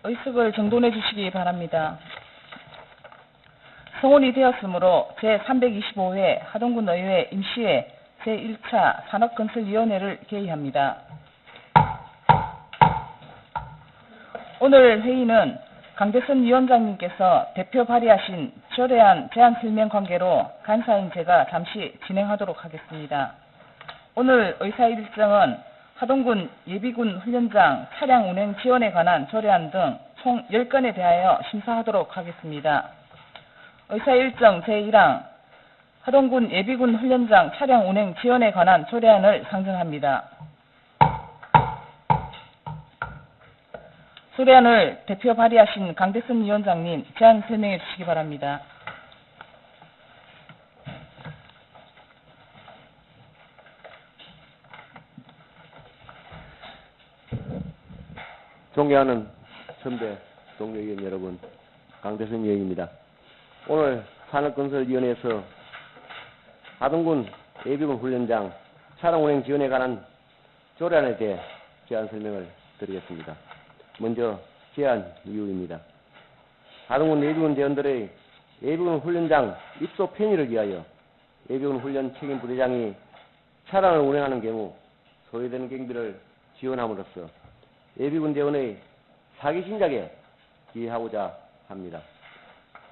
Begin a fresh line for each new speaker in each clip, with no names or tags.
의석을 정돈해 주시기 바랍니다. 성원이 되었으므로 제325회 하동군 의회 임시회 제1차 산업건설위원회를 개의합니다. 오늘 회의는 강대선 위원장님께서 대표 발의하신 조례안 제안 설명 관계로 간사인 제가 잠시 진행하도록 하겠습니다. 오늘 의사 일정은 하동군 예비군 훈련장 차량 운행 지원에 관한 조례안 등 총 10건에 대하여 심사하도록 하겠습니다. 의사 일정 제1항 하동군 예비군 훈련장 차량 운행 지원에 관한 조례안을 상정합니다. 조례안을 대표 발의하신 강대선 위원장님 제안 설명해 주시기 바랍니다.
존경하는 선배 동료 의원 여러분, 강대선 의원입니다. 오늘 산업건설위원회에서 하동군 예비군 훈련장 차량 운행 지원에 관한 조례안에 대해 제안 설명을 드리겠습니다. 먼저 제안 이유입니다. 하동군 예비군 대원들의 예비군 훈련장 입소 편의를 위하여 예비군 훈련 책임 부대장이 차량을 운행하는 경우 소요되는 경비를 지원함으로써 예비군 대원의 사기 신작에 기여하고자 합니다.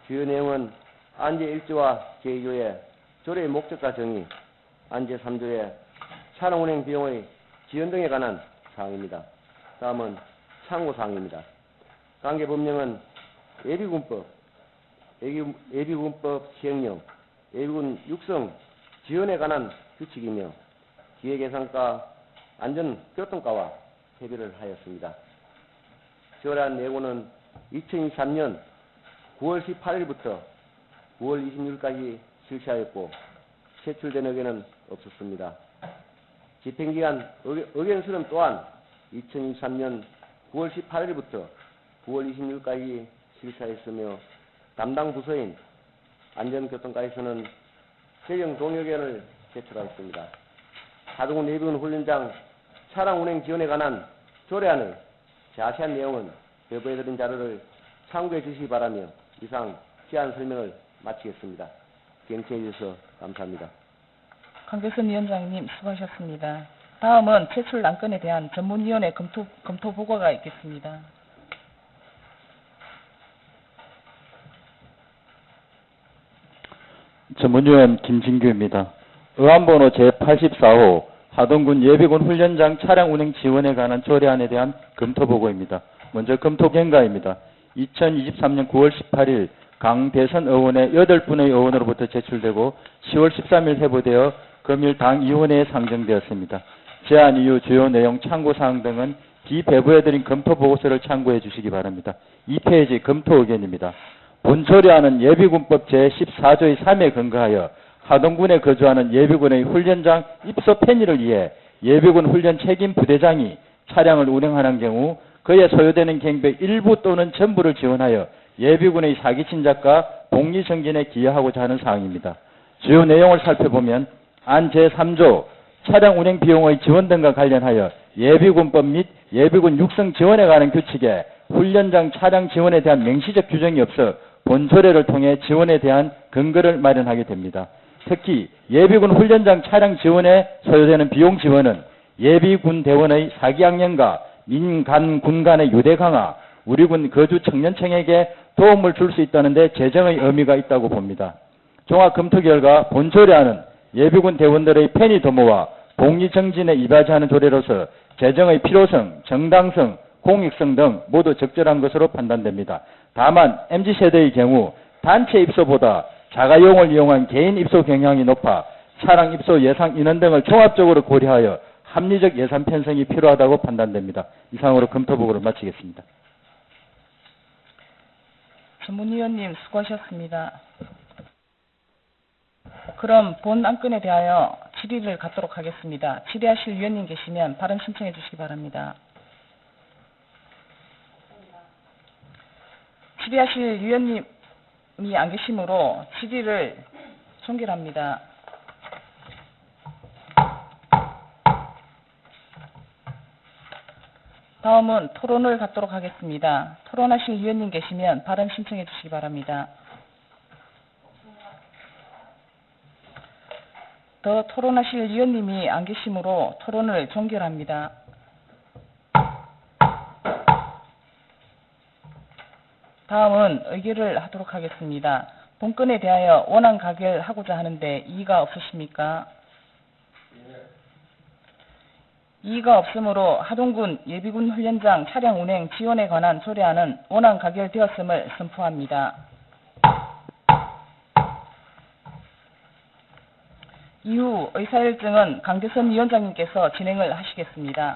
주요 내용은 안제 1조와 제2조의 조례의 목적과 정의, 안제 3조의 차량 운행 비용의 지원 등에 관한 사항입니다. 다음은 참고사항입니다. 관계 법령은 예비군법, 예비군법 시행령, 예비군 육성 지원에 관한 규칙이며 기획예산과 안전교통과와 협의를 하였습니다. 조례안 내고는 2023년 9월 18일부터 9월 26일까지 실시하였고 제출된 의견은 없었습니다. 집행기간 의견 수렴 또한 2023년 9월 18일부터 9월 26일까지 실시하였으며 담당 부서인 안전교통과에서는 재정 동의의견을 제출하였습니다. 하동군 예비군 훈련장 차량 운행 지원에 관한 조례안의 자세한 내용은 배부해드린 자료를 참고해 주시기 바라며 이상 제안 설명을 마치겠습니다. 경청해 주셔서 감사합니다.
강대선 위원장님 수고하셨습니다. 다음은 제출 안건에 대한 전문위원회 검토 보고가 있겠습니다.
전문위원 김진규입니다. 의안번호 제84호 하동군 예비군 훈련장 차량 운행 지원에 관한 조례안에 대한 검토 보고입니다. 먼저 검토 경과입니다. 2023년 9월 18일 강대선 의원의 8분의 의원으로부터 제출되고 10월 13일 회부되어 금일 당위원회에 상정되었습니다. 제안 이유, 주요 내용, 참고사항 등은 비배부해드린 검토 보고서를 참고해 주시기 바랍니다. 2페이지 검토 의견입니다. 본 조례안은 예비군법 제14조의 3에 근거하여 하동군에 거주하는 예비군의 훈련장 입소 편의를 위해 예비군 훈련 책임 부대장이 차량을 운행하는 경우 그에 소요되는 경비의 일부 또는 전부를 지원하여 예비군의 사기 진작과 복리 정진에 기여하고자 하는 사항입니다. 주요 내용을 살펴보면 안 제3조 차량 운행 비용의 지원 등과 관련하여 예비군법 및 예비군 육성 지원에 관한 규칙에 훈련장 차량 지원에 대한 명시적 규정이 없어 본 조례를 통해 지원에 대한 근거를 마련하게 됩니다. 특히 예비군 훈련장 차량 지원에 소요되는 비용 지원은 예비군 대원의 사기학년과 민간 군 간의 유대 강화, 우리군 거주 청년층에게 도움을 줄 수 있다는 데 재정의 의미가 있다고 봅니다. 종합 검토 결과 본 조례안은 예비군 대원들의 편의 도모와 복리 정진에 이바지하는 조례로서 재정의 필요성, 정당성, 공익성 등 모두 적절한 것으로 판단됩니다. 다만 MZ세대의 경우 단체 입소보다 자가용을 이용한 개인 입소 경향이 높아 차량 입소 예상 인원 등을 종합적으로 고려하여 합리적 예산 편성이 필요하다고 판단됩니다. 이상으로 검토 보고를 마치겠습니다.
전문위원님 수고하셨습니다. 그럼 본 안건에 대하여 질의를 갖도록 하겠습니다. 질의하실 위원님 계시면 발언 신청해 주시기 바랍니다. 질의하실 위원님이 안 계시므로 질의를 종결합니다. 다음은 토론을 갖도록 하겠습니다. 토론하실 위원님 계시면 발언 신청해 주시기 바랍니다. 더 토론하실 위원님이 안 계시므로 토론을 종결합니다. 다음은 의결을 하도록 하겠습니다. 본건에 대하여 원안 가결하고자 하는데 이의가 없으십니까? 이의가 없으므로 하동군 예비군 훈련장 차량 운행 지원에 관한 조례안은 원안 가결되었음을 선포합니다. 이후 의사일정은 강대선 위원장님께서 진행을 하시겠습니다.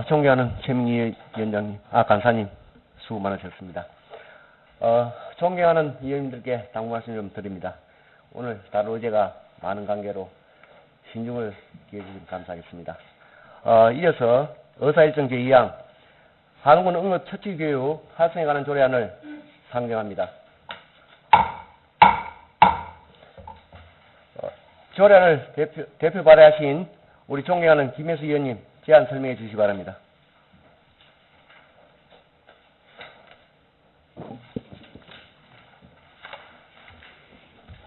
존경하는 최민희 위원장님, 간사님, 수고 많으셨습니다. 존경하는 위원님들께 당부 말씀 좀 드립니다. 오늘 다른 의제가 많은 관계로 신중을 기해 주시면 감사하겠습니다. 이어서 의사일정 제2항 하동군 응급처치교육 활성에 관한 조례안을 상정합니다. 조례안을 대표 발의하신 우리 존경하는 김혜수 위원님 제안 설명해 주시기 바랍니다.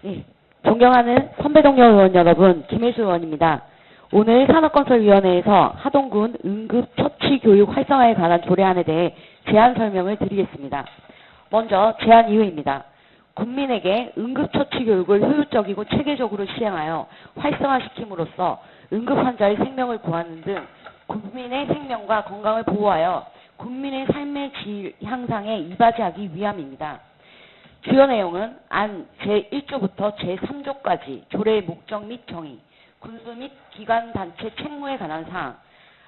네, 존경하는 선배 동료 의원 여러분, 김혜수 의원입니다. 오늘 산업건설위원회에서 하동군 응급처치교육 활성화에 관한 조례안에 대해 제안 설명을 드리겠습니다. 먼저 제안 이유입니다. 국민에게 응급처치교육을 효율적이고 체계적으로 시행하여 활성화시킴으로써 응급환자의 생명을 구하는 등 국민의 생명과 건강을 보호하여 국민의 삶의 질 향상에 이바지하기 위함입니다. 주요 내용은 안 제1조부터 제3조까지 조례의 목적 및 정의, 군수 및 기관단체 책무에 관한 사항,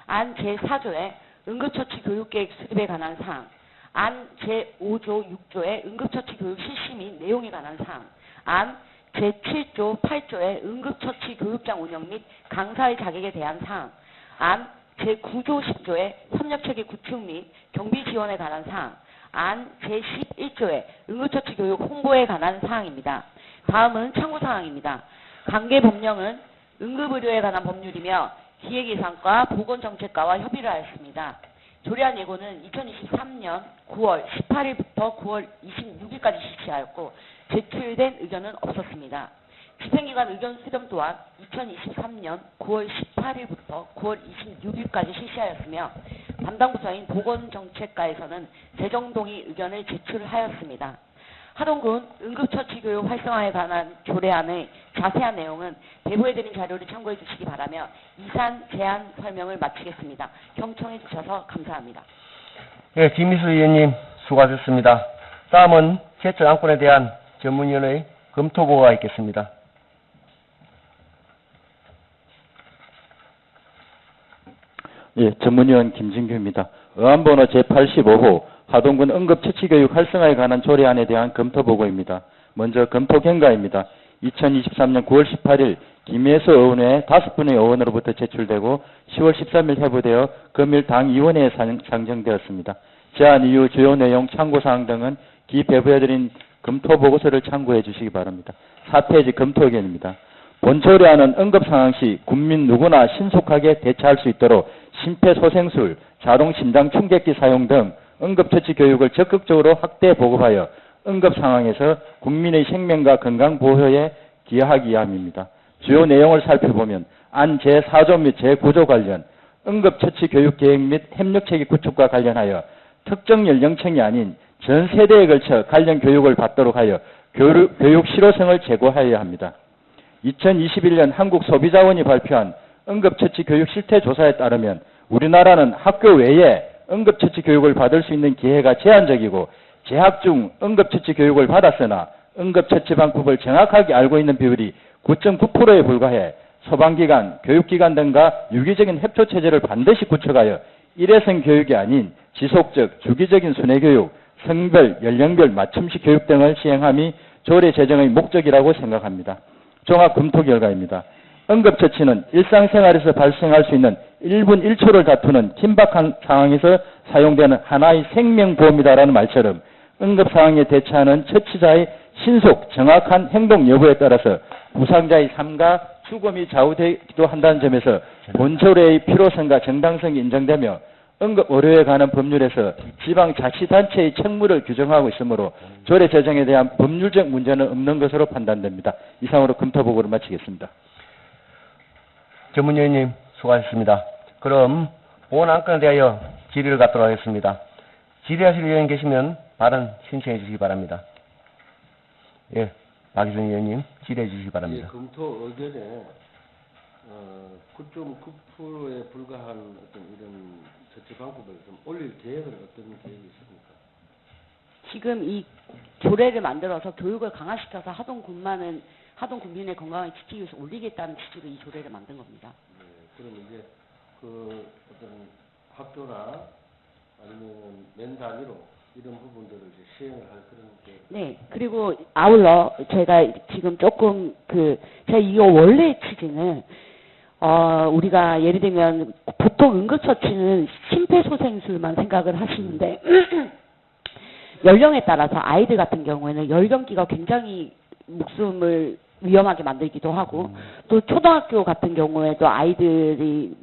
안 제4조의 응급처치 교육계획 수립에 관한 사항, 안 제5조 6조의 응급처치 교육 실시 및 내용에 관한 사항, 안 제7조 8조의 응급처치 교육장 운영 및 강사의 자격에 대한 사항, 안 제9조 10조의 협력체계 구축 및 경비 지원에 관한 사항, 안 제11조의 응급처치 교육 홍보에 관한 사항입니다. 다음은 참고사항입니다. 관계 법령은 응급의료에 관한 법률이며 기획예산과 보건정책과와 협의를 하였습니다. 조례안 예고는 2023년 9월 18일부터 9월 26일까지 실시하였고 제출된 의견은 없었습니다. 집행기관 의견 수렴 또한 2023년 9월 18일부터 9월 26일까지 실시하였으며 담당 부서인 보건정책과에서는 재정동의 의견을 제출하였습니다. 하동군 응급처치교육 활성화에 관한 조례안의 자세한 내용은 배부해드린 자료를 참고해 주시기 바라며 이산 제안 설명을 마치겠습니다. 경청해 주셔서 감사합니다.
예, 김미수 위원님 수고하셨습니다. 다음은 제철 안건에 대한 전문위원회의 검토보고가 있겠습니다.
예, 전문위원 김진규입니다. 의안번호 제85호 하동군 응급처치교육 활성화에 관한 조례안에 대한 검토보고입니다. 먼저 검토경과입니다. 2023년 9월 18일 김혜수 의원회 5분의 의원으로부터 제출되고 10월 13일 회부되어 금일 당위원회에 상정되었습니다. 제안 이후 주요 내용, 참고사항 등은 기배부해드린 검토보고서를 참고해 주시기 바랍니다. 4페이지 검토의견입니다. 본 조례안은 응급상황 시 국민 누구나 신속하게 대처할 수 있도록 심폐소생술, 자동심장 충격기 사용 등 응급처치 교육을 적극적으로 확대 보급하여 응급상황에서 국민의 생명과 건강 보호에 기여하기 위함입니다. 주요 내용을 살펴보면 안 제4조 및 제9조 관련 응급처치 교육 계획 및 협력체계 구축과 관련하여 특정 연령층이 아닌 전 세대에 걸쳐 관련 교육을 받도록 하여 교육 실효성을 제고하여야 합니다. 2021년 한국소비자원이 발표한 응급처치 교육 실태 조사에 따르면 우리나라는 학교 외에 응급처치 교육을 받을 수 있는 기회가 제한적이고 재학 중 응급처치 교육을 받았으나 응급처치 방법을 정확하게 알고 있는 비율이 9.9%에 불과해 소방기관, 교육기관 등과 유기적인 협조체제를 반드시 구축하여 일회성 교육이 아닌 지속적, 주기적인 순회교육, 성별, 연령별 맞춤식 교육 등을 시행함이 조례 제정의 목적이라고 생각합니다. 종합 검토 결과입니다. 응급처치는 일상생활에서 발생할 수 있는 1분 1초를 다투는 긴박한 상황에서 사용되는 하나의 생명보험이다라는 말처럼 응급상황에 대처하는 처치자의 신속, 정확한 행동 여부에 따라서 부상자의 삶과 죽음이 좌우되기도 한다는 점에서 본 조례의 필요성과 정당성이 인정되며 응급의료에 관한 법률에서 지방자치단체의 책무를 규정하고 있으므로 조례 제정에 대한 법률적 문제는 없는 것으로 판단됩니다. 이상으로 검토보고를 마치겠습니다.
전문위원님 수고하셨습니다. 그럼 본 안건에 대하여 질의를 갖도록 하겠습니다. 질의하실 의원님 계시면 발언 신청해 주시기 바랍니다. 예, 박희선 의원님 질의해 주시기 바랍니다.
예, 검토 의견에 9.9%에 불과한 어떤 이런 처치 방법을 좀 올릴 계획은 어떤 계획이 있습니까?
지금 이 조례를 만들어서 교육을 강화시켜서 하동 군민의 건강을 지키기 위해서 올리겠다는 취지로 이 조례를 만든 겁니다.
네, 그럼 이제 그 어떤 학교나 아니면 면 단위로 이런 부분들을 이제 시행을 할 그런 게.
네, 그리고 아울러 제가 지금 조금 제가 이거 원래 취지는 우리가 예를 들면 보통 응급처치는 심폐소생술만 생각을 하시는데 연령에 따라서 아이들 같은 경우에는 연령기가 굉장히 목숨을 위험하게 만들기도 하고 또 초등학교 같은 경우에도 아이들이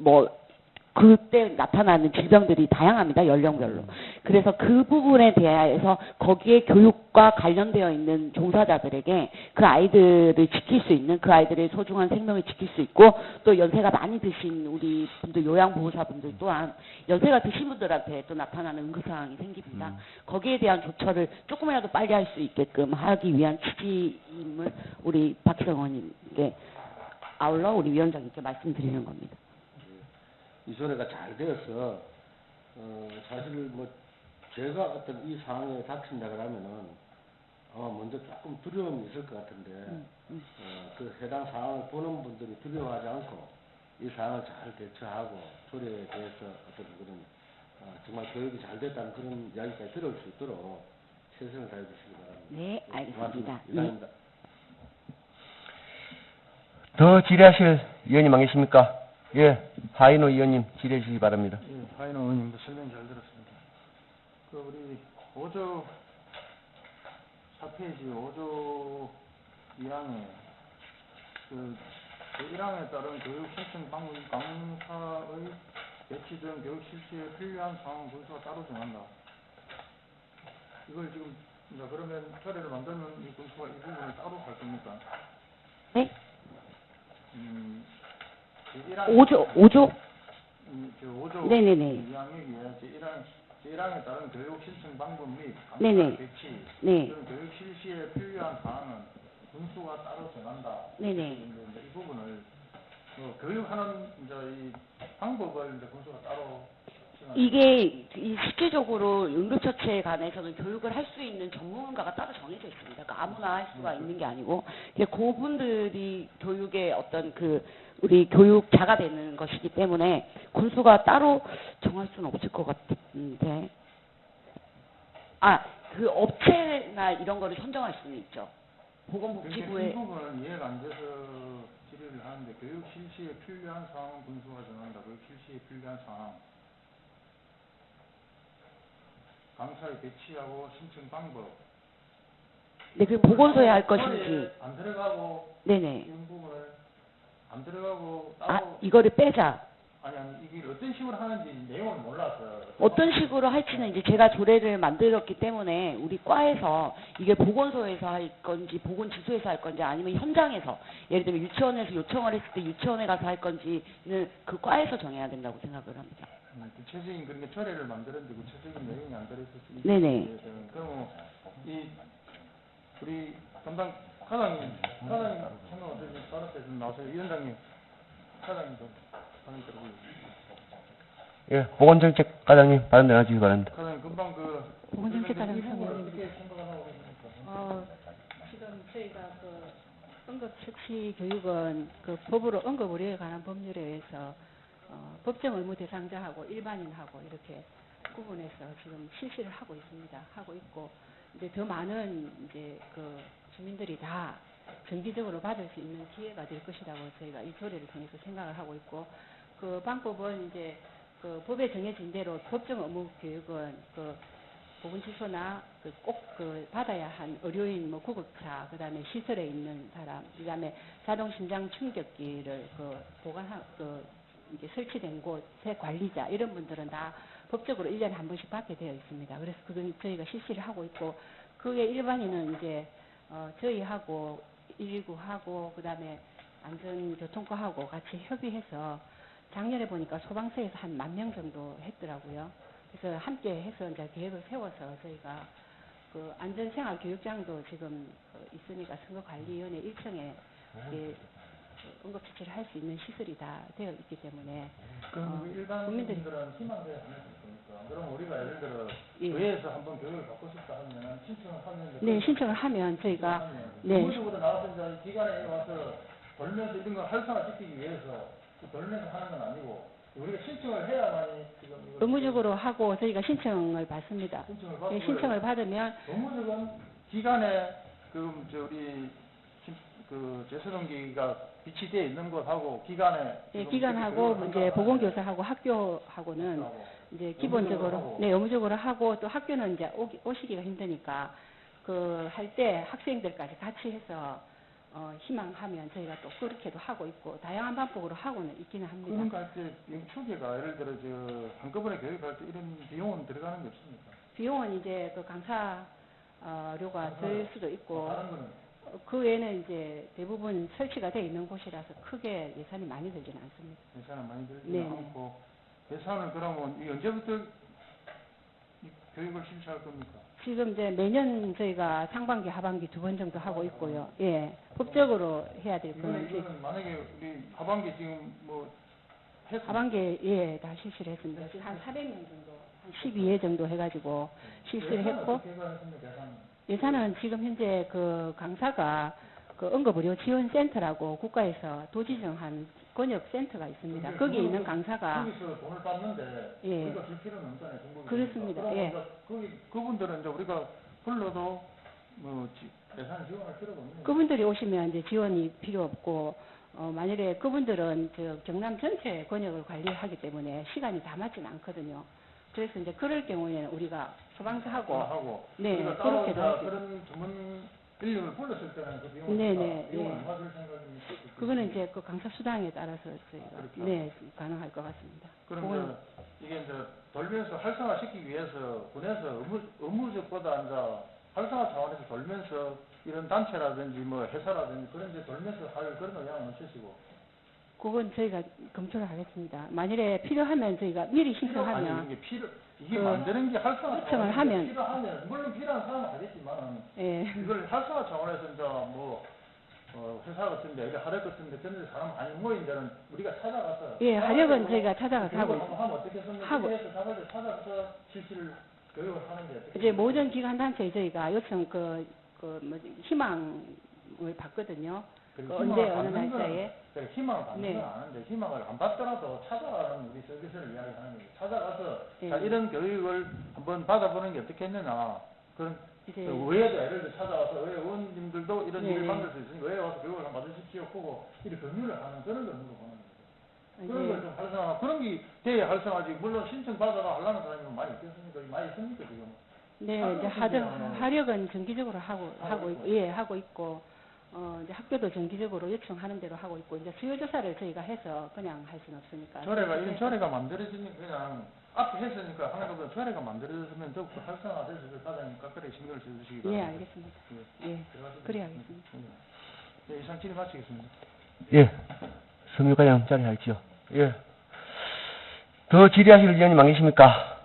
그때 나타나는 질병들이 다양합니다. 연령별로. 그래서 그 부분에 대해서 거기에 교육과 관련되어 있는 종사자들에게 그 아이들을 지킬 수 있는 그 아이들의 소중한 생명을 지킬 수 있고 또 연세가 많이 드신 우리 분들 요양보호사분들 또한 연세가 드신 분들한테 또 나타나는 응급상황이 생깁니다. 거기에 대한 조처를 조금이라도 빨리 할 수 있게끔 하기 위한 취지임을 우리 박희성 의원님께 아울러 우리 위원장님께 말씀드리는 겁니다.
이 조례가 잘 되어서 사실 제가 어떤 이 상황에 닥친다 그러면은 먼저 조금 두려움이 있을 것 같은데 그 해당 상황을 보는 분들이 두려워하지 않고 이 상황을 잘 대처하고 조례에 대해서 어떤 그런 정말 교육이 잘 됐다는 그런 이야기까지 들을 수 있도록 최선을 다해 주시기 바랍니다.
네, 알겠습니다.
이상입니다.
더 질의하실 의원님 안 계십니까? 예, 하인호 의원님 질의해 주시기 바랍니다.
예, 하인호 의원님도 설명 잘 들었습니다. 우리 5조 4페이지 5조 2항에 제1항에 따른 교육 신청 방문 강사의 배치 등 교육 실시에 필요한 상황 군수가 따로 정한다. 이걸 지금 그러면 조례를 만들면 이 군수가 이 부분을 따로 할 겁니까?
네?
제1항
5조?
저 5조
네네네.
2항에 제1항에 따른 교육 신청 방법 및
네네.
강사 배치
네.
등 교육 실시에 필요한 사항은 군수가 따로 정한다.
네네.
이 부분을 교육하는 이 방법을 군수가 따로 정한다.
이게 실질적으로 응급처치에 관해서는 교육을 할 수 있는 전문가가 따로 정해져 있습니다. 그러니까 아무나 할 수가 있는 게 아니고 그분들이 교육의 어떤 우리 교육자가 되는 것이기 때문에 군수가 따로 정할 수는 없을 것 같은데 그 업체나 이런 거를 선정할 수는 있죠. 보건복지부에
이 부분은 이해가 안 돼서 질의를 하는데 교육 실시에 필요한 사항은 군수가 정한다. 교육 실시에 필요한 사항 강사의 배치하고 신청 방법.
네, 그 보건소에 할 것인지.
안 들어가고
네네.
이 부분을 안 들어가고 따로
이거를 빼자.
아니 이게 어떤 식으로 하는지 내용을 몰라서
어떤 식으로 할지는 이제 제가 조례를 만들었기 때문에 우리 과에서 이게 보건소에서 할 건지 보건지소에서 할 건지 아니면 현장에서 예를 들면 유치원에서 요청을 했을 때 유치원에 가서 할 건지는 그 과에서 정해야 된다고 생각을 합니다.
구체적인 그러니까 조례를 만들었는데 구체적인 내용이 안 들어있어서
네네.
그럼 이 우리 담당 과장님 생각 어떠세요? 따라서 좀 나오세요. 위원장님, 과장님도 발언 들어보세요.
예, 보건정책 과장님 발언 내놔주시기 바랍니다.
과장님 금방
보건정책과장
이 부분을
상임위원님.
어떻게 생각하고 계십니까?
지금 저희가 그 응급처치 교육은 그 법으로 응급의료에 관한 법률에 의해서 법정 의무 대상자하고 일반인하고 이렇게 구분해서 지금 실시를 하고 있습니다. 하고 있고 이제 더 많은 이제 그 주민들이 다 정기적으로 받을 수 있는 기회가 될 것이라고 저희가 이 조례를 통해서 생각을 하고 있고 그 방법은 이제 그 법에 정해진 대로 법정 의무 교육은 그 보건시소나 꼭 받아야 한 의료인, 뭐 구급차, 그다음에 시설에 있는 사람, 그다음에 자동 심장 충격기를 이게 설치된 곳의 관리자 이런 분들은 다 법적으로 1년에 한 번씩 받게 되어 있습니다. 그래서 그건 저희가 실시를 하고 있고 그게 일반인은 이제 저희하고 119하고 그다음에 안전교통과하고 같이 협의해서 작년에 보니까 소방서에서 한 10,000명 정도 했더라고요. 그래서 함께 해서 이제 계획을 세워서 저희가 그 안전생활교육장도 지금 있으니까 선거관리위원회 1층에 응급처치를 할 수 있는 시설이 다 되어 있기 때문에
그럼 일반
국민들이
국민들은 희망대에 안 했을 겁니까? 그럼 우리가 예를 들어
예.
의회에서 한번 교육을 받고 싶다 하면 신청을 하면
네, 신청을 하면 저희가 네.
의무적으로 나와서 이제 기관에 와서 돌면서 이런 걸 활성화시키기 위해서 돌면서 하는 건 아니고 우리가 신청을 해야만이 지금 이걸
의무적으로 하고 저희가 신청을 받습니다.
신청을 받고
네, 신청을 받으면
의무적은 기관에 우리 제수동기가 비치되어 있는 곳하고 기관에
네, 기관하고 이제 보건교사하고 학교하고는 이제 기본적으로 네 의무적으로 하고 또 학교는 이제 오시기가 힘드니까 그 할 때 학생들까지 같이 해서 희망하면 저희가 또 그렇게도 하고 있고 다양한 방법으로 하고는 있기는 합니다.
그러니까 할때 초기가 예를 들어 한꺼번에 교육할 때 이런 비용은 들어가는 게 없습니까?
비용은 이제 그 강사료가 들 수도 있고
다른 거는
그 외에는 이제 대부분 설치가 되어 있는 곳이라서 크게 예산이 많이 들지는 않습니다.
예산은 많이 들지
네.
않고 예산을 그러면 이 언제부터 이 교육을 실시할 겁니까?
지금 이제 매년 저희가 상반기, 하반기 2번 정도 하고 있고요. 예, 법적으로 해야 될 거는 이제
이거는 만약에 우리 하반기 지금 뭐
하반기에 예, 다 실시를 했습니다. 한 400명 정도, 한 12회 정도 해가지고 실시를 했고 예산은 지금 현재 그 강사가 그 응급의료지원센터라고 국가에서 도지정한 권역센터가 있습니다. 거기에 있는 강사가
거기서 돈을 받는데
예.
우리가 줄 필요는 없잖아요. 정부에서.
그렇습니다.
그러면
예.
이제 그분들은 이제 우리가 불러도 뭐 예산 지원할 필요가 없는 거예요.
그분들이 오시면 이제 지원이 필요 없고 만일에 그분들은 저 경남 전체 권역을 관리하기 때문에 시간이 다 맞지는 않거든요. 그래서 이제 그럴 경우에는 우리가 소방서하고 네 그렇게도 할 수 있어요.
그런 전문 인력을 불렀을 때는 그 비용을
네네
비용을
예.
얼마 줄 생각입니까?
그거는 이제 그 강사 수당에 따라서 저희가
그렇게
네 가능할 것 같습니다.
그럼
그건
이게 이제 돌면서 활성화시키기 위해서 군에서 의무적보다 이제 활성화 차원에서 돌면서 이런 단체라든지 뭐 회사라든지 그런 데 돌면서 할 그런 의향은 없으시고
그건 저희가 검토를 하겠습니다. 만일에 필요하면 저희가 미리 신청하면
이게
그
만드는 게 활성화
요청을
차원에서
하면
필요하면 물론 필요한 사람은 하겠지만
예.
이걸 활성화 차원에서 이제 뭐 회사 같은데 여기 하력 같은데 그런 데 사람 많이 모인 데는 우리가 찾아가서
예, 하력은 저희가 찾아가서 하고
교육을 하면 어떻게
하고.
해서 찾아가서 실시를 교육을 하는데 어떻게
이제 모든 기관 단체에 저희가 요청 희망을 받거든요. 그 언제 어느 날짜에
그래, 희망을 받는
네.
건 아는데 희망을 안 받더라도 찾아가는 우리 서비스를 이야기하는 거죠. 찾아가서
네.
자, 이런 교육을 한번 받아보는 게 어떻겠느냐. 그런
이제
의회도 예를 들어 찾아와서 의회 의원님들도 이런
네.
일을 만들 수 있으니까 의회 와서 교육을 한번 받으십시오 하고 이렇게 권유를 하는 그런 걸 물어보는 거죠. 그런
이제
걸 좀 활성화, 그런 게 돼야 활성화지. 물론 신청 받아가 하려는 사람이 많이 있겠습니까? 많이 있습니까 지금?
네,
학교
이제
준비하는
하력은 정기적으로 하고
있고.
예, 하고 있고, 이제 학교도 정기적으로 요청하는 대로 하고 있고, 이제 수요조사를 저희가 해서 그냥 할 수는 없으니까.
이런 조례가 만들어지니까 그냥 앞에 했으니까 하는 것보다 조례가 만들어졌으면 더욱더 활성화돼서 과장님과 그래 신경을 써주시기 바랍니다.
예, 알겠습니다. 예, 그래 하겠습니다.
네, 이상 질의 마치겠습니다.
예, 성유 과장 자리하시죠. 예. 더 질의하실 위원님 안 계십니까?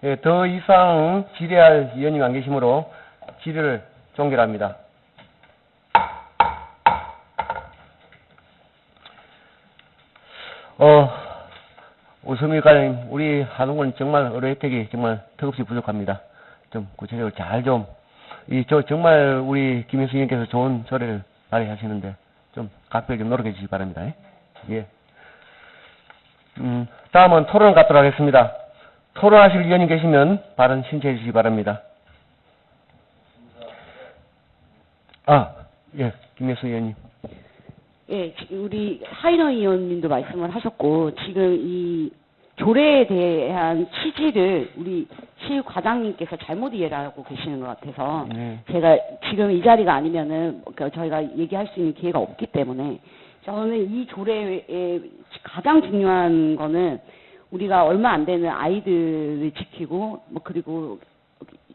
예, 더 이상 질의할 위원님 안 계시므로 질의를 종결합니다. 우리 서민위 과장님, 우리 하동군 정말 의료 혜택이 정말 턱없이 부족합니다. 좀 구체적으로 잘 좀, 정말 우리 김인수 의원께서 좋은 조례를 발의하시는데, 좀 각별히 좀 노력해 주시기 바랍니다. 예. 다음은 토론 갖도록 하겠습니다. 토론하실 의원님 계시면 발언 신청해 주시기 바랍니다. 예, 김인수 의원님.
예, 우리 하인호 의원님도 말씀을 하셨고, 지금 이 조례에 대한 취지를 우리 시 과장님께서 잘못 이해를 하고 계시는 것 같아서, 제가 지금 이 자리가 아니면은, 저희가 얘기할 수 있는 기회가 없기 때문에, 저는 이 조례의 가장 중요한 거는 우리가 얼마 안 되는 아이들을 지키고, 뭐, 그리고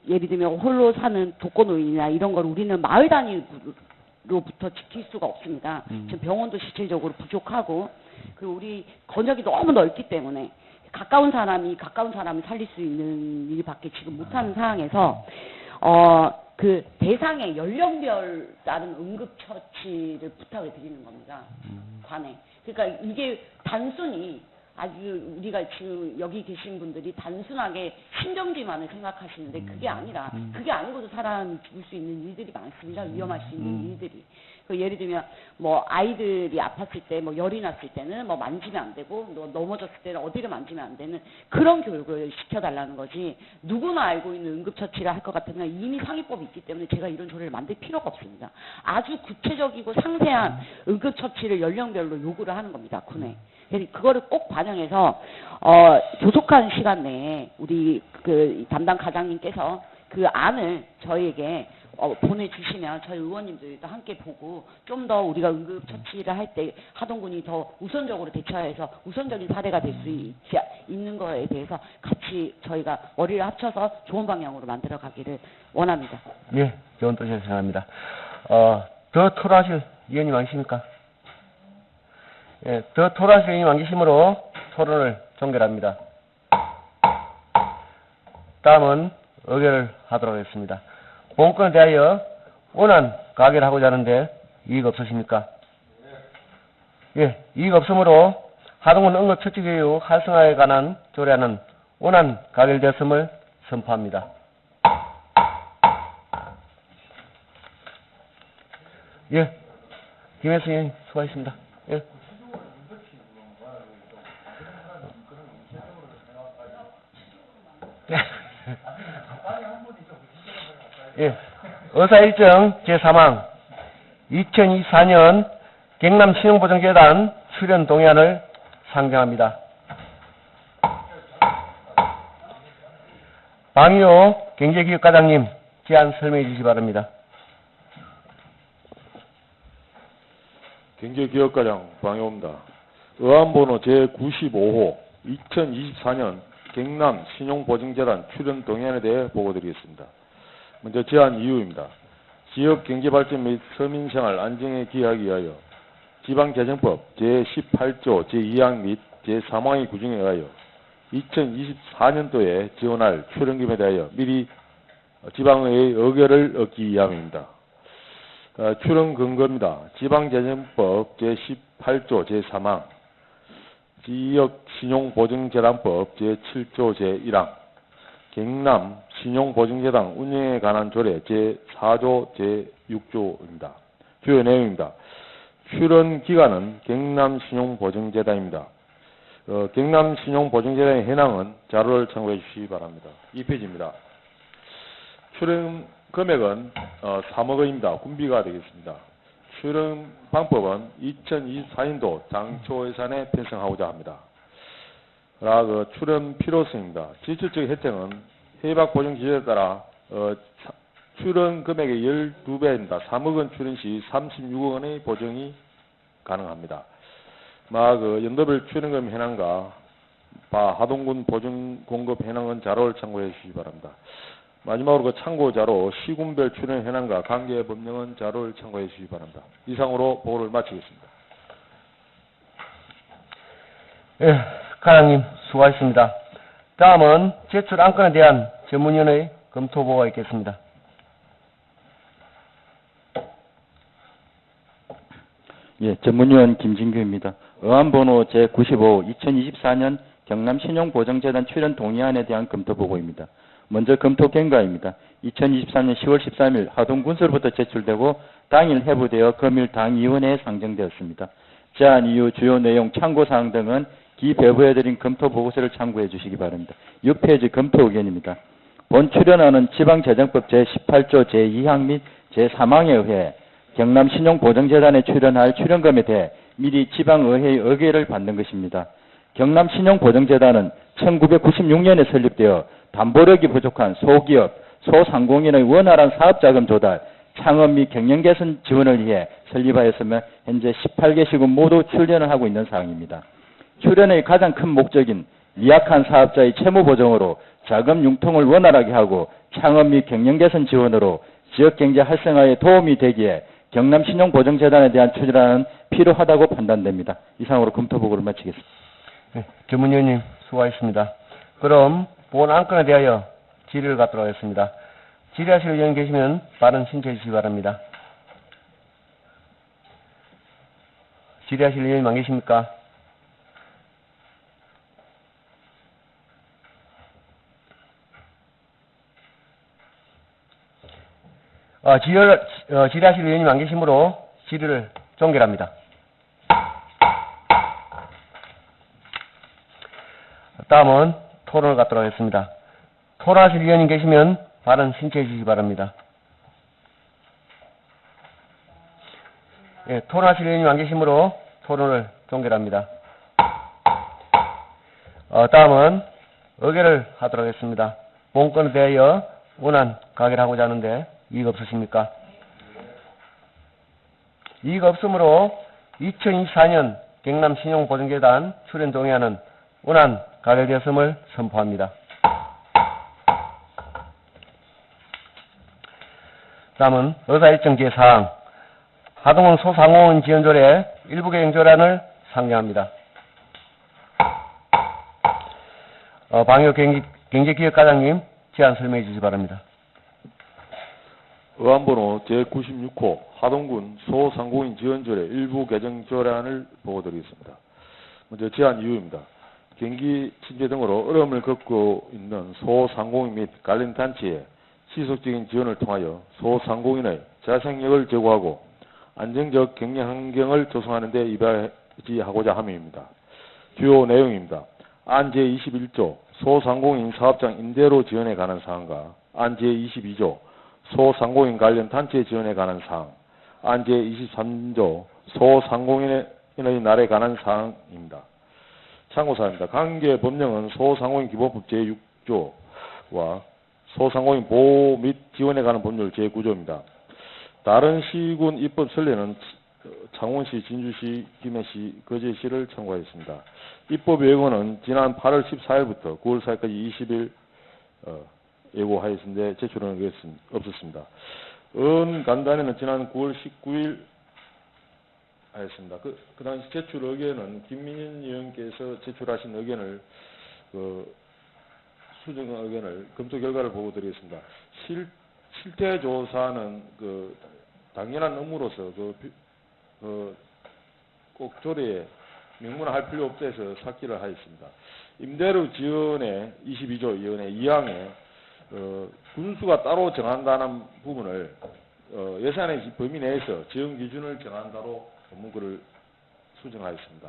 예를 들면 홀로 사는 독거노인이나 이런 걸 우리는 마을 단위로부터 지킬 수가 없습니다. 지금 병원도 실질적으로 부족하고, 그리고 우리 권역이 너무 넓기 때문에 가까운 사람을 살릴 수 있는 일밖에 지금 못하는 상황에서, 그 대상의 연령별 다른 응급처치를 부탁을 드리는 겁니다. 관에. 그러니까 이게 단순히 아주 우리가 지금 여기 계신 분들이 단순하게 신경질만을 생각하시는데 그게 아니라, 그게 아니고도 사람이 죽을 수 있는 일들이 많습니다. 위험할 수 있는 일들이. 그 예를 들면 뭐 아이들이 아팠을 때, 뭐 열이 났을 때는 뭐 만지면 안 되고, 넘어졌을 때는 어디를 만지면 안 되는 그런 교육을 시켜달라는 거지, 누구나 알고 있는 응급처치를 할 것 같으면 이미 상위법이 있기 때문에 제가 이런 조례를 만들 필요가 없습니다. 아주 구체적이고 상세한 응급처치를 연령별로 요구를 하는 겁니다, 군에. 그거를 꼭 반영해서 조속한 시간 내에 우리 그 담당 과장님께서 그 안을 저희에게 보내주시면 저희 의원님들도 함께 보고, 좀 더 우리가 응급처치를 할 때 하동군이 더 우선적으로 대처해서 우선적인 사례가 될 수 있는 거에 대해서 같이 저희가 머리를 합쳐서 좋은 방향으로 만들어 가기를 원합니다.
예, 좋은 뜻에서 생각합니다. 더 토론하실 의원님 안 계십니까? 예, 더 토론하실 의원님 안 계시므로 토론을 종결합니다. 다음은 의결을 하도록 하겠습니다. 본건에 대하여 원안 가결을 하고자 하는데 이의가 없으십니까? 예, 이의가 없으므로 하동군 응급처치교육 활성화에 관한 조례안은 원안 가결되었음을 선포합니다. 예, 김혜수 의원님 수고하셨습니다. 예. 예, 의사일정 제3항 2024년 경남 신용보증재단 출연 동의안을 상정합니다. 방위호 경제기획과장님 제안 설명해 주시기 바랍니다.
경제기획과장 방효입니다. 의안번호 제95호 2024년 경남 신용보증재단 출연 동의안에 대해 보고드리겠습니다. 먼저 제안 이유입니다. 지역 경제발전 및 서민생활 안정에 기여하기 위하여 지방재정법 제18조 제2항 및 제3항의 규정에 의하여 2024년도에 지원할 출연금에 대하여 미리 지방의 의결을 얻기 위함입니다. 출연 근거입니다. 지방재정법 제18조 제3항, 지역신용보증재단법 제7조 제1항, 경남 신용보증재단 운영에 관한 조례 제4조 제6조입니다. 주요 내용입니다. 출연 기관은 경남신용보증재단입니다. 경남신용보증재단의 현황은 자료를 참고해 주시기 바랍니다. 2페이지입니다. 출연 금액은 3억 원입니다. 군비가 되겠습니다. 출연 방법은 2024년도 당초 예산에 편성하고자 합니다. 출연 필요성입니다. 실질적 혜택은 해박보증 기준에 따라 출연 금액의 12배입니다. 3억 원 출연 시 36억 원의 보증이 가능합니다. 연도별 출연금 현황과 하동군 보증 공급 현황은 자료를 참고해 주시기 바랍니다. 마지막으로 참고 자료 시군별 출연 현황과 관계 법령은 자료를 참고해 주시기 바랍니다. 이상으로 보고를 마치겠습니다.
예, 과장님 수고하셨습니다. 다음은 제출 안건에 대한 전문위원회 검토 보고가 있겠습니다.
예, 전문위원 김진규입니다. 의안번호 제95 2024년 경남 신용보정재단 출연 동의안에 대한 검토 보고입니다. 먼저 검토 경과입니다. 2024년 10월 13일 하동군서로부터 제출되고 당일 회부되어 금일 당위원회에 상정되었습니다. 제안 이유, 주요 내용, 참고사항 등은 기배부해드린 검토 보고서를 참고해 주시기 바랍니다. 6페이지 검토 의견입니다. 본 출연안은 지방재정법 제18조 제2항 및 제3항에 의해 경남 신용보정재단에 출연할 출연금에 대해 미리 지방의회의 의결을 받는 것입니다. 경남 신용보정재단은 1996년에 설립되어 담보력이 부족한 소기업, 소상공인의 원활한 사업자금 조달, 창업 및 경영 개선 지원을 위해 설립하였으며 현재 18개 시군 모두 출연을 하고 있는 사항입니다. 출연의 가장 큰 목적인 미약한 사업자의 채무 보정으로 자금 융통을 원활하게 하고 창업 및 경영 개선 지원으로 지역 경제 활성화에 도움이 되기에 경남 신용보정재단에 대한 출연은 필요하다고 판단됩니다. 이상으로 검토 보고를 마치겠습니다.
네, 전문위원님 수고하셨습니다. 그럼 본 안건에 대하여 질의를 갖도록 하겠습니다. 질의하실 의원 계시면 발언 신청해 주시기 바랍니다. 질의하실 의원님 안 계십니까? 질의하실 의원님 안 계시므로 질의를 종결합니다. 다음은 토론을 갖도록 하겠습니다. 토론하실 의원님 계시면 발언 신청해 주시기 바랍니다. 예, 토론하실 의원님 안 계시므로 토론을 종결합니다. 다음은 의결을 하도록 하겠습니다. 본건에 대하여 원안 가결하고자 하는데 이의가 없으십니까? 이의가 없으므로 2024년 경남 신용보정재단 출연 동의안은 원안 가결되었음을 선포합니다. 다음은 의사일정 제4항 하동군 소상공인 지원조례 일부 개정조례안을 상정합니다. 방역 경제기획과장님 제안 설명해 주시기 바랍니다.
의안번호 제96호 하동군 소상공인 지원조례 일부 개정조례안을 보고드리겠습니다. 먼저 제안 이유입니다. 경기 침체 등으로 어려움을 겪고 있는 소상공인 및 관련 단체에 지속적인 지원을 통하여 소상공인의 자생력을 제고하고 안정적 경영 환경을 조성하는 데 이바지하고자 함입니다. 주요 내용입니다. 안 제21조 소상공인 사업장 임대로 지원에 관한 사항과 안 제22조 소상공인 관련 단체 지원에 관한 사항, 안 제23조 소상공인의 날에 관한 사항입니다. 참고사항입니다. 관계 법령은 소상공인 기본법 제6조와 소상공인 보호 및 지원에 관한 법률 제9조입니다. 다른 시군 입법 선례는 창원시, 진주시, 김해시, 거제시를 참고하였습니다. 입법 예고는 지난 8월 14일부터 9월 4일까지 20일 예고하였는데 제출은 없었습니다. 간단에는 지난 9월 19일 하였습니다. 그 당시 제출 의견은 김민현 의원께서 제출하신 의견을 수정 의견을 검토 결과를 보고 드리겠습니다. 실태 조사는 당연한 의무로서 꼭 조례에 명문화할 필요 없다 해서 삭제를 하였습니다. 임대료 지원의 22조 위원회 2항에 군수가 따로 정한다는 부분을 예산의 범위 내에서 지원 기준을 정한다로 문구를 수정하였습니다.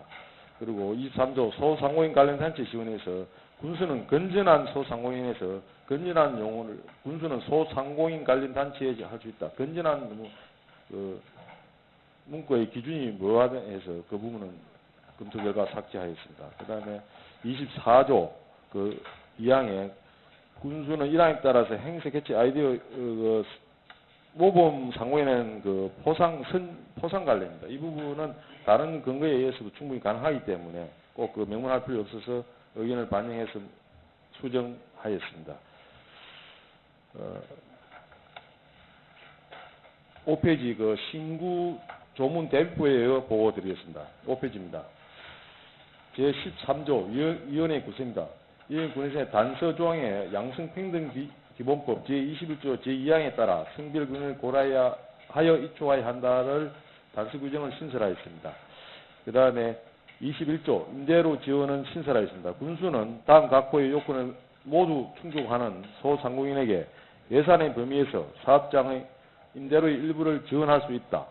그리고 23조 소상공인 관련 단체 지원에서 군수는 건전한 소상공인에서 건전한 용어를 군수는 소상공인 관련 단체에 할 수 있다. 건전한 문구의 기준이 뭐하다 해서 그 부분은 검토 결과 삭제하였습니다. 그 다음에 24조 2항에 군수는 1항에 따라서 행세 개최 아이디어 모범 상공에는 포상 관련입니다. 이 부분은 다른 근거에 의해서도 충분히 가능하기 때문에 꼭 명문할 필요 없어서 의견을 반영해서 수정하였습니다. 5페이지 신구 조문 대표에 의해 보고 드리겠습니다. 5페이지입니다. 제13조 위원회 구성입니다. 이 군에서의 단서 조항에 양성평등기본법 제21조 제2항에 따라 성별균을 고려하여 입촉하여 한다를 단수 규정을 신설하였습니다. 그 다음에 21조 임대료 지원은 신설하였습니다. 군수는 다음 각호의 요건을 모두 충족하는 소상공인에게 예산의 범위에서 사업장의 임대료의 일부를 지원할 수 있다.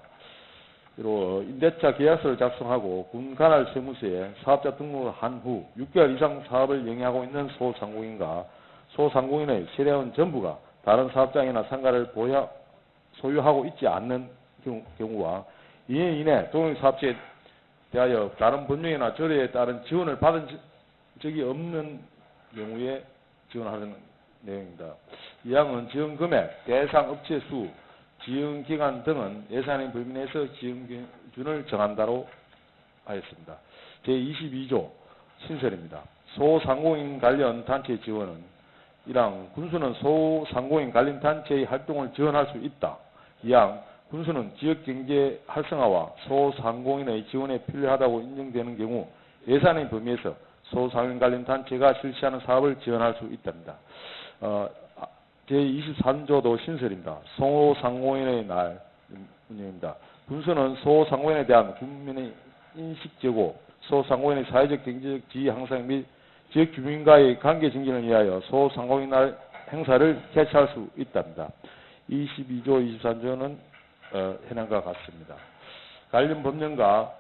그리고 임대차 계약서를 작성하고 군 관할 세무서에 사업자 등록을 한 후 6개월 이상 사업을 영위하고 있는 소상공인과 소상공인의 세대원 전부가 다른 사업장이나 상가를 소유하고 있지 않는 경우와 2년 이내 동일사업체에 대하여 다른 법령이나 조례에 따른 지원을 받은 적이 없는 경우에 지원하는 내용입니다. 이항은 지원 금액, 대상 업체 수, 지원 기간 등은 예산의 범위 내에서 지원 기준을 정한다로 하였습니다. 제22조 신설입니다. 소상공인 관련 단체 지원은 1항 군수는 소상공인 관련 단체의 활동을 지원할 수 있다. 2항 군수는 지역경제 활성화와 소상공인의 지원에 필요하다고 인정되는 경우 예산의 범위에서 소상공인 관련 단체가 실시하는 사업을 지원할 수 있답니다. 제23조도 신설입니다. 소상공인의 날 운영입니다. 군수는 소상공인에 대한 국민의 인식 제고, 소상공인의 사회적 경제적 지위 향상 및 지역 주민과의 관계 증진을 위하여 소상공인 날 행사를 개최할 수 있답니다. 22조, 23조는 해당과 같습니다. 관련 법령과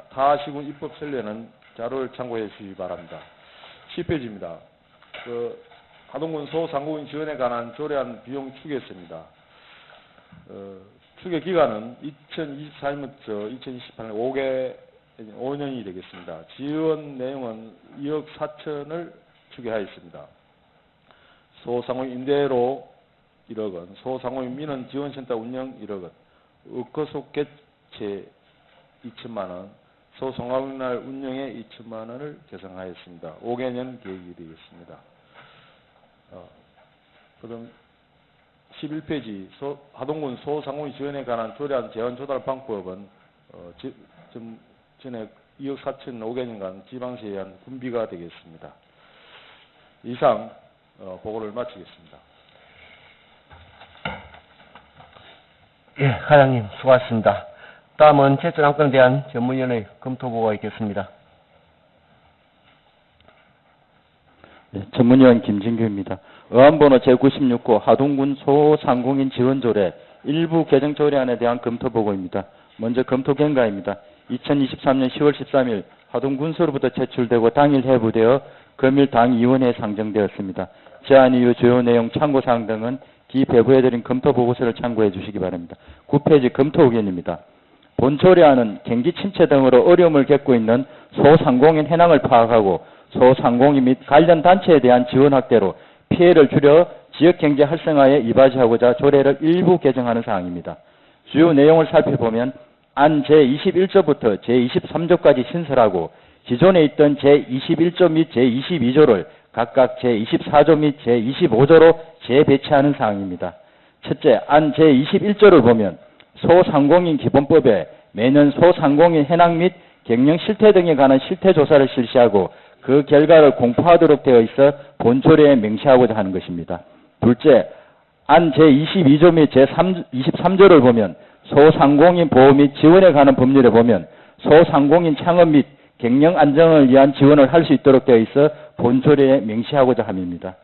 타시군 입법 선례는 자료를 참고해 주시기 바랍니다. 10페이지입니다. 하동군 소상공인 지원에 관한 조례안 비용 추계서입니다. 추계 기간은 2024년부터 2028년 5년이 되겠습니다. 지원 내용은 2억 4천을 추계하였습니다. 소상공인 임대로 1억 원, 소상공인 민원 지원센터 운영 1억 원, 워크숍 개최 2천만 원, 소상공인 날 운영에 2천만 원을 계상하였습니다. 5개년 계획이 되겠습니다. 그다음 11페이지 하동군 소상공인 지원에 관한 조례안 재원 조달 방법은 전에 2억 4천 5개년간 지방세에 의한 군비가 되겠습니다. 이상 보고를 마치겠습니다.
예, 과장님 수고하셨습니다. 다음은 제출안건에 대한 전문위원회 검토보고가 있겠습니다.
네, 전문위원 김진규입니다. 의안번호 제96호 하동군 소상공인 지원조례 일부 개정 조례안에 대한 검토보고입니다. 먼저 검토 경과입니다. 2023년 10월 13일 하동군서로부터 제출되고 당일 회부되어 금일 당위원회에 상정되었습니다. 제안 이후 주요 내용 참고사항 등은 기 배부해드린 검토보고서를 참고해 주시기 바랍니다. 9페이지 검토 의견입니다. 본 조례안은 경기 침체 등으로 어려움을 겪고 있는 소상공인 현황을 파악하고 소상공인 및 관련 단체에 대한 지원 확대로 피해를 줄여 지역경제 활성화에 이바지하고자 조례를 일부 개정하는 사항입니다. 주요 내용을 살펴보면 안 제21조부터 제23조까지 신설하고 기존에 있던 제21조 및 제22조를 각각 제24조 및 제25조로 재배치하는 사항입니다. 첫째, 안 제21조를 보면 소상공인 기본법에 매년 소상공인 현황 및 경영 실태 등에 관한 실태 조사를 실시하고 그 결과를 공포하도록 되어 있어 본 조례에 명시하고자 하는 것입니다. 둘째, 안 제22조 및 제23조를 보면 소상공인 보호 및 지원에 관한 법률에 보면 소상공인 창업 및 경영 안정을 위한 지원을 할 수 있도록 되어 있어 본 조례에 명시하고자 함입니다.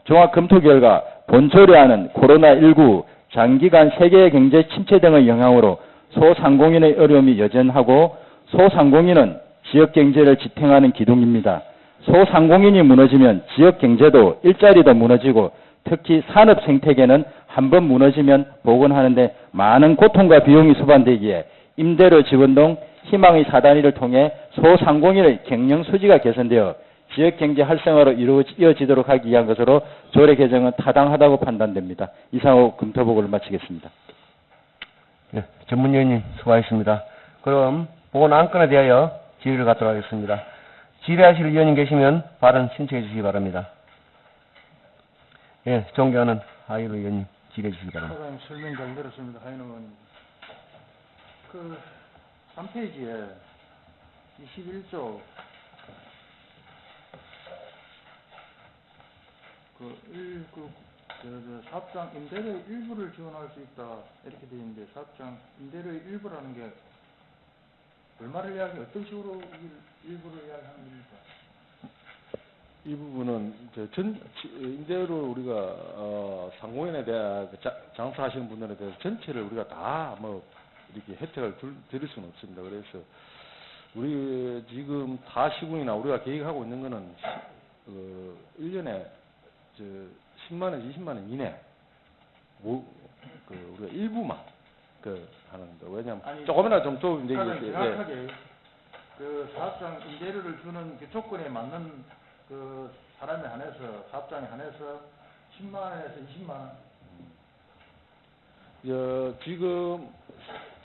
종합 검토 결과 본 조례안은 코로나19, 장기간 세계 경제 침체 등의 영향으로 소상공인의 어려움이 여전하고 소상공인은 지역 경제를 지탱하는 기둥입니다. 소상공인이 무너지면 지역 경제도 일자리도 무너지고 특히 산업 생태계는 한번 무너지면 복원하는데 많은 고통과 비용이 수반되기에 임대료 지원 등 희망의 사다리를 통해 소상공인의 경영 수지가 개선되어 지역경제 활성화로 이어지도록 하기 위한 것으로 조례 개정은 타당하다고 판단됩니다. 이상으로 검토보고를 마치겠습니다.
예, 전문위원님 수고하셨습니다. 그럼 본 안건에 대하여 질의를 갖도록 하겠습니다. 질의하실 위원님 계시면 발언 신청해 주시기 바랍니다. 예, 존경하는 하이로 의원님 질의해 주시기 바랍니다.
사장님 설명 잘 들었습니다. 하이로 의원님. 3페이지에 21조 사업장 임대료의 일부를 지원할 수 있다 이렇게 되어 있는데 사업장 임대료의 일부라는 게 얼마를 이야기, 어떤 식으로 일부를 이야기하는 겁니까?
이 부분은 임대료 우리가 상공인에 대한 장사하시는 분들에 대해서 전체를 우리가 다 뭐 이렇게 혜택을 드릴 수는 없습니다. 그래서 우리 지금 타 시군이나 우리가 계획하고 있는 거는 1년에 10만 원, 20만 원 이내 우리가 일부만 하는 거. 왜냐면
아니,
조금이나 좀 좁은
사장님,
얘기겠어요.
정확하게 그 사업장 임대료를 주는 그 조건에 맞는 그 사람에 한해서 사업장에 한해서 10만 원에서 20만 원.
지금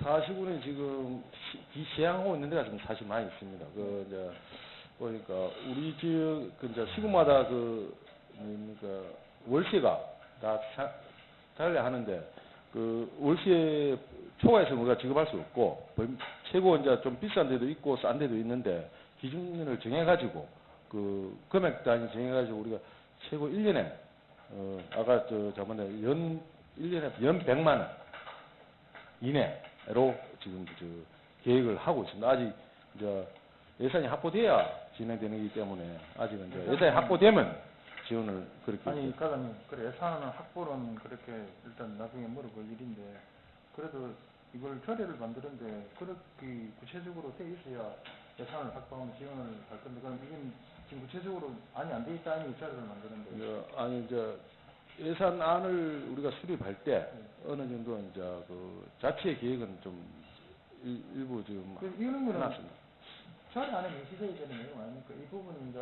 사시군이 지금 시행하고 있는 데가 좀 사실 많이 있습니다. 보니까 우리 지역 이제 시군마다 월세가 다 달려 하는데 월세 초과해서 우리가 지급할 수 없고 최고 이제 좀 비싼 데도 있고 싼 데도 있는데 기준을 정해가지고 금액 단위 정해가지고 우리가 최고 1년에 아까 저번에 1년에 연 100만 원 이내로 지금 계획을 하고 있습니다. 아직 이제 예산이 확보돼야 진행되는 거기 때문에 아직은 이제 예산이 확보되면 지원을 그렇게.
아니, 과장님, 그래 예산은 확보는 그렇게 일단 나중에 물어볼 일인데 그래도 이걸 조례를 만드는데 그렇게 구체적으로 돼 있어야 예산을 확보하면 지원을 할 건데 그럼 이건 지금 구체적으로 안 돼 있다 아니면 조례를 만드는데.
아니 예산안을 우리가 수립할 때 어느 정도 이제 자체 계획은 좀 일부 지금
이런 거는
해놨습니다.
조례 안에 명시되어야 되는 내용 아닙니까? 이 부분은 이제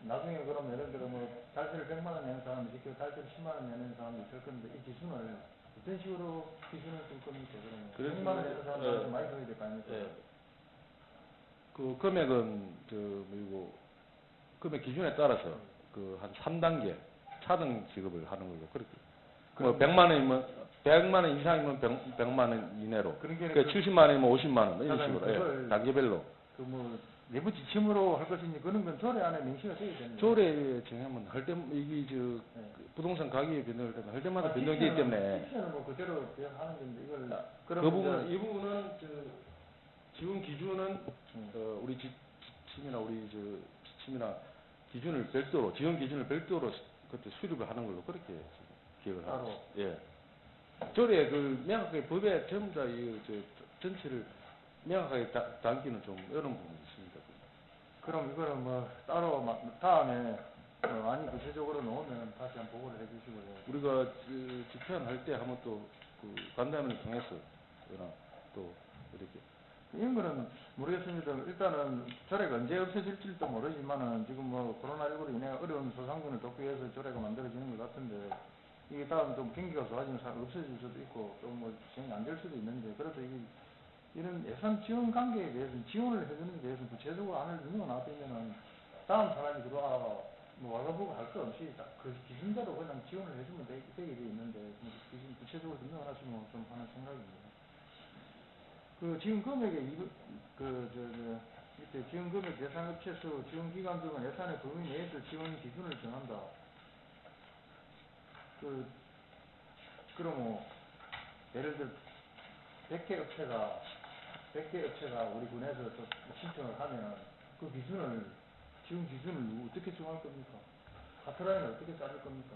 나중에 그럼 예를 들어 달세를 100만 원 내는 사람도 있고 달세를 10만 원 내는 사람도 있을 건데 이 기준을 어떤 식으로 기준을 쓸 겁니까? 그러면 100만 원 내는 사람한테 많이 줘야 될 거 아닙니까?
그 금액은 금액 기준에 따라서 한 3단계 차등 지급을 하는 거죠. 그렇게. 100만 원 이상이면 100만 원 이내로. 그러니까 70만 원이면 50만 원 이런 식으로 단계별로.
내부 지침으로 할 것인지 그런 건 조례 안에 명시가 되어야 되는 거예요.
조례에 정하면 할 때 이게 부동산 가격이 변동할 때는 할 때마다 변동되기 때문에.
지침은 그대로 하는 건데 이걸
이 부분은 지원 기준은 우리 지침이나 우리 지침이나 기준을 별도로 지원 기준을 별도로 그때 수립을 하는 걸로 그렇게 기획을 하고. 예. 조례 명확하게 법에 전부 다 전체를 명확하게 담기는 좀 어려운 부분이 있습니다.
그럼 이거는 따로 다음에 많이 구체적으로 놓으면 다시 한번 보고를 해주시고요.
우리가 집행할 때 한번 또 간담회를 통해서 또 이렇게
이런 거는 모르겠습니다. 일단은 조례가 언제 없어질지도 모르지만은 지금 코로나19로 인해 어려운 소상공인을 돕기 위해서 조례가 만들어지는 것 같은데 이게 다음 좀 경기가 좋아지면 없어질 수도 있고 또 진행이 안 될 수도 있는데 그래도 이런 예산 지원 관계에 대해서는 지원을 해주는 데 대해서는 구체적으로 안을 넣어놔두면은 다음 사람이 들어와 와서 보고 할 거 없이 그 기준대로 그냥 지원을 해주면 되게 돼 있는데 기준 구체적으로 좀 넣어놨으면 좀 하는 생각입니다. 지원 금액의 밑에 지원 금액 대상 업체 수, 지원 기간 등은 예산의 범위 내에서 지원 기준을 정한다. 그럼 예를 들어 100개 업체가 우리 군에서 신청을 하면 그 기준을 지원 기준을 어떻게 정할 겁니까? 카트라인을 어떻게 짜줄 겁니까?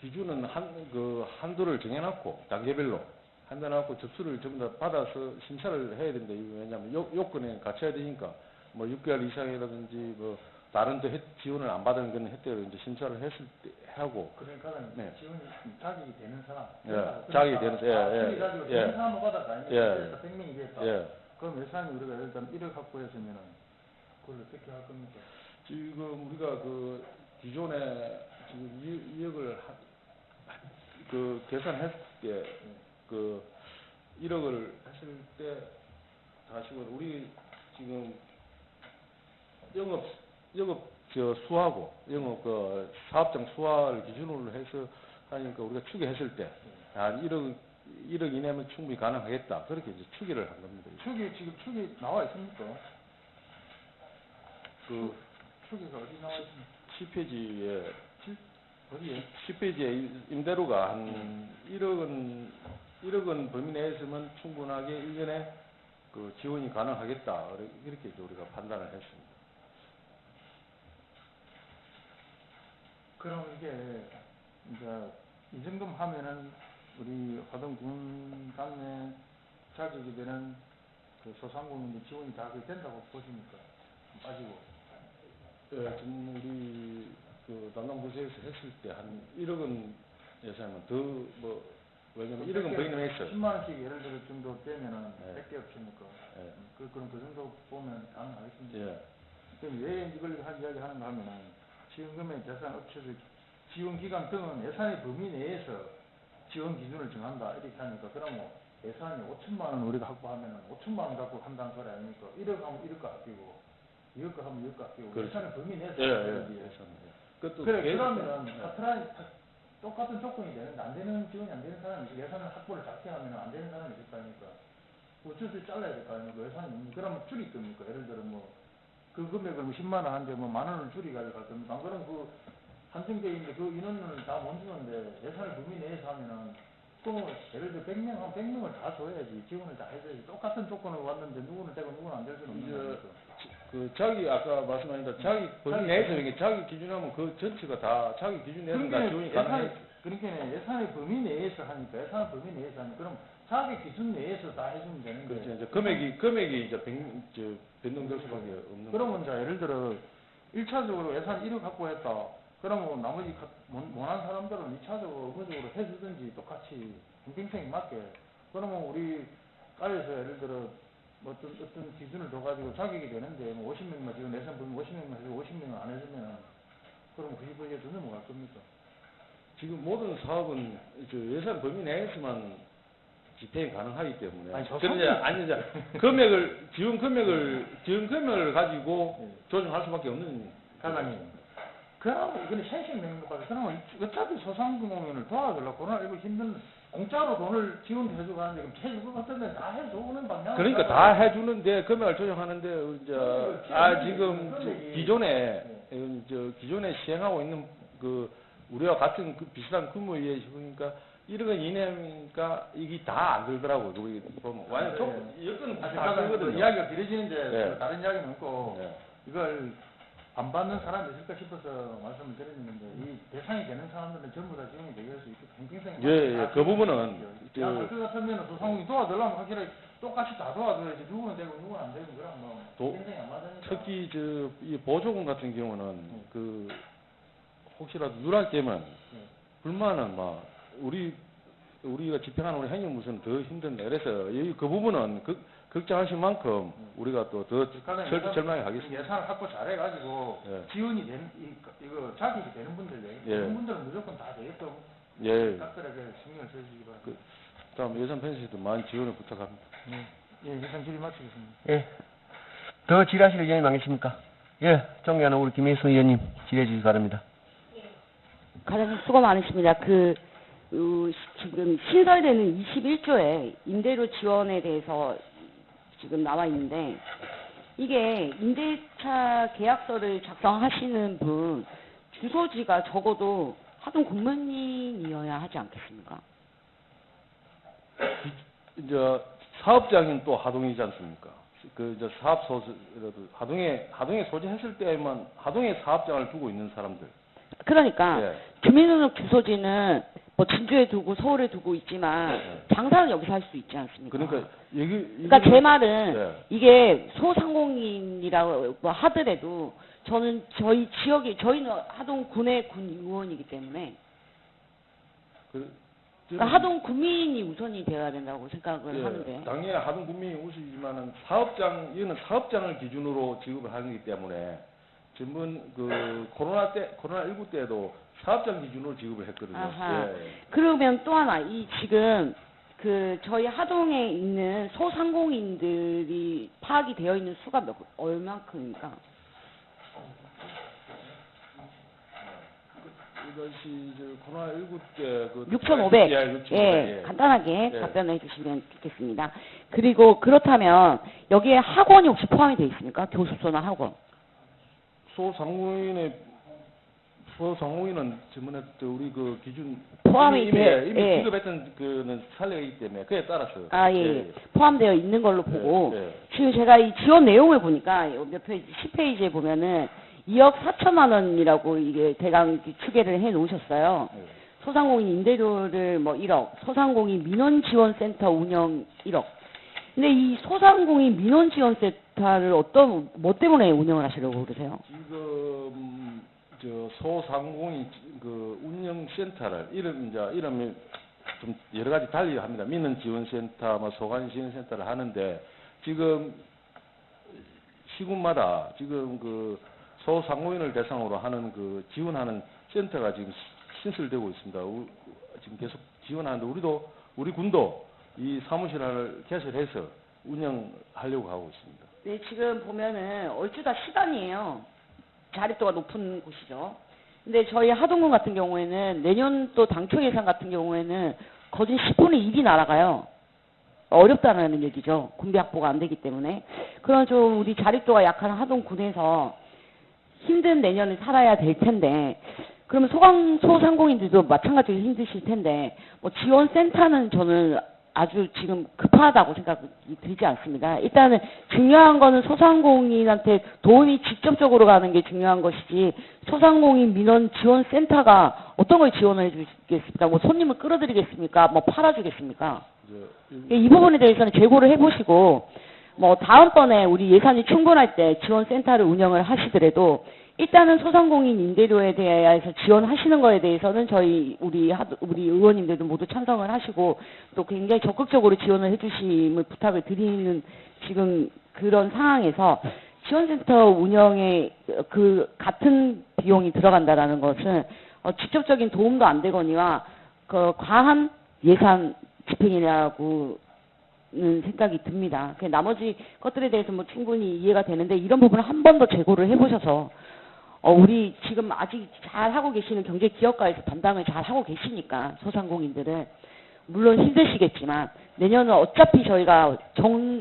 기준은 한도를 정해놨고 단계별로 한다놓고 접수를 전부 다 받아서 심사를 해야 된다. 왜냐하면 요건에 갖춰야 되니까 6개월 이상이라든지 다른 데 지원을 안 받은 건 혜택을 이제 심사를 했을 때 하고.
그러니까 지원이 자격이 되는 사람.
자격이 되는
사람. 되는 사람 받아서 아니면 100명이 됐다. 그럼 예산이 우리가 예를 들면 1억 확보했으면은 그걸 어떻게 할 겁니까?
지금 우리가 기존에 지금 2억을 계산했을 때 1억을 했을 때 다시 우리 지금 영업 수하고 영업 사업장 수화를 기준으로 해서 하니까 우리가 추계했을 때 한 1억 이내면 충분히 가능하겠다. 그렇게 이제 추계를 한 겁니다.
지금 추계 나와 있습니까? 추계가 어디 나와 있습니까?
10페이지에
어디에?
10페이지에 임대료가 한 1억은 1억 원 범위 내에서만 충분하게 1년에 그 지원이 가능하겠다. 이렇게 이제 우리가 판단을 했습니다.
그럼 이게 이제 이 정도만 하면은 우리 화동군 단내 자격이 되는 그 소상공인들 지원이 다 그게 된다고 보십니까? 빠지고.
예, 좀 우리 그 담당 부서에서 했을 때 한 1억 원 예산은 더 뭐 왜냐면 1억 원 범위 내에 있어요.
10만 원씩 예를 들어 정도 되면은
네.
100개 없습니까?
예.
그럼 그 정도 보면 가능하겠습니다.
예.
그럼 왜 이걸 이야기 하는가 하면은 지원금의 대상 업체들 지원 기간 등은 예산의 범위 내에서 지원 기준을 정한다 이렇게 하니까 그러면 예산이 5천만 원 우리가 확보하면은 5천만 원 갖고 한다는 소리 아닙니까? 1억 하면 1억 아끼고 2억 하면 2억 아끼고
그렇죠.
예산의 범위 내에서
그것도
그래
계속-
그러면은 카트라이 똑같은 조건이 되는데 안 되는 지원이 안 되는 사람이 있어 예산을 확보를 작게 하면 안 되는 사람이 있을 거 아닙니까? 어쩔 수 잘라야 될 거 아닙니까? 예산이 그러면 줄일 겁니까? 예를 들어 뭐 그 금액을 10만 원 한데 뭐 만 원을 줄이가지고 갈 겁니까? 안 그러면 그 한정되어있는데 그 인원을 다 못 주는데 예산을 범위 내에서 하면은 또 예를 들어 100명 한 100명을 다 줘야지 지원을 다 해줘야지 똑같은 조건으로 왔는데 누구는 되고 누구는 안 될 수는 없는 거니까.
그 자기 아까 말씀하신 대로 자기 범위 내에서 이게 자기 기준하면 그 전체가 다 자기 기준 내에서 다 지원이 가능해.
그러니까 예산의 범위 내에서 하니까 예산의 범위 내에서 하니까 그럼 자기 기준 내에서 다 해주면 되는데.
그렇죠. 이제 금액이 이제 변동될 수밖에 없는.
그러면 이제 예를 들어 1차적으로 예산 1억 갖고 했다. 그러면 나머지 원하는 사람들은 2차적으로 의무적으로 해주든지 똑같이 평생 맞게. 그러면 우리 과에서 예를 들어 뭐 어떤 기준을 둬가지고 자격이 되는데 뭐 50명만 지금 예산 보면 50명만 해주고 50명은 안 해주면 그럼 90%에 더 넘어갈 겁니까?
지금 모든 사업은 예산 범위 내에서만 집행이 가능하기 때문에.
아니, 저
그런데 아니 이제 지원 금액을 가지고
네.
조정할 수밖에 없는.
사장님. 그럼 이거는 현실 내는 것 같아요. 그러면 어차피 소상공인을 도와주려고 코로나19 힘든 공짜로 돈을 지원해주고 하는데 그럼 해줄 것 같은데 다 해주는 방향.
그러니까 다 해주는데 금액을 조정하는데 이제 지금 기존에 시행하고 있는 그 우리와 같은 그 비슷한 규모의 그러니까 1억 원 이내니까 이게 다 안 들더라고요. 우리 보면 완전 여건은 다 들거든요.
이야기가 길어지는데
네.
다른 이야기는 없고
네.
이걸 안 받는 사람이 있을까 싶어서 말씀을 드렸는데 이 대상이 되는 사람들은 전부 다 지원이 되게 할수 있고 평생
예, 그 부분은
그 같으면 소상공인 도와달라면 확실하게 똑같이 다 도와줘야지 누구는 되고 누구는 안 되고 그럼 뭐 평생이 안 맞으니까.
특히 이 보조금 같은 경우는 그 혹시라도 누락되면 불만은 막 우리가 집행하는 우리 행정부서는 더 힘든데 그래서 그 부분은 걱정하실 만큼 우리가 또 더 철저하게 하겠습니다.
예산을 확보 잘해가지고
예.
지원이 되는 이거 자격이 되는 분들 되는 분들은 무조건 다 되게끔 각별하게 신경을 써주시기 바랍니다.
다음 예산 편성에도 많은 지원을 부탁합니다.
예, 예산 질의 마치겠습니다.
예. 더 질의하실 의견이 많으십니까? 예, 존경하는 우리 김혜수 의원님 질의해 주시기 바랍니다.
과장님 수고 많으십니다. 지금 신설되는 21조에 임대료 지원에 대해서 지금 나와 있는데 이게 임대차 계약서를 작성하시는 분 주소지가 적어도 하동 군민이어야 하지 않겠습니까?
이제 사업장인 또 하동이지 않습니까? 그 이제 사업소라도 하동에 소지했을 때만 하동에 사업장을 두고 있는 사람들.
그러니까
예.
주민등록 주소지는 뭐 진주에 두고 서울에 두고 있지만 장사는 여기서 할 수 있지 않습니까?
그러니까
그러니까 제 말은
예.
이게 소상공인이라고 하더라도 저희 지역에 저희는 하동 군의 군 의원이기 때문에 그러니까 하동 군민이 우선이 되어야 된다고 생각을 하는데.
당연히 하동 군민이 우선이지만은 이거는 사업장을 기준으로 지급을 하는 거기 때문에 전번 코로나19 때도 사업장 기준으로 지급을 했거든요.
아하.
예.
그러면 또 하나 지금 저희 하동에 있는 소상공인들이 파악이 되어 있는 수가 얼만큼입니까?
이것이 코로나19 때
6,500.
6,500.
예, 간단하게
예.
답변해 주시면 좋겠습니다. 그리고 그렇다면 여기에 학원이 혹시 포함이 되어 있습니까? 교습소나 학원.
소상공인의 소상공인은 저번에 우리 그 기준
포함이
이미
예.
지급했던 그는 살려있기 때문에 그에 따라서
아, 예. 포함되어 있는 걸로 보고
예.
지금 제가 이 지원 내용을 보니까 몇 페이지, 10페이지에 보면은 2억 4천만 원이라고 이게 대강 추계를 해 놓으셨어요.
예.
소상공인 임대료를 뭐 1억, 소상공인 민원지원센터 운영 1억. 근데 이 소상공인 민원지원센터를 뭐 때문에 운영을 하시려고 그러세요?
지금 저 소상공인 그 운영센터를 이름이 좀 여러 가지 달리 합니다. 민원지원센터, 뭐 소관지원센터를 하는데 지금 시군마다 지금 그 소상공인을 대상으로 하는 그 지원하는 센터가 지금 신설되고 있습니다. 지금 계속 지원하는데 우리 군도 이 사무실을 개설해서 운영하려고 하고 있습니다.
네, 지금 보면은 얼추 다 시간이에요. 자립도가 높은 곳이죠. 근데 저희 하동군 같은 경우에는 내년도 당초 예산 같은 경우에는 거진 10분의 1이 날아가요. 어렵다는 얘기죠. 군비 확보가 안 되기 때문에. 그런 좀 우리 자립도가 약한 하동군에서 힘든 내년을 살아야 될 텐데, 그러면 소상공인들도 마찬가지로 힘드실 텐데, 뭐 지원센터는 저는 아주 지금 급하다고 생각이 들지 않습니다. 일단은 중요한 거는 소상공인한테 도움이 직접적으로 가는 게 중요한 것이지, 소상공인 민원 지원센터가 어떤 걸 지원을 해주겠습니까? 뭐 손님을 끌어들이겠습니까? 뭐 팔아주겠습니까? 이 부분에 대해서는 재고를 해보시고, 뭐 다음번에 우리 예산이 충분할 때 지원센터를 운영을 하시더라도 일단은 소상공인 임대료에 대해서 지원하시는 거에 대해서는 우리 의원님들도 모두 찬성을 하시고 또 굉장히 적극적으로 지원을 해주심을 부탁을 드리는 지금 그런 상황에서 지원센터 운영에 그 같은 비용이 들어간다라는 것은 직접적인 도움도 안 되거니와 그 과한 예산 집행이라고 생각이 듭니다. 나머지 것들에 대해서 뭐 충분히 이해가 되는데 이런 부분을 한 번 더 재고를 해보셔서 우리 지금 아직 잘 하고 계시는 경제 기업가에서 담당을 잘 하고 계시니까 소상공인들은 물론 힘드시겠지만 내년은 어차피 저희가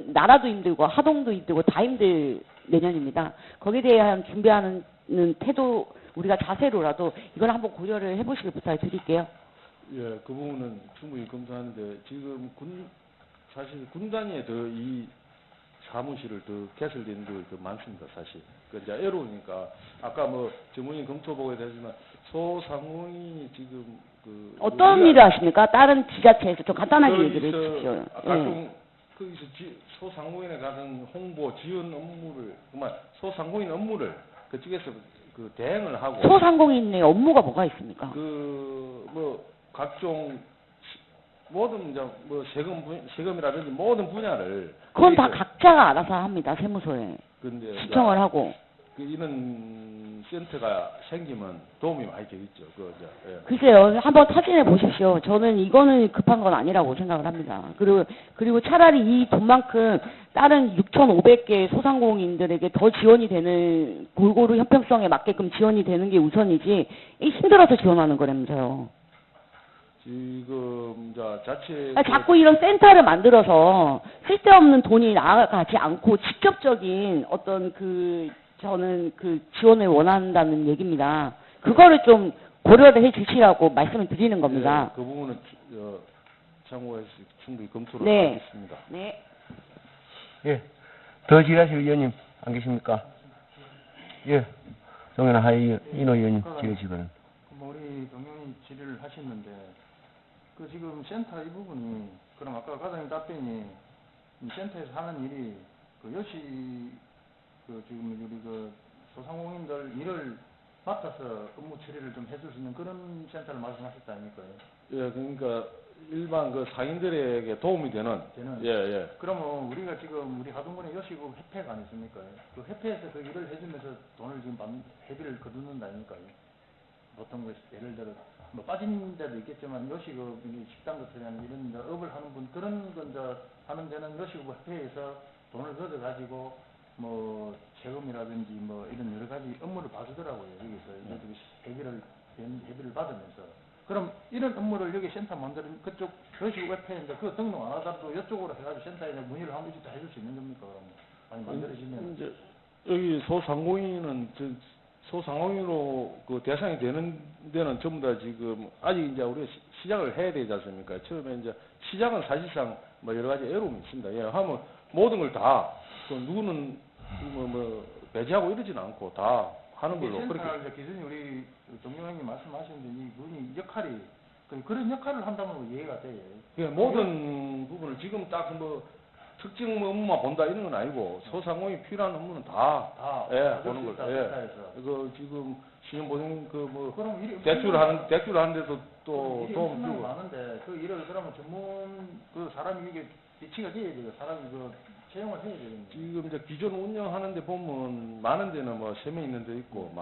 나라도 힘들고 하동도 힘들고 다 힘들 내년입니다. 거기에 대한 준비하는 태도 우리가 자세로라도 이걸 한번 고려를 해보시길 부탁드릴게요.
예, 그 부분은 충분히 검토하는데 지금 사실 군 단위에 더 이 사무실을 더 개설되는 게 더 많습니다, 사실. 그 이제 애로우니까 아까 뭐 전문인 검토 보고에 대해서는 소상공인이 지금
어떤 일을 하십니까? 다른 지자체에서 좀 간단하게 얘기를 해주십시오.
아까 좀 거기서 소상공인에 관한 홍보 지원 업무를 정말 소상공인 업무를 그쪽에서 그 대행을 하고
소상공인의 업무가 뭐가 있습니까?
뭐 각종 모든 이제 뭐 세금이라든지 모든 분야를
그건 다 각자가 알아서 합니다. 세무서에
근데
시청을 하고
이런 센터가 생기면 도움이 많이 되겠죠. 예.
글쎄요, 한번 타진해 보십시오. 저는 이거는 급한 건 아니라고 생각을 합니다. 그리고 차라리 이 돈만큼 다른 6,500개 소상공인들에게 더 지원이 되는 골고루 형평성에 맞게끔 지원이 되는 게 우선이지 힘들어서 지원하는 거라면서요.
지금 자체
자꾸 이런 센터를 만들어서 쓸데없는 돈이 나가지 않고 직접적인 어떤 저는 지원을 원한다는 얘기입니다. 그거를 좀 고려를 해 주시라고 말씀을 드리는 겁니다.
예, 그 부분은 참고해서 충분히 검토를
네.
하겠습니다.
네.
예. 더 질의하실 의원님 안 계십니까? 예. 정연아 이노 의원님 질의하시거든.
우리 동영이 질의를 하셨는데 지금 센터 이 부분이 그럼 아까 과장님 답변이 이 센터에서 하는 일이 여시 지금 우리 소상공인들 일을 맡아서 업무 처리를 좀 해줄 수 있는 그런 센터를 말씀하셨다 아닙니까요?
예, 그러니까 일반 상인들에게 도움이 되는. 예.
그러면 우리가 지금 우리 하동군에 여시국 협회가 아니십니까? 그 협회에서 그 일을 해주면서 돈을 지금 회비를 거두는다 아닙니까요? 보통 예를 들어 뭐 빠진 데도 있겠지만 여시국 식당 같은 이런 업을 하는 분 그런 건 하는 데는 여시국 협회에서 돈을 걷어 가지고 뭐 세금이라든지 뭐 이런 여러 가지 업무를 봐주더라고요. 여기서 회비를 받으면서. 그럼 이런 업무를 여기 센터 만드는 그쪽 여시국 협회인데 그거 등록 안 하더라도 이쪽으로 해가지고 센터에 문의를 한 번씩 다 해줄 수 있는 겁니까? 그럼 많이 만들어지면.
이제 여기 소상공인은 소상공인으로 그 대상이 되는 데는 전부 다 지금 아직 이제 우리가 시작을 해야 되지 않습니까? 처음에 이제 시작은 사실상 뭐 여러 가지 어려움이 있습니다. 예, 하면 모든 걸 다 누구는 배제하고 이러지는 않고 다 하는 걸로 그렇게.
이제 기준이 우리 정영형님 말씀하시는데 이분이 역할이 그런 역할을 한다면 이해가 돼요.
예, 모든 부분을 지금 딱 특정 업무만 본다 이런 건 아니고 소상공인이 필요한 업무는 다 예, 보는 거죠. 예. 그 지금 신용보증 대출 하는데도 또
일이
도움
엄청나게
주고.
많은데 그 일을 그러면 전문 그 사람이 이게 배치가 돼야 돼요. 사람이 채용을 해야 되거든요.
지금 이제 기존 운영하는데 보면 많은 데는 뭐 3명 있는 데 있고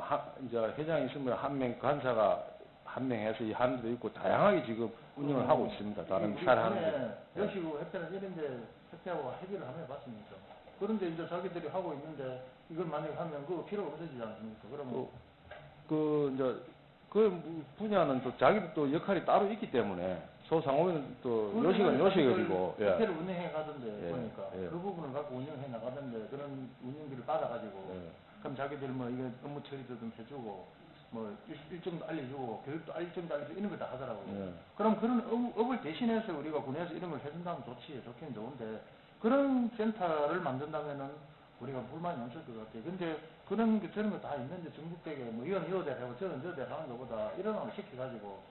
이제 회장이 있으면 1명 간사가 1명 해서 하는 데도 있고 다양하게 지금 운영을 하고 있습니다. 다른 살 하는 데.
여시고 협회는 이런데 협회하고 협의를 한번 해봤습니까? 그런데 이제 자기들이 하고 있는데 이걸 만약에 하면 그 필요가 없어지지 않습니까? 그러면
그 분야는 또 자기도 또 역할이 따로 있기 때문에 소상공인은 또 요식은 요식이고 예.
협회를 운영해 가던데
예,
보니까
예.
그 부분을 갖고 운영해 나가던데 그런 운영비를 받아가지고
예.
그럼 자기들 뭐 이거 업무 처리도 좀 해주고 뭐 일정도 알려주고 교육도 일정도 알려주고 이런 걸 다 하더라고요.
예.
그럼 그런 업을 대신해서 우리가 군에서 이런 걸 해준다면 좋긴 좋은데 그런 센터를 만든다면은 우리가 불만이 없을 것 같아요. 근데 그런 게 저런 거 다 있는데 전국되게 뭐 이건 이거대로 하고 저는 저대로 하는 것보다 이런 걸 시켜가지고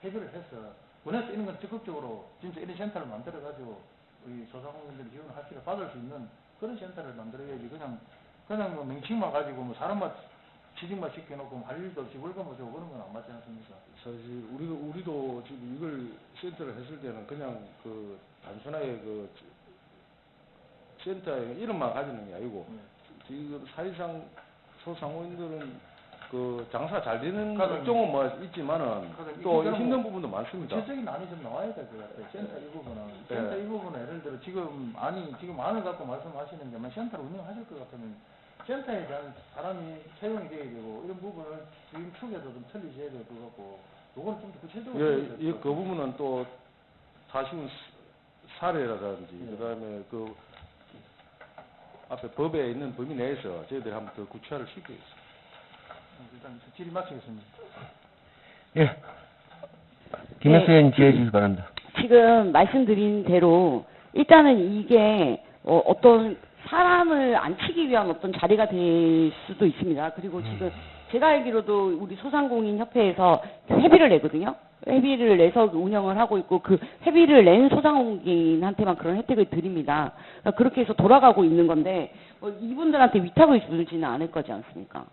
해결을 해서 군에서 이런 건 적극적으로 진짜 이런 센터를 만들어가지고 우리 소상공인들이 지원을 할 수 있게 받을 수 있는 그런 센터를 만들어야지 그냥 뭐 명칭만 가지고 뭐 사람만 취직만 시켜놓고 뭐 할 일도 없이 월급만 주고 그런 건 안 맞지 않습니까?
사실 우리도 지금 이걸 센터를 했을 때는 그냥 그 단순하게 그 센터의 이름만 가지는 게 아니고 지금 사실상 소상공인들은 그 장사 잘 되는 업종은 뭐 있지만은 또 힘든 부분도 많습니다.
구체적인 안이 좀 나와야 될 것 같아요. 센터 이 부분은 센터 이 부분은 예를 들어 지금 안을 갖고 말씀하시는데 만 센터를 운영하실 것 같으면 센터에 대한 사람이 채용이 돼야 되고 이런 부분을 지금 축에도 좀 틀리셔야 될 것 같고 요거는 좀 더 구체적으로
예, 그 부분은 또 사실은 사례라든지 그다음에 그 앞에 법에 있는 범위 내에서 저희들이 한번 더 구체화를 시키겠습니다.
일단 질의 마치겠습니다.
예. 김혜수 의원님 지혜해 주시기 바랍니다.
지금 말씀드린 대로 일단은 이게 어떤 사람을 앉히기 위한 어떤 자리가 될 수도 있습니다. 그리고 지금 제가 알기로도 우리 소상공인 협회에서 회비를 내거든요. 회비를 내서 운영을 하고 있고 그 회비를 낸 소상공인한테만 그런 혜택을 드립니다. 그렇게 해서 돌아가고 있는 건데 이분들한테 위탁을 주지는 않을 거지 않습니까?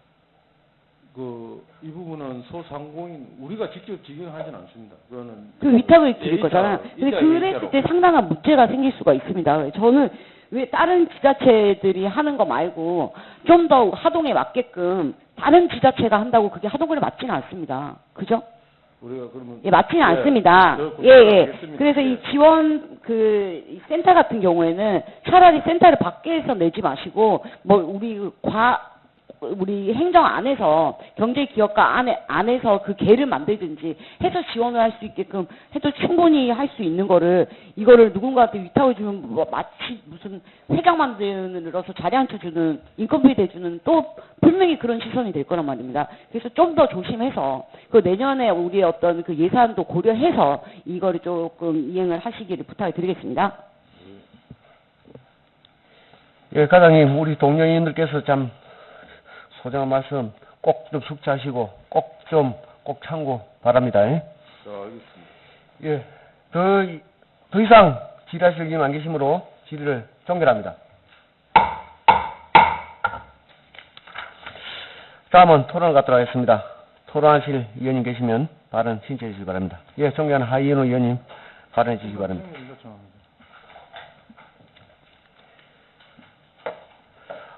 이 부분은 소상공인 우리가 직접 직영하지는 않습니다. 그거는
그 위탁을 드릴 거잖아요. 근데 그랬을 때 상당한 문제가 생길 수가 있습니다. 저는 왜 다른 지자체들이 하는 거 말고 좀 더 하동에 맞게끔 다른 지자체가 한다고 그게 하동군에 맞지는 않습니다. 그죠?
우리가 그러면
맞지는 않습니다.
알겠습니다.
그래서 이 지원 이 센터 같은 경우에는 차라리 센터를 밖에서 내지 마시고 우리 행정 안에서 경제기업가 안에서 그 개를 만들든지 해서 지원을 할 수 있게끔 해도 충분히 할 수 있는 이거를 누군가한테 위탁을 주면 마치 무슨 회장 만들어서 자리 앉혀주는 인건비 대주는 또 분명히 그런 시선이 될 거란 말입니다. 그래서 좀 더 조심해서 내년에 우리의 어떤 그 예산도 고려해서 이거를 조금 이행을 하시기를 부탁을 드리겠습니다.
예, 과장님, 우리 동료인들께서 참 소장한 말씀 꼭 좀 숙지하시고 꼭 참고 바랍니다. 예?
알겠습니다.
예, 더 이상 질의하실 의원님 안 계시므로 질의를 종결합니다. 다음은 토론을 갖도록 하겠습니다. 토론하실 의원님 계시면 발언 신청해 주시기 바랍니다. 예, 존경하는 하이은호 의원님 발언해 주시기 바랍니다.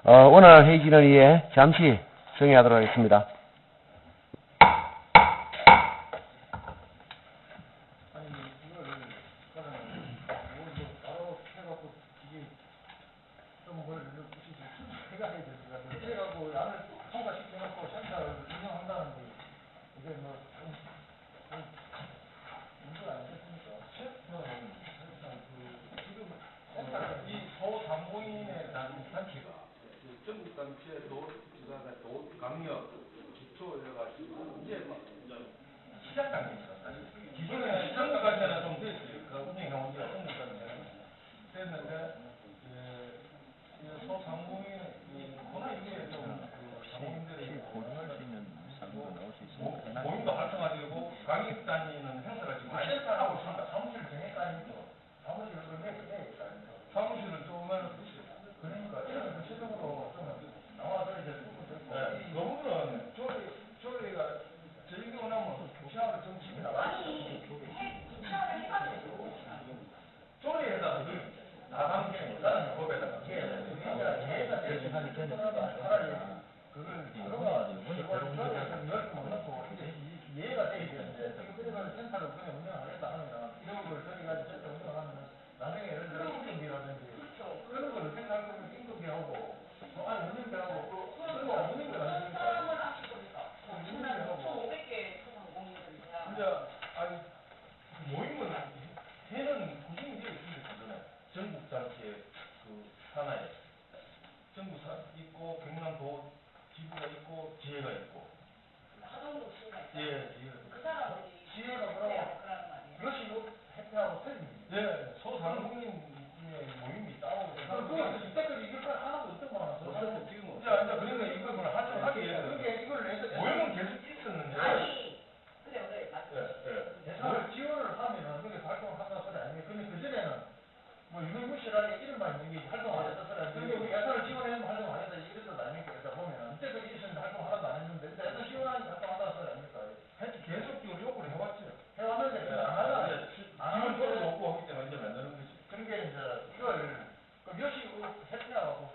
오늘 회의 진행을 위해 잠시 정의하도록 하겠습니다.
전국 단체 강력
주어져가지고 이제 막 시작 단계입니다. 사실 기존에 시작까지 때는 좀 됐어요. 그 운영해온 지가 좀 됐는데 소상공인 이게 좀그 상공인들이 보증할 수 있는 상품도 나올 수 있습니다. 모임도 활성화되고 가격 다니는 행사가 지금 하고 있습니다. 사무실 정액까지죠. 사무실을 사무실을 좀 그러니까 이런 구체적으로 좀 나와서 이제 그 부분은 조리가 저희 경우는 주시하고 좀 집이 나가죠. 조리에다가 나방기는 법에다가 얘가 대신하기 전에 차라리 그걸 들어가 이해가 돼 있는데 그래서 센터를 그냥 운영하겠다 하면 이런 걸 저희가 센터 운영하면 나중에 예를 들어 임금비라든지 그런 걸 생각하면 임금비하고 아니 운영비하고 그런 거 운영비 아닙니까? 운영비하고 이제 아니 모임은 해는 구성이 되어 있습니다. 기존에 전국 단체 그 하나에 전국 있고 경남도 지부가 있고 지회가 있고 하동도 지회가 있고 그 사람들이 지회가 뭐라고 그것이 해태하고 틀립니다. 예, 소상공인 모임이 따로 그거 이때까지 이걸 하나도 없던 거라서 지금 그러니까 이걸 하기 위해서 이걸 내서 모임은 계속 있었는데 그래 예산을 지원을 하면은 그게 활동을 한다는 소리 아닙니까? 근데 그전에는 뭐 유명무실하게 이름만 있는 게 활동 안 했던 소리 아닙니까? 근데 우리 예산을 지원하면 활동 안 했다 이런 것 아닙니까? 그러다 보면은 이때까지 있었는데 활동 하나도 안 했는데 근데 예산 지원하니까 활동한다는 소리 아닙니까? 계속적으로 요구를 해왔죠. 해왔는데 안 하잖아요. 지원 조례도 없고 하기 때문에 이제 만드는 거지. 그러니까 이제 이걸 몇시 해태하고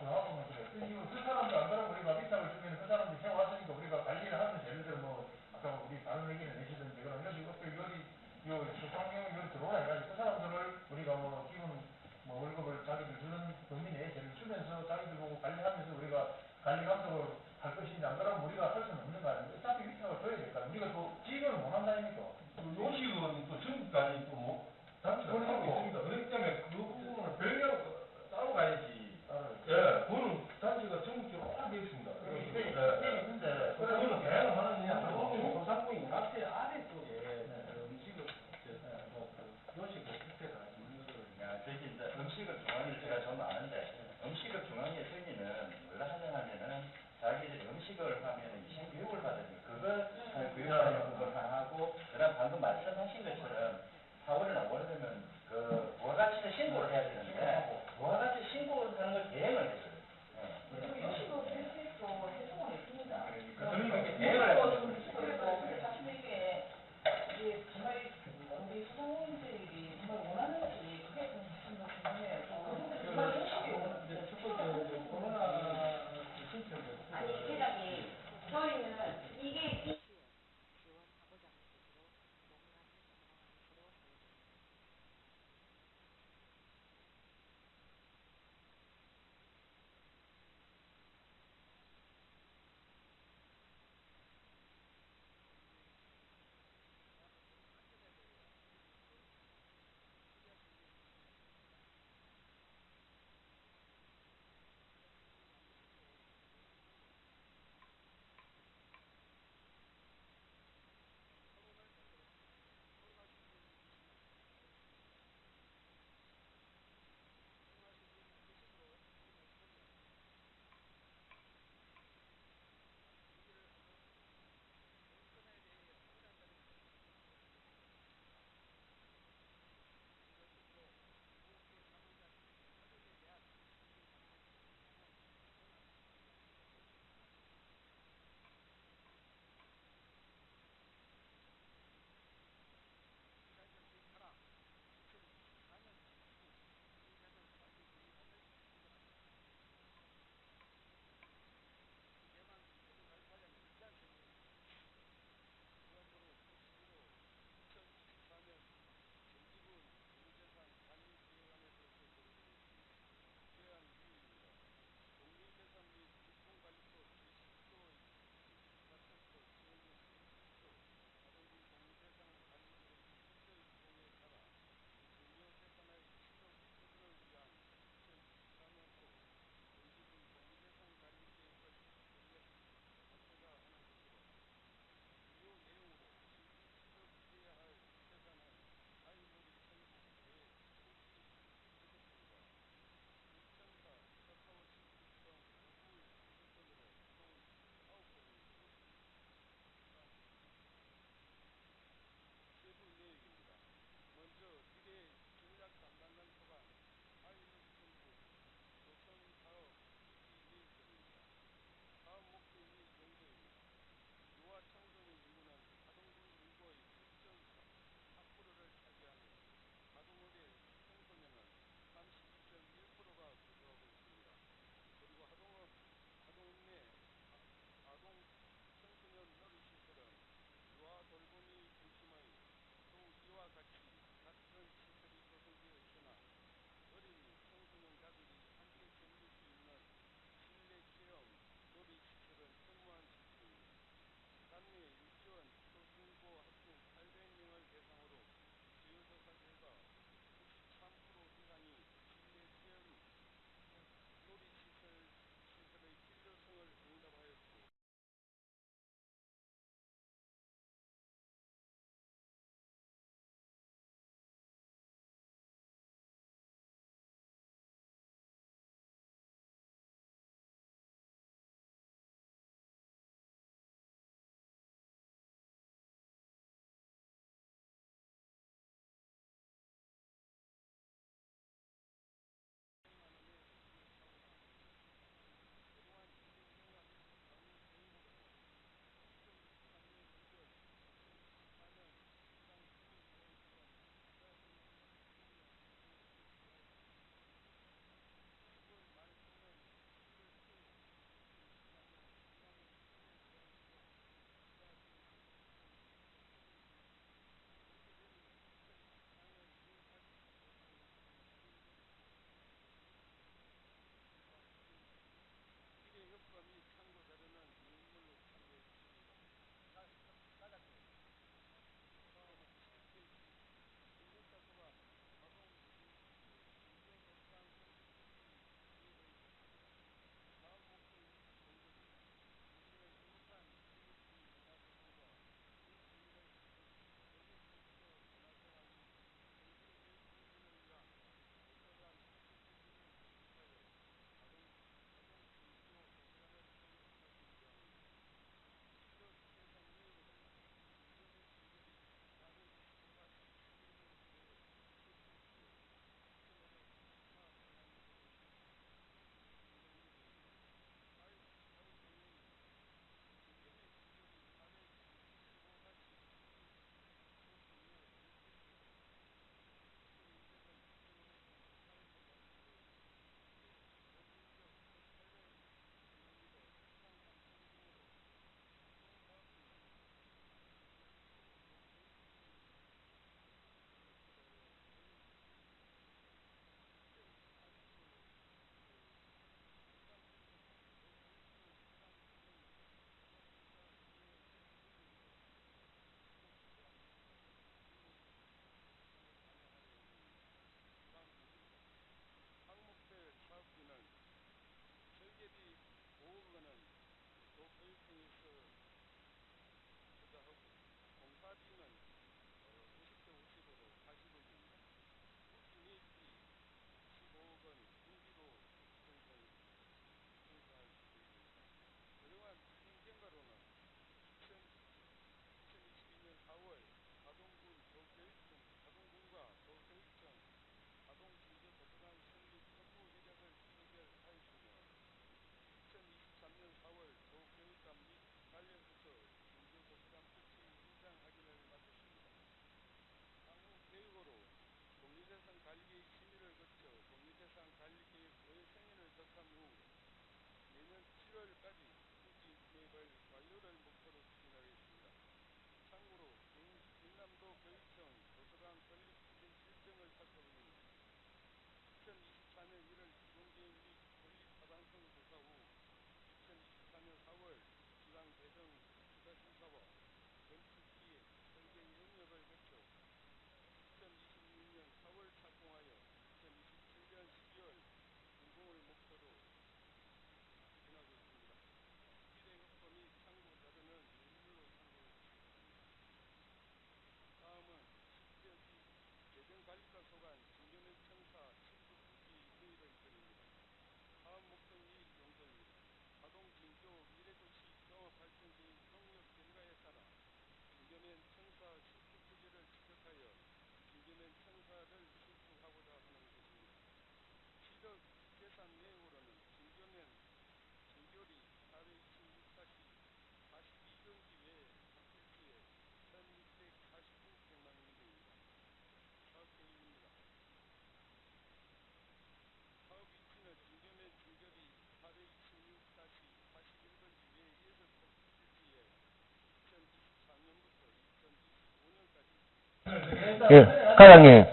예, 과장님.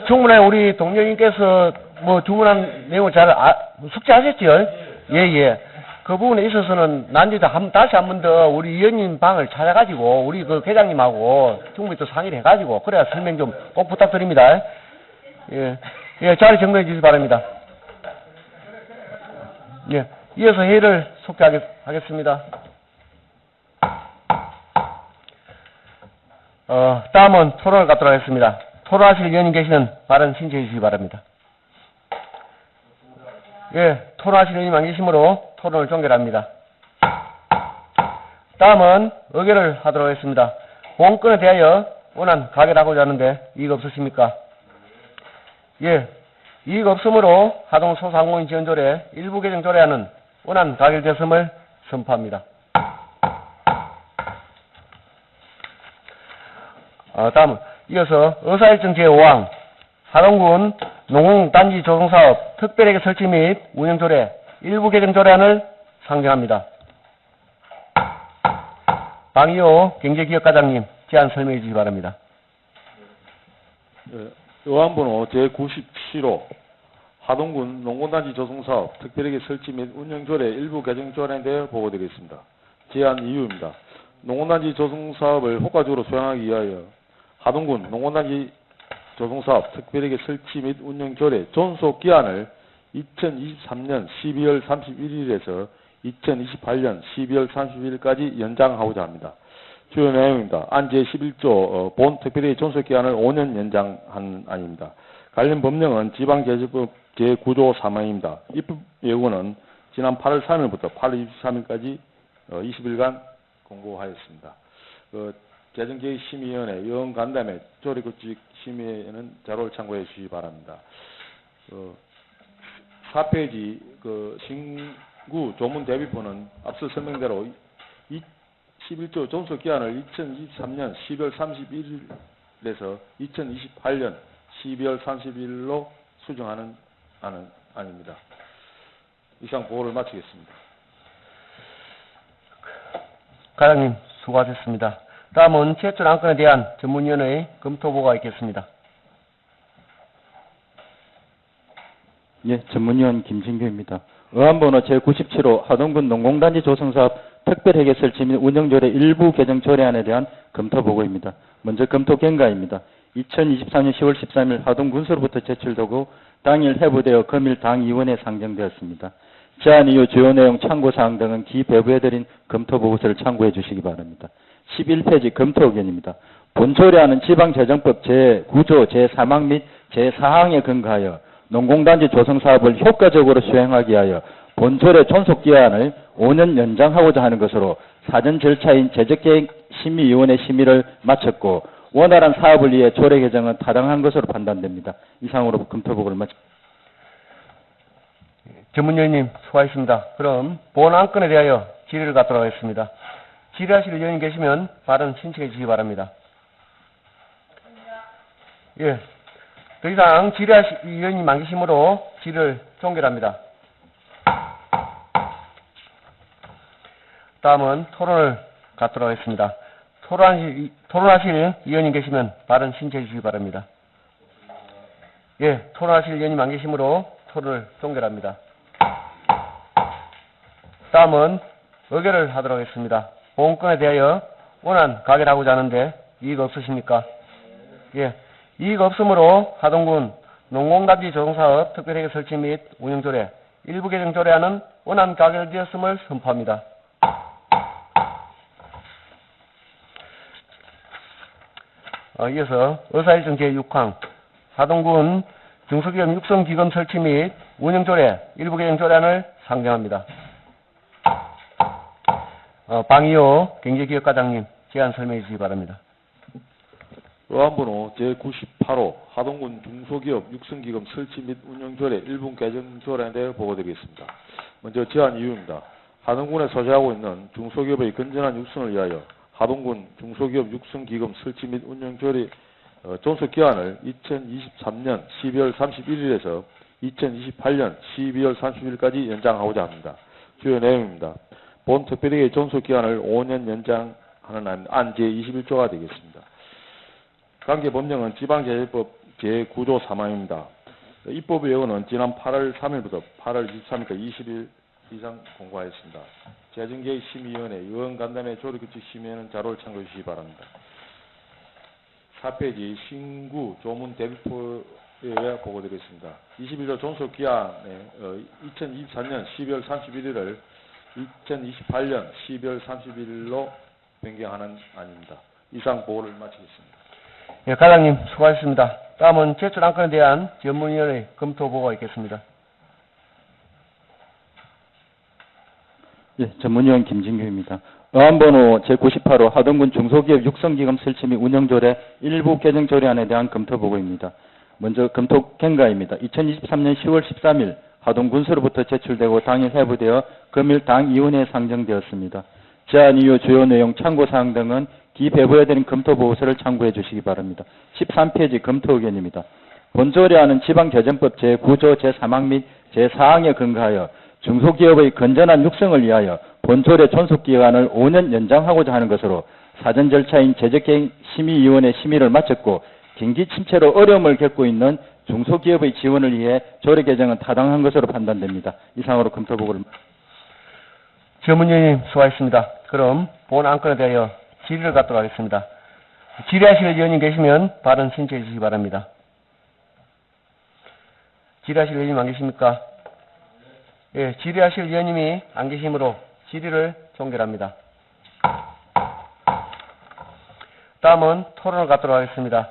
충분히 우리 동료님께서 뭐 주문한 내용을 잘 숙지하셨죠? 예, 예. 그 부분에 있어서는 난이도 다시 한 번 더 우리 위원님 방을 찾아가지고 우리 그 회장님하고 충분히 또 상의를 해가지고 그래야 설명 좀 꼭 부탁드립니다. 예, 예, 자리 정리해 주시기 바랍니다. 예, 이어서 회의를 속개하겠습니다. 다음은 토론을 갖도록 하겠습니다. 토론하실 위원님 계시면 발언 신청해 주시기 바랍니다. 예, 토론하실 위원님 안 계시므로 토론을 종결합니다. 다음은 의결을 하도록 하겠습니다. 본건에 대하여 원안 가결하고자 하는데 이익 없으십니까? 예, 이익 없으므로 하동 소상공인 지원조례 일부 개정 조례안은 원안 가결되었음을 선포합니다. 다음은 이어서 의사일정 제5항 하동군 농공단지 조성사업 특별회계 설치 및 운영조례 일부 개정 조례안을 상정합니다. 방이호 경제기업과장님 제안 설명해 주시기 바랍니다.
의안번호 제97호 하동군 농공단지 조성사업 특별회계 설치 및 운영조례 일부 개정 조례에 대해 보고드리겠습니다. 제안 이유입니다. 농공단지 조성사업을 효과적으로 수행하기 위하여 하동군 농공단지 조성사업 특별회계 설치 및 운영조례 존속기한을 2023년 12월 31일에서 2028년 12월 31일까지 연장하고자 합니다. 주요 내용입니다. 안 제11조 본 특별회계 존속기한을 5년 연장한 안입니다. 관련 법령은 지방제재법 제9조 3항입니다. 입법 예고는 지난 8월 3일부터 8월 23일까지 20일간 공고하였습니다. 재정계획심의위원회 영간담회 조례규칙 심의에는 자료를 참고해 주시기 바랍니다. 4페이지 신구 조문 대비표는 앞서 설명대로 11조 존속기한을 2023년 12월 31일에서 2028년 12월 30일로 수정하는 안입니다. 이상 보고를 마치겠습니다.
과장님 수고하셨습니다. 다음은 제출 안건에 대한 전문위원회의 검토보고가 있겠습니다.
예, 전문위원 김진규입니다. 의안번호 제97호 하동군 농공단지 조성사업 특별회계 설치 및 운영조례 일부 개정 조례안에 대한 검토보고입니다. 먼저 검토 경과입니다. 2023년 10월 13일 하동군서로부터 제출되고 당일 회부되어 금일 당위원회에 상정되었습니다. 제안 이후 주요 내용 참고사항 등은 기배부해드린 검토보고서를 참고해 주시기 바랍니다. 11페이지 검토 의견입니다. 본조례안은 지방재정법 제9조 제3항 및 제4항에 근거하여 농공단지 조성사업을 효과적으로 수행하기 위하여 본조례 존속기한을 5년 연장하고자 하는 것으로 사전 절차인 제적계획심의위원회 심의를 마쳤고 원활한 사업을 위해 조례 개정은 타당한 것으로 판단됩니다. 이상으로 검토보고를 마칩니다.
전문위원님 수고하셨습니다. 그럼 본 안건에 대하여 질의를 갖도록 하겠습니다. 질의하실 의원님 계시면 발언 신청해 주시기 바랍니다. 예, 더 이상 질의하실 의원님 안 계시므로 질의를 종결합니다. 다음은 토론을 갖도록 하겠습니다. 토론하실 의원님 계시면 발언 신청해 주시기 바랍니다. 예, 토론하실 의원님 안 계시므로 토론을 종결합니다. 다음은 의결을 하도록 하겠습니다. 본건에 대하여 원안 가결하고자 하는데 이익 없으십니까? 예, 이익 없으므로 하동군 농공단지 조성사업 특별회계 설치 및 운영조례 일부 개정 조례안은 원안 가결되었음을 선포합니다. 이어서 의사일정 제6항 하동군 중소기업 육성기금 설치 및 운영조례 일부 개정 조례안을 상정합니다. 방이호 경제기업과장님 제안 설명해 주시기 바랍니다.
의안번호 제98호 하동군 중소기업 육성기금 설치 및 운영조례 일부 개정 조례에 대해 보고드리겠습니다. 먼저 제안 이유입니다. 하동군에 소재하고 있는 중소기업의 건전한 육성을 위하여 하동군 중소기업 육성기금 설치 및 운영조례 존속기한을 2023년 12월 31일에서 2028년 12월 30일까지 연장하고자 합니다. 주요 내용입니다. 본 특별회계 존속기한을 5년 연장하는 안 제21조가 되겠습니다. 관계 법령은 지방자치법 제9조 3항입니다. 입법 예고는 지난 8월 3일부터 8월 23일까지 20일 이상 공고하였습니다. 재정계획심의위원회 의원간담회 조례규칙 심의에는 자료를 참고해 주시기 바랍니다. 4페이지 신구 조문 대비표에 보고드리겠습니다. 21조 존속기한에 2024년 12월 31일을 2028년 12월 31일로 변경하는 안입니다. 이상 보고를 마치겠습니다.
예, 과장님 수고하셨습니다. 다음은 제출 안건에 대한 전문위원회 검토 보고가 있겠습니다.
예, 전문위원 김진규입니다. 의안번호 제98호 하동군 중소기업 육성기금 설치 및 운영조례 일부 개정 조례안에 대한 검토 보고입니다. 먼저 검토 경과입니다. 2023년 10월 13일 하동군서로부터 제출되고 당일 회부되어 금일 당위원회에 상정되었습니다. 제안 이후 주요 내용, 참고사항 등은 기배부에 드린 검토보고서를 참고해 주시기 바랍니다. 13페이지 검토 의견입니다. 본조례안은 지방개정법 제9조 제3항 및 제4항에 근거하여 중소기업의 건전한 육성을 위하여 본조례 존속기간을 5년 연장하고자 하는 것으로 사전 절차인 제적심의위원회 심의를 마쳤고 경기 침체로 어려움을 겪고 있는 중소기업의 지원을 위해 조례 개정은 타당한 것으로 판단됩니다. 이상으로 검토보고를.
전문위원님 수고하셨습니다. 그럼 본 안건에 대하여 질의를 갖도록 하겠습니다. 질의하실 의원님 계시면 발언 신청해 주시기 바랍니다. 질의하실 의원님 안 계십니까? 예, 질의하실 의원님이 안 계시므로 질의를 종결합니다. 다음은 토론을 갖도록 하겠습니다.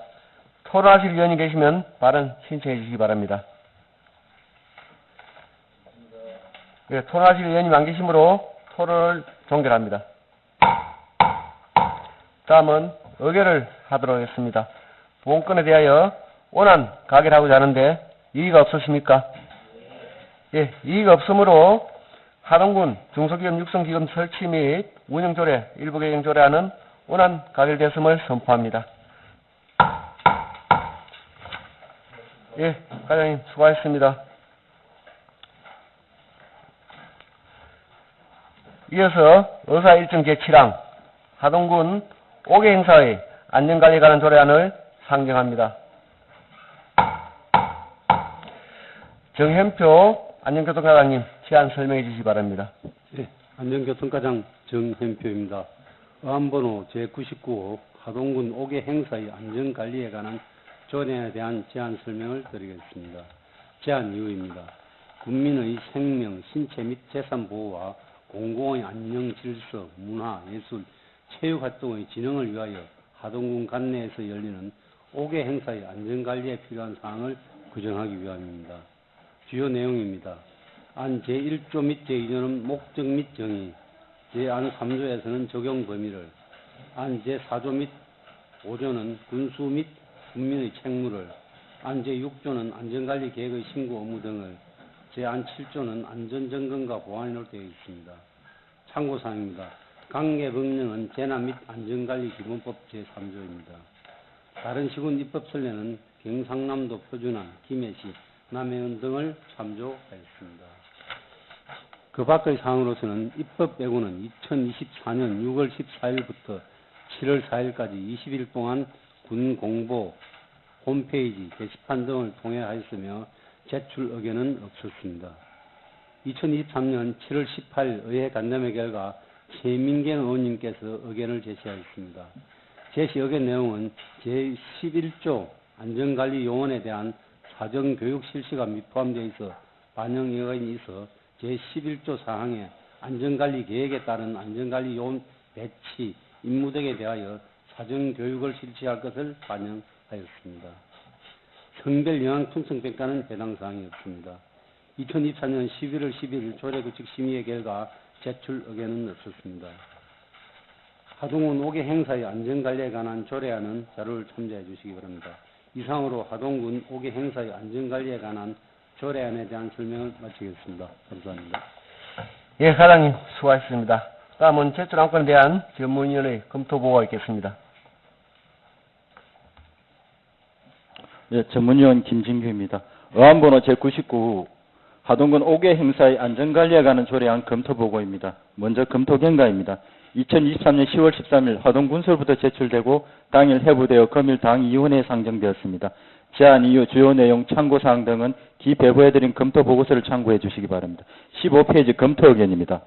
토론하실 의원님 계시면 발언 신청해 주시기 바랍니다. 예, 토론하실 의원님 안 계시므로 토론을 종결합니다. 다음은 의결을 하도록 하겠습니다. 본건에 대하여 원안 가결하고자 하는데 이의가 없으십니까? 예, 이의가 없으므로 하동군 중소기업 육성기금 설치 및 운영조례 일부 개정 조례안은 원안 가결되었음을 선포합니다. 예, 과장님 수고하셨습니다. 이어서 의사일정 제7항 하동군 5개 행사의 안전관리에 관한 조례안을 상정합니다. 정현표 안전교통과장님 제안 설명해 주시기 바랍니다.
네, 안전교통과장 정현표입니다. 의안번호 제99호 하동군 5개 행사의 안전관리에 관한 조례에 대한 제안 설명을 드리겠습니다. 제안 이유입니다. 국민의 생명, 신체 및 재산 보호와 공공의 안녕, 질서, 문화, 예술, 체육활동의 진흥을 위하여 하동군 관내에서 열리는 5개 행사의 안전관리에 필요한 사항을 규정하기 위함입니다. 주요 내용입니다. 안 제1조 및 제2조는 목적 및 정의, 제안 3조에서는 적용 범위를, 안 제4조 및 5조는 군수 및 국민의 책무를, 안 제6조는 안전관리 계획의 신고 업무 등을, 제안 7조는 안전점검과 보안으로 되어 있습니다. 참고사항입니다. 관계법령은 재난 및 안전관리기본법 제3조입니다. 다른 시군 입법선례는 경상남도 표준안, 김해시, 남해안 등을 참조하였습니다. 그 밖의 사항으로서는 입법 예고는 2024년 6월 14일부터 7월 4일까지 20일 동안 군 공보, 홈페이지, 게시판 등을 통해 하였으며 제출 의견은 없었습니다. 2023년 7월 18일 의회 간담회 결과 최민경 의원님께서 의견을 제시하였습니다. 제시 의견 내용은 제11조 안전관리요원에 대한 사전교육 실시가 미포함되어 있어 반영 여건이 있어 제11조 사항에 안전관리 계획에 따른 안전관리요원 배치, 임무 등에 대하여 사전교육을 실시할 것을 반영하였습니다. 성별 영향 충성평가는 해당 사항이 없습니다. 2024년 11월 10일 조례규칙 심의의 결과 제출 의견은 없었습니다. 하동군 5개 행사의 안전관리에 관한 조례안은 자료를 참조해 주시기 바랍니다. 이상으로 하동군 5개 행사의 안전관리에 관한 조례안에 대한 설명을 마치겠습니다. 감사합니다.
예, 과장님 수고하셨습니다. 다음은 제출 안건에 대한 전문위원회 검토 보고가 있겠습니다.
예, 전문위원 김진규입니다. 의안번호 제99호 하동군 5개 행사의 안전관리에 관한 조례안 검토 보고입니다. 먼저 검토 경과입니다. 2023년 10월 13일 하동군서부터 제출되고 당일 회부되어 금일 당위원회에 상정되었습니다. 제안 이유, 주요 내용, 참고사항 등은 기배부해드린 검토보고서를 참고해 주시기 바랍니다. 15페이지 검토 의견입니다.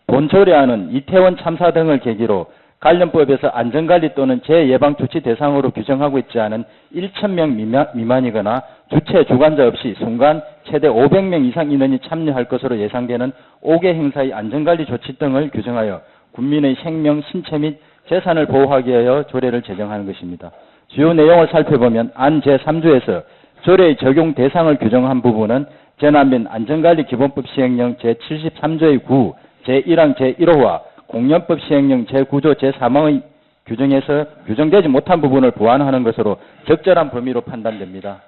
본 조례안은 이태원 참사 등을 계기로 관련법에서 안전관리 또는 재예방조치 대상으로 규정하고 있지 않은 1,000명 미만이거나 주체 주관자 없이 순간 최대 500명 이상 인원이 참여할 것으로 예상되는 5개 행사의 안전관리 조치 등을 규정하여 국민의 생명, 신체 및 재산을 보호하기 위하여 조례를 제정하는 것입니다. 주요 내용을 살펴보면 안 제3조에서 조례의 적용 대상을 규정한 부분은 재난 및 안전관리 기본법 시행령 제73조의 9, 제1항 제1호와 공연법 시행령 제9조 제3항의 규정에서 규정되지 못한 부분을 보완하는 것으로 적절한 범위로 판단됩니다.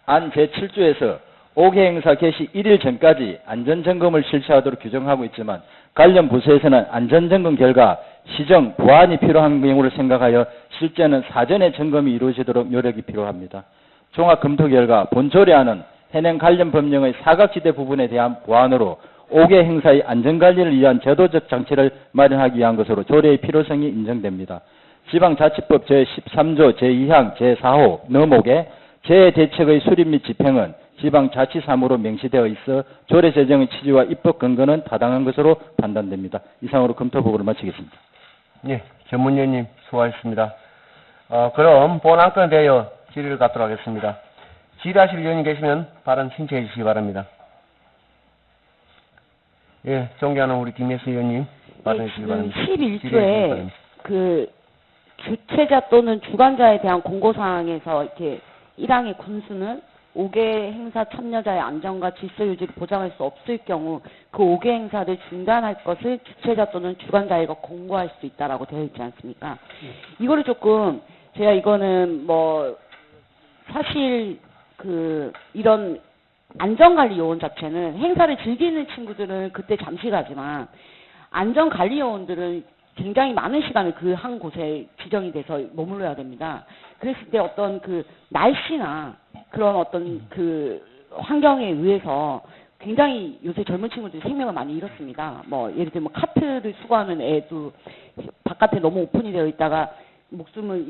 안 제7조에서 5개 행사 개시 1일 전까지 안전점검을 실시하도록 규정하고 있지만 관련 부서에서는 안전점검 결과 시정, 보완이 필요한 경우를 생각하여 실제는 사전에 점검이 이루어지도록 노력이 필요합니다. 종합검토 결과 본 조례안은 현행 관련 법령의 사각지대 부분에 대한 보완으로 5개 행사의 안전관리를 위한 제도적 장치를 마련하기 위한 것으로 조례의 필요성이 인정됩니다. 지방자치법 제13조 제2항 제4호 너목에 재해대책의 수립 및 집행은 지방자치사무로 명시되어 있어 조례 제정의 취지와 입법 근거는 타당한 것으로 판단됩니다. 이상으로 검토 보고를 마치겠습니다.
예, 전문위원님 수고하셨습니다. 그럼 본 안건에 대하여 질의를 갖도록 하겠습니다. 질의하실 위원이 계시면 발언 신청해 주시기 바랍니다. 예, 존경하는 우리 김혜수 의원님 발언해 주시기 바랍니다.
11조에 그 주체자 또는 주관자에 대한 공고사항에서 이렇게 1항의 군수는 5개 행사 참여자의 안전과 질서 유지를 보장할 수 없을 경우 그 5개 행사를 중단할 것을 주체자 또는 주관자에게 공고할 수 있다라고 되어 있지 않습니까? 이거를 조금 제가 이거는 뭐 사실 그 이런 안전관리 요원 자체는 행사를 즐기는 친구들은 그때 잠시 가지만 안전관리 요원들은 굉장히 많은 시간을 그 한 곳에 지정이 돼서 머물러야 됩니다. 그랬을 때 어떤 그 날씨나 그런 어떤 그 환경에 의해서 굉장히 요새 젊은 친구들이 생명을 많이 잃었습니다. 뭐 예를 들면 카트를 수거하는 애도 바깥에 너무 오픈이 되어 있다가 목숨을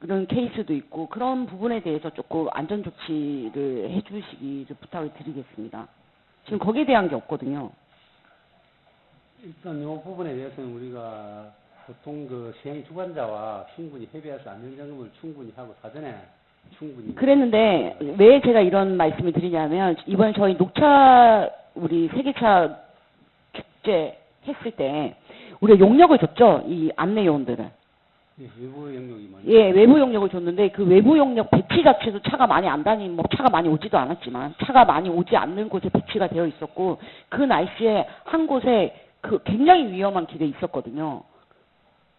잃는 케이스도 있고 그런 부분에 대해서 조금 안전 조치를 해주시기를 부탁을 드리겠습니다. 지금 거기에 대한 게 없거든요.
일단 이 부분에 대해서는 우리가 보통 그 시행 주관자와 충분히 협의해서 안전점검을 충분히 하고 사전에 충분히
그랬는데 왜 제가 이런 말씀을 드리냐면 이번 저희 녹차 우리 세계차 축제 했을 때 우리가 용역을 줬죠. 이 안내 요원들은.
예, 외부 영역이 많이
예, 외부 용역을 줬는데 그 외부 용역 배치 자체도 차가 많이 안 다니는 뭐 차가 많이 오지도 않았지만 차가 많이 오지 않는 곳에 배치가 되어 있었고 그 날씨에 한 곳에 그 굉장히 위험한 길에 있었거든요.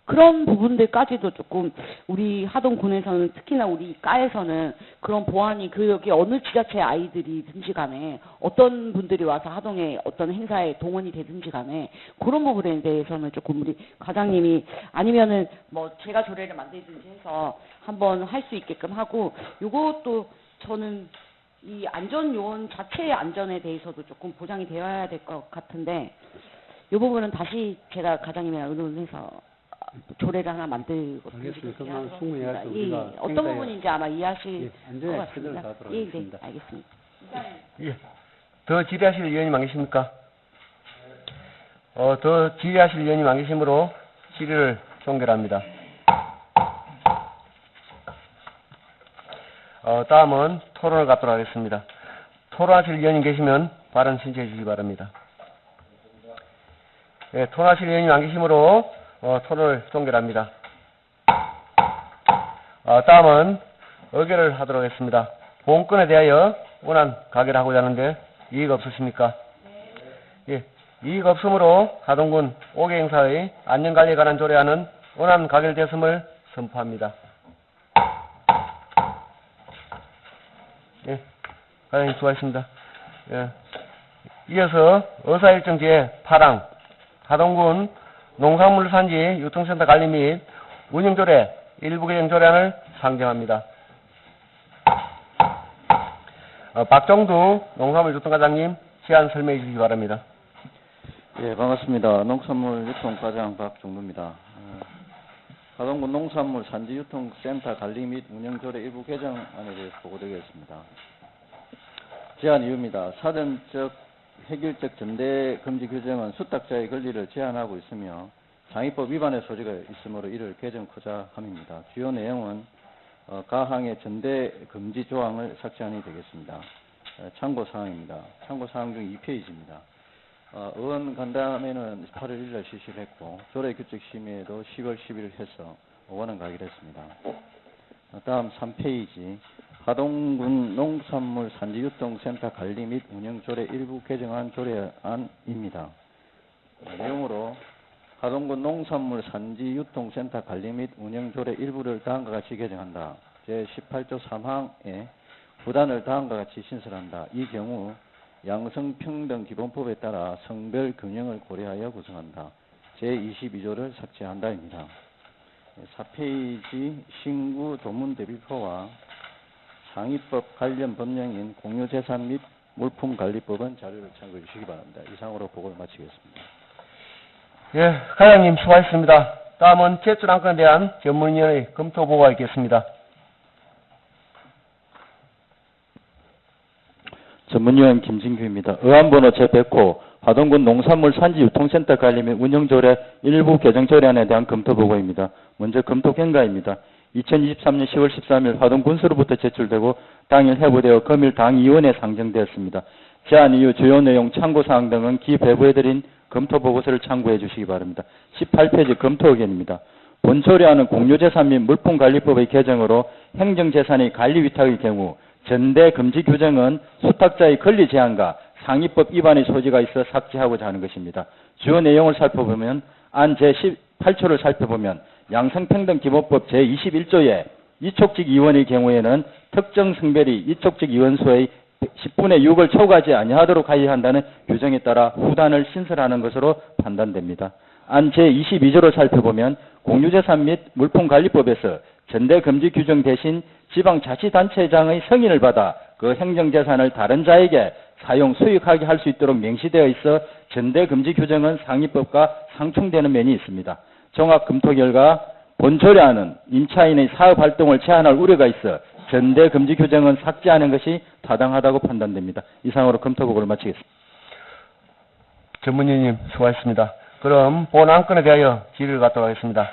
그런 부분들까지도 조금 우리 하동군에서는 특히나 우리 과에서는 그런 보안이 그 여기 어느 지자체 아이들이든지 간에 어떤 분들이 와서 하동에 어떤 행사에 동원이 되든지 간에 그런 부분에 대해서는 조금 우리 과장님이 아니면은 뭐 제가 조례를 만들든지 해서 한번 할 수 있게끔 하고 요것도 저는 이 안전요원 자체의 안전에 대해서도 조금 보장이 되어야 될 것 같은데 이 부분은 다시 제가 과장님이랑 의논해서 조례를 하나 만들고
알겠습니다. 그만 충분히 해서
예,
우리가
어떤 부분인지 아마 이해하실
안전에
것
최선을
같습니다.
다하도록
예, 네,
하겠습니다.
알겠습니다.
예. 더 질의하실 위원님 안 계십니까? 더 질의하실 위원님 안 계시므로 질의를 종결합니다. 다음은 토론을 갖도록 하겠습니다. 토론하실 위원님 계시면 발언 신청해 주시기 바랍니다. 예, 토론하실 위원님 안 계시므로 토론을 종결합니다. 다음은 의결을 하도록 하겠습니다. 본건에 대하여 원안 가결하고자 하는데 이의가 없으십니까? 예, 이의가 없으므로 하동군 5개 행사의 안전관리에 관한 조례안은 원안 가결되었음을 선포합니다. 예, 과장님 수고하셨습니다. 예, 이어서 의사일정 제8항 하동군 농산물산지 유통센터 관리 및 운영조례 일부 개정 조례안을 상정합니다. 박정두 농산물유통과장님 시안 설명해 주시기 바랍니다.
예, 반갑습니다. 농산물 유통과장 박종부입니다. 하동군 농산물 산지유통센터 관리 및 운영조례 일부 개정안에 대해서 보고드리겠습니다. 제안 이유입니다. 사전적 획일적 전대 금지 규정은 수탁자의 권리를 제한하고 있으며 장의법 위반의 소지가 있으므로 이를 개정코자 함입니다. 주요 내용은 가항의 전대 금지 조항을 삭제하니 되겠습니다. 참고사항입니다. 참고사항 중 2페이지입니다. 의원 간담회는 8월 1일 실시를 했고 조례 규칙 심의에도 10월 10일 해서 의원은 가기로 했습니다. 다음 3페이지 하동군 농산물 산지유통센터 관리 및 운영조례 일부 개정안 조례안입니다. 내용으로 하동군 농산물 산지유통센터 관리 및 운영조례 일부를 다음과 같이 개정한다. 제18조 3항에 부단을 다음과 같이 신설한다. 이 경우 양성평등기본법에 따라 성별 균형을 고려하여 구성한다. 제22조를 삭제한다입니다. 4페이지 신구 도문대비표와 상위법 관련 법령인 공유재산 및 물품관리법은 자료를 참고해 주시기 바랍니다. 이상으로 보고를 마치겠습니다.
예, 과장님 수고하셨습니다. 다음은 제출 안건에 대한 전문위원회 검토 보고가 있겠습니다.
전문위원 김진규입니다. 의안번호 제100호 하동군 농산물 산지유통센터 관리 및 운영조례 일부 개정조례안에 대한 검토 보고입니다. 먼저 검토 경과입니다. 2023년 10월 13일 하동군서로부터 제출되고 당일 회부되어 금일 당위원회에 상정되었습니다. 제안 이후 주요 내용 참고사항 등은 기배부해드린 검토 보고서를 참고해 주시기 바랍니다. 18페이지 검토 의견입니다. 본 조례안은 공유재산 및 물품관리법의 개정으로 행정재산의 관리위탁의 경우 전대 금지 규정은 수탁자의 권리 제한과 상위법 위반의 소지가 있어 삭제하고자 하는 것입니다. 주요 내용을 살펴보면 안 제18조를 살펴보면 양성평등기본법 제21조에 이촉직 의원의 경우에는 특정 성별이 이촉직 의원수의 10분의 6을 초과하지 아니하도록 하여야 한다는 규정에 따라 후단을 신설하는 것으로 판단됩니다. 안 제22조를 살펴보면 공유재산 및 물품관리법에서 전대금지 규정 대신 지방자치단체장의 승인을 받아 그 행정재산을 다른 자에게 사용, 수익하게 할 수 있도록 명시되어 있어 전대금지 규정은 상위법과 상충되는 면이 있습니다. 종합 검토 결과 본 조례안은 임차인의 사업활동을 제한할 우려가 있어 전대금지 규정은 삭제하는 것이 타당하다고 판단됩니다. 이상으로 검토 보고를 마치겠습니다.
전문위원님 수고하셨습니다. 그럼 본 안건에 대하여 질의를 갖도록 하겠습니다.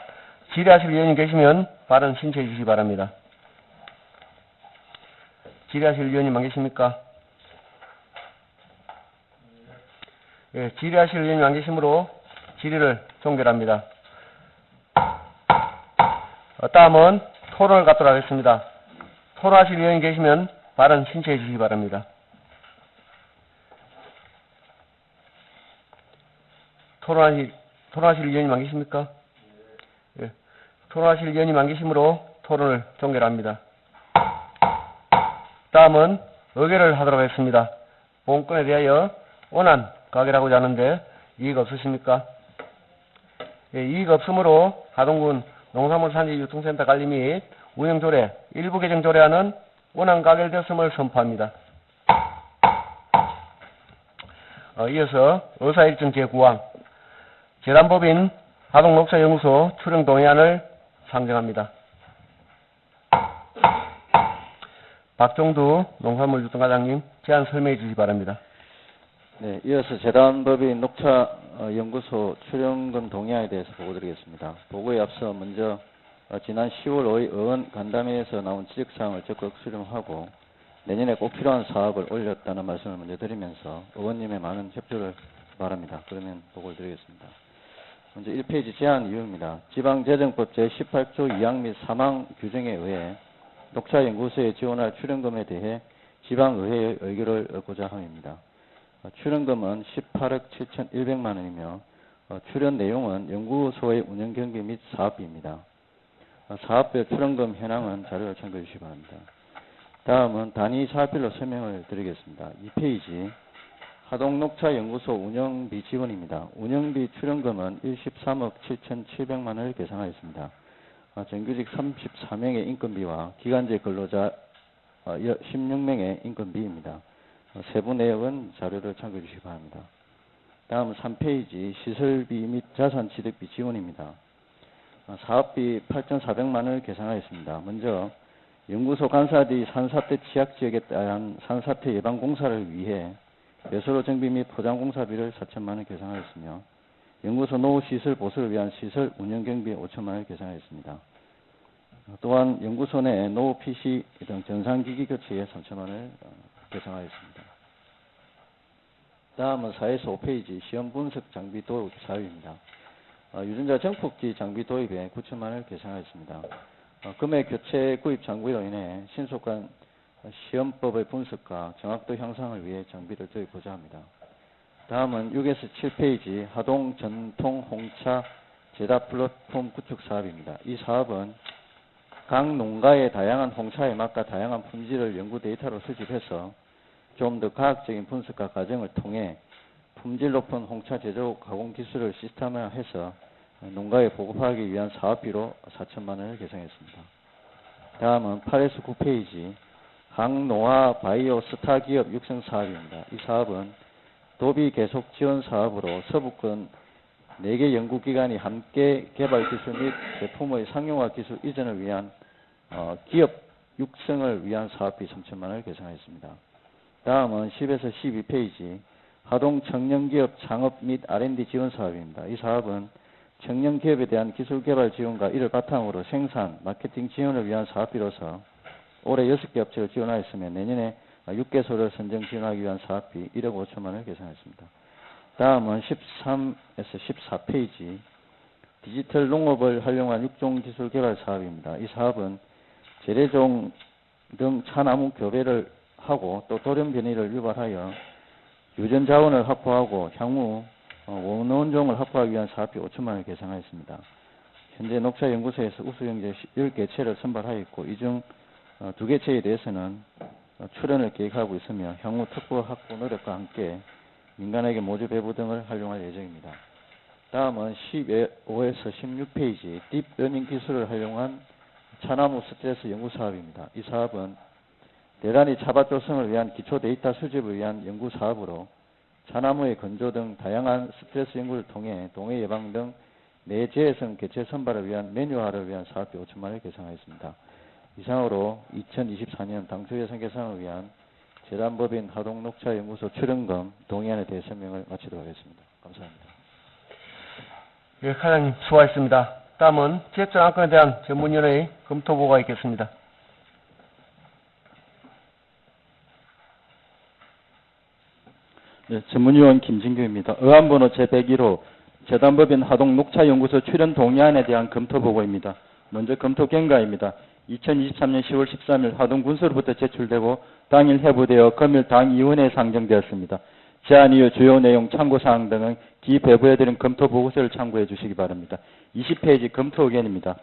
질의하실 위원님 계시면 발언 신청해 주시기 바랍니다. 질의하실 위원님 안 계십니까? 예, 질의하실 위원님 안 계시므로 질의를 종결합니다. 다음은 토론을 갖도록 하겠습니다. 토론하실 위원님 계시면 발언 신청해 주시기 바랍니다. 토론하실 위원님 안 계십니까? 예, 토론하실 위원님 안 계시므로 토론을 종결합니다. 다음은 의결을 하도록 하겠습니다. 본건에 대하여 원안 가결하고자 하는데 이의가 없으십니까? 예, 이의가 없으므로 하동군 농산물 산지 유통센터 관리 및 운영조례 일부 개정 조례안은 원안 가결되었음을 선포합니다. 이어서 의사일정 제9항 재단법인 하동녹사연구소 출형 동의안을 상정합니다. 박종두 농산물 유통과장님 제안 설명해 주시기 바랍니다.
네, 이어서 재단법인 녹차연구소 출연금 동의안에 대해서 보고드리겠습니다. 보고에 앞서 먼저 지난 10월 5일 의원 간담회에서 나온 지적사항을 적극 수렴하고 내년에 꼭 필요한 사업을 올렸다는 말씀을 먼저 드리면서 의원님의 많은 협조를 바랍니다. 그러면 보고를 드리겠습니다. 먼저 1페이지 제안 이유입니다. 지방재정법 제18조 2항 및 3항 규정에 의해 녹차연구소에 지원할 출연금에 대해 지방의회의 의결을 얻고자 함입니다. 출연금은 18억 7,100만 원이며 출연 내용은 연구소의 운영 경비 및 사업비입니다. 사업별 출연금 현황은 자료를 참고해 주시기 바랍니다. 다음은 단위 사업별로 설명을 드리겠습니다. 2페이지 하동녹차연구소 운영비 지원입니다. 운영비 출연금은 13억 7,700만 원을 계산하였습니다. 정규직 34명의 인건비와 기간제 근로자 16명의 인건비입니다. 세부 내역은 자료를 참고해 주시기 바랍니다. 다음 3페이지 시설비 및 자산취득비 지원입니다. 사업비 8,400만 원을 계산하였습니다. 먼저 연구소 간사 뒤 산사태 취약지역에 대한 산사태 예방 공사를 위해 배수로 정비 및 포장 공사비를 4천만 원 계산하였으며 연구소 노후 시설 보수를 위한 시설 운영 경비 5천만 원을 계산하였습니다. 또한 연구소 내 노후 PC 등 전산기기 교체에 3천만 원을 계산하였습니다. 다음은 4에서 5페이지 시험 분석 장비 도입 사유입니다. 유전자 정폭기 장비 도입에 9천만 원을 계산하였습니다. 금액 교체 구입 장비로 인해 신속한 시험법의 분석과 정확도 향상을 위해 장비를 도입하고자 합니다. 다음은 6에서 7페이지 하동 전통 홍차 제답 플랫폼 구축 사업입니다. 이 사업은 각 농가의 다양한 홍차에 맞가 다양한 품질을 연구 데이터로 수집해서 좀 더 과학적인 분석과 과정을 통해 품질 높은 홍차 제조 가공 기술을 시스템화해서 농가에 보급하기 위한 사업비로 4천만 원을 계산했습니다. 다음은 8에서 9페이지 항노화 바이오 스타 기업 육성 사업입니다. 이 사업은 도비 계속 지원 사업으로 서부권 4개 연구기관이 함께 개발 기술 및 제품의 상용화 기술 이전을 위한 기업 육성을 위한 사업비 3천만 원을 계산했습니다. 다음은 10에서 12페이지 하동 청년기업 창업 및 R&D 지원 사업입니다. 이 사업은 청년기업에 대한 기술개발 지원과 이를 바탕으로 생산, 마케팅 지원을 위한 사업비로서 올해 6개 업체를 지원하였으며 내년에 6개소를 선정 지원하기 위한 사업비 1억 5천만 원을 계산했습니다. 다음은 13에서 14페이지 디지털 농업을 활용한 육종 기술 개발 사업입니다. 이 사업은 재래종 등 차나무 교배를 하고 또 돌연 변이를 유발하여 유전 자원을 확보하고 향후 원원종을 확보하기 위한 사업비 5천만 원을 계산하였습니다. 현재 녹차연구소에서 우수경제 10개체를 선발하였고 이 중 2개체에 대해서는 출원을 계획하고 있으며 향후 특구 확보 노력과 함께 민간에게 모주 배부 등을 활용할 예정입니다. 다음은 15에서 16페이지 딥러닝 기술을 활용한 차나무 스트레스 연구 사업입니다. 이 사업은 대란이 차밭 조성을 위한 기초 데이터 수집을 위한 연구 사업으로 차나무의 건조 등 다양한 스트레스 연구를 통해 동해 예방 등 내재해성 개체 선발을 위한 매뉴화를 위한 사업비 5천만 원을 계산하였습니다. 이상으로 2024년 당초 예산 계산을 위한 재단법인 하동녹차연구소 출연금 동의안에 대해 설명을 마치도록 하겠습니다. 감사합니다.
예, 과장님 수고하셨습니다. 다음은 지적정 안건에 대한 전문위원회의 검토보고가 있겠습니다.
네, 전문위원 김진규입니다. 의안번호 제101호 재단법인 하동녹차연구소 출연 동의안에 대한 검토보고입니다. 먼저 검토 경과입니다. 2023년 10월 13일 하동군서로부터 제출되고 당일 회부되어 금일 당위원회에 상정되었습니다. 제안 이후 주요 내용 참고사항 등은 기배부해드린 검토보고서를 참고해 주시기 바랍니다. 20페이지 검토 의견입니다.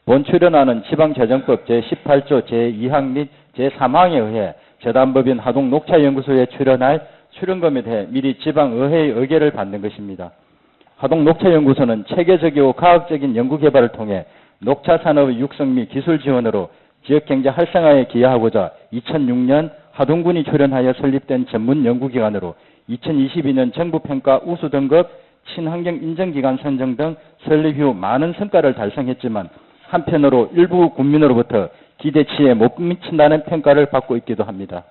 본 출연안은 지방재정법 제18조 제2항 및 제3항에 의해 재단법인 하동녹차연구소에 출연할 출연금에 대해 미리 지방의회의 의결을 받는 것입니다. 하동녹차연구소는 체계적이고 과학적인 연구개발을 통해 녹차산업의 육성 및 기술 지원으로 지역경제 활성화에 기여하고자 2006년 하동군이 출연하여 설립된 전문연구기관으로 2022년 정부평가 우수 등급 친환경 인정기관 선정 등 설립 후 많은 성과를 달성했지만 한편으로 일부 국민으로부터 기대치에 못 미친다는 평가를 받고 있기도 합니다.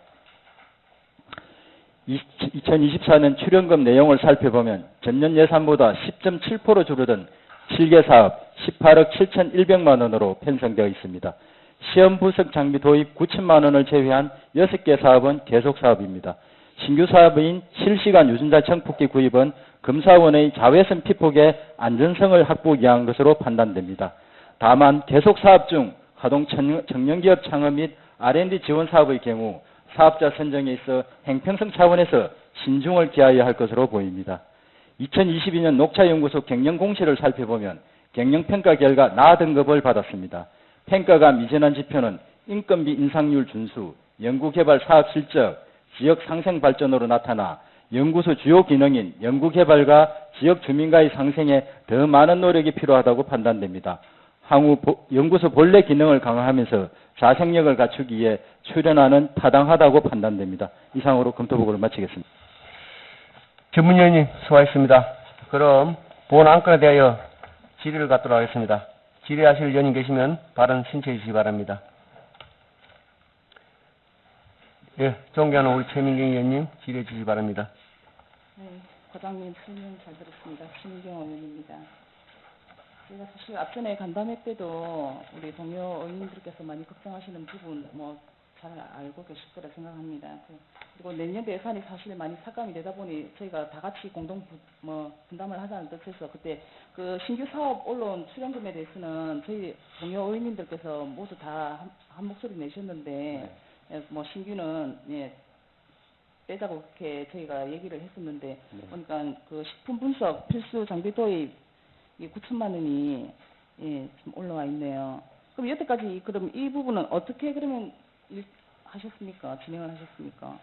2024년 출연금 내용을 살펴보면 전년 예산보다 10.7% 줄어든 7개 사업 18억 7,100만 원으로 편성되어 있습니다. 시험 분석 장비 도입 9천만 원을 제외한 6개 사업은 계속 사업입니다. 신규 사업인 실시간 유전자 정폭기 구입은 검사원의 자외선 피폭의 안전성을 확보하기 위한 것으로 판단됩니다. 다만 계속 사업 중 하동 청년기업 창업 및 R&D 지원 사업의 경우 사업자 선정에 있어 행평성 차원에서 신중을 기하여야 할 것으로 보입니다. 2022년 녹차연구소 경영공시를 살펴보면 경영평가 결과 나 등급을 받았습니다. 평가가 미진한 지표는 인건비 인상률 준수, 연구개발 사업 실적, 지역 상생 발전으로 나타나 연구소 주요 기능인 연구개발과 지역 주민과의 상생에 더 많은 노력이 필요하다고 판단됩니다. 향후 연구소 본래 기능을 강화하면서 자생력을 갖추기 위해 출연안은 타당하다고 판단됩니다. 이상으로 검토보고를 마치겠습니다.
전문위원님 수고하셨습니다. 그럼 본 안건에 대하여 질의를 갖도록 하겠습니다. 질의하실 의원님 계시면 발언 신청해 주시기 바랍니다. 예, 존경하는 우리 최민경 의원님 질의해 주시기 바랍니다.
네, 과장님 설명 잘 들었습니다. 신경 의원입니다. 제가 사실 앞전에 간담회 때도 우리 동료 의원님들께서 많이 걱정하시는 부분 잘 알고 계실 거라 생각합니다. 그리고 내년도 예산이 사실 많이 삭감이 되다 보니 저희가 다 같이 공동 분담을 하자는 뜻에서 그때 그 신규 사업 올라온 출연금에 대해서는 저희 동료 의원님들께서 모두 다 한 목소리 내셨는데 신규는 빼자고 그렇게 저희가 얘기를 했었는데 보니까 그 식품 분석 필수 장비 도입 9천만 원이 좀 올라와 있네요. 그럼 여태까지 그럼 이 부분은 어떻게 그러면 하셨습니까? 진행을 하셨습니까?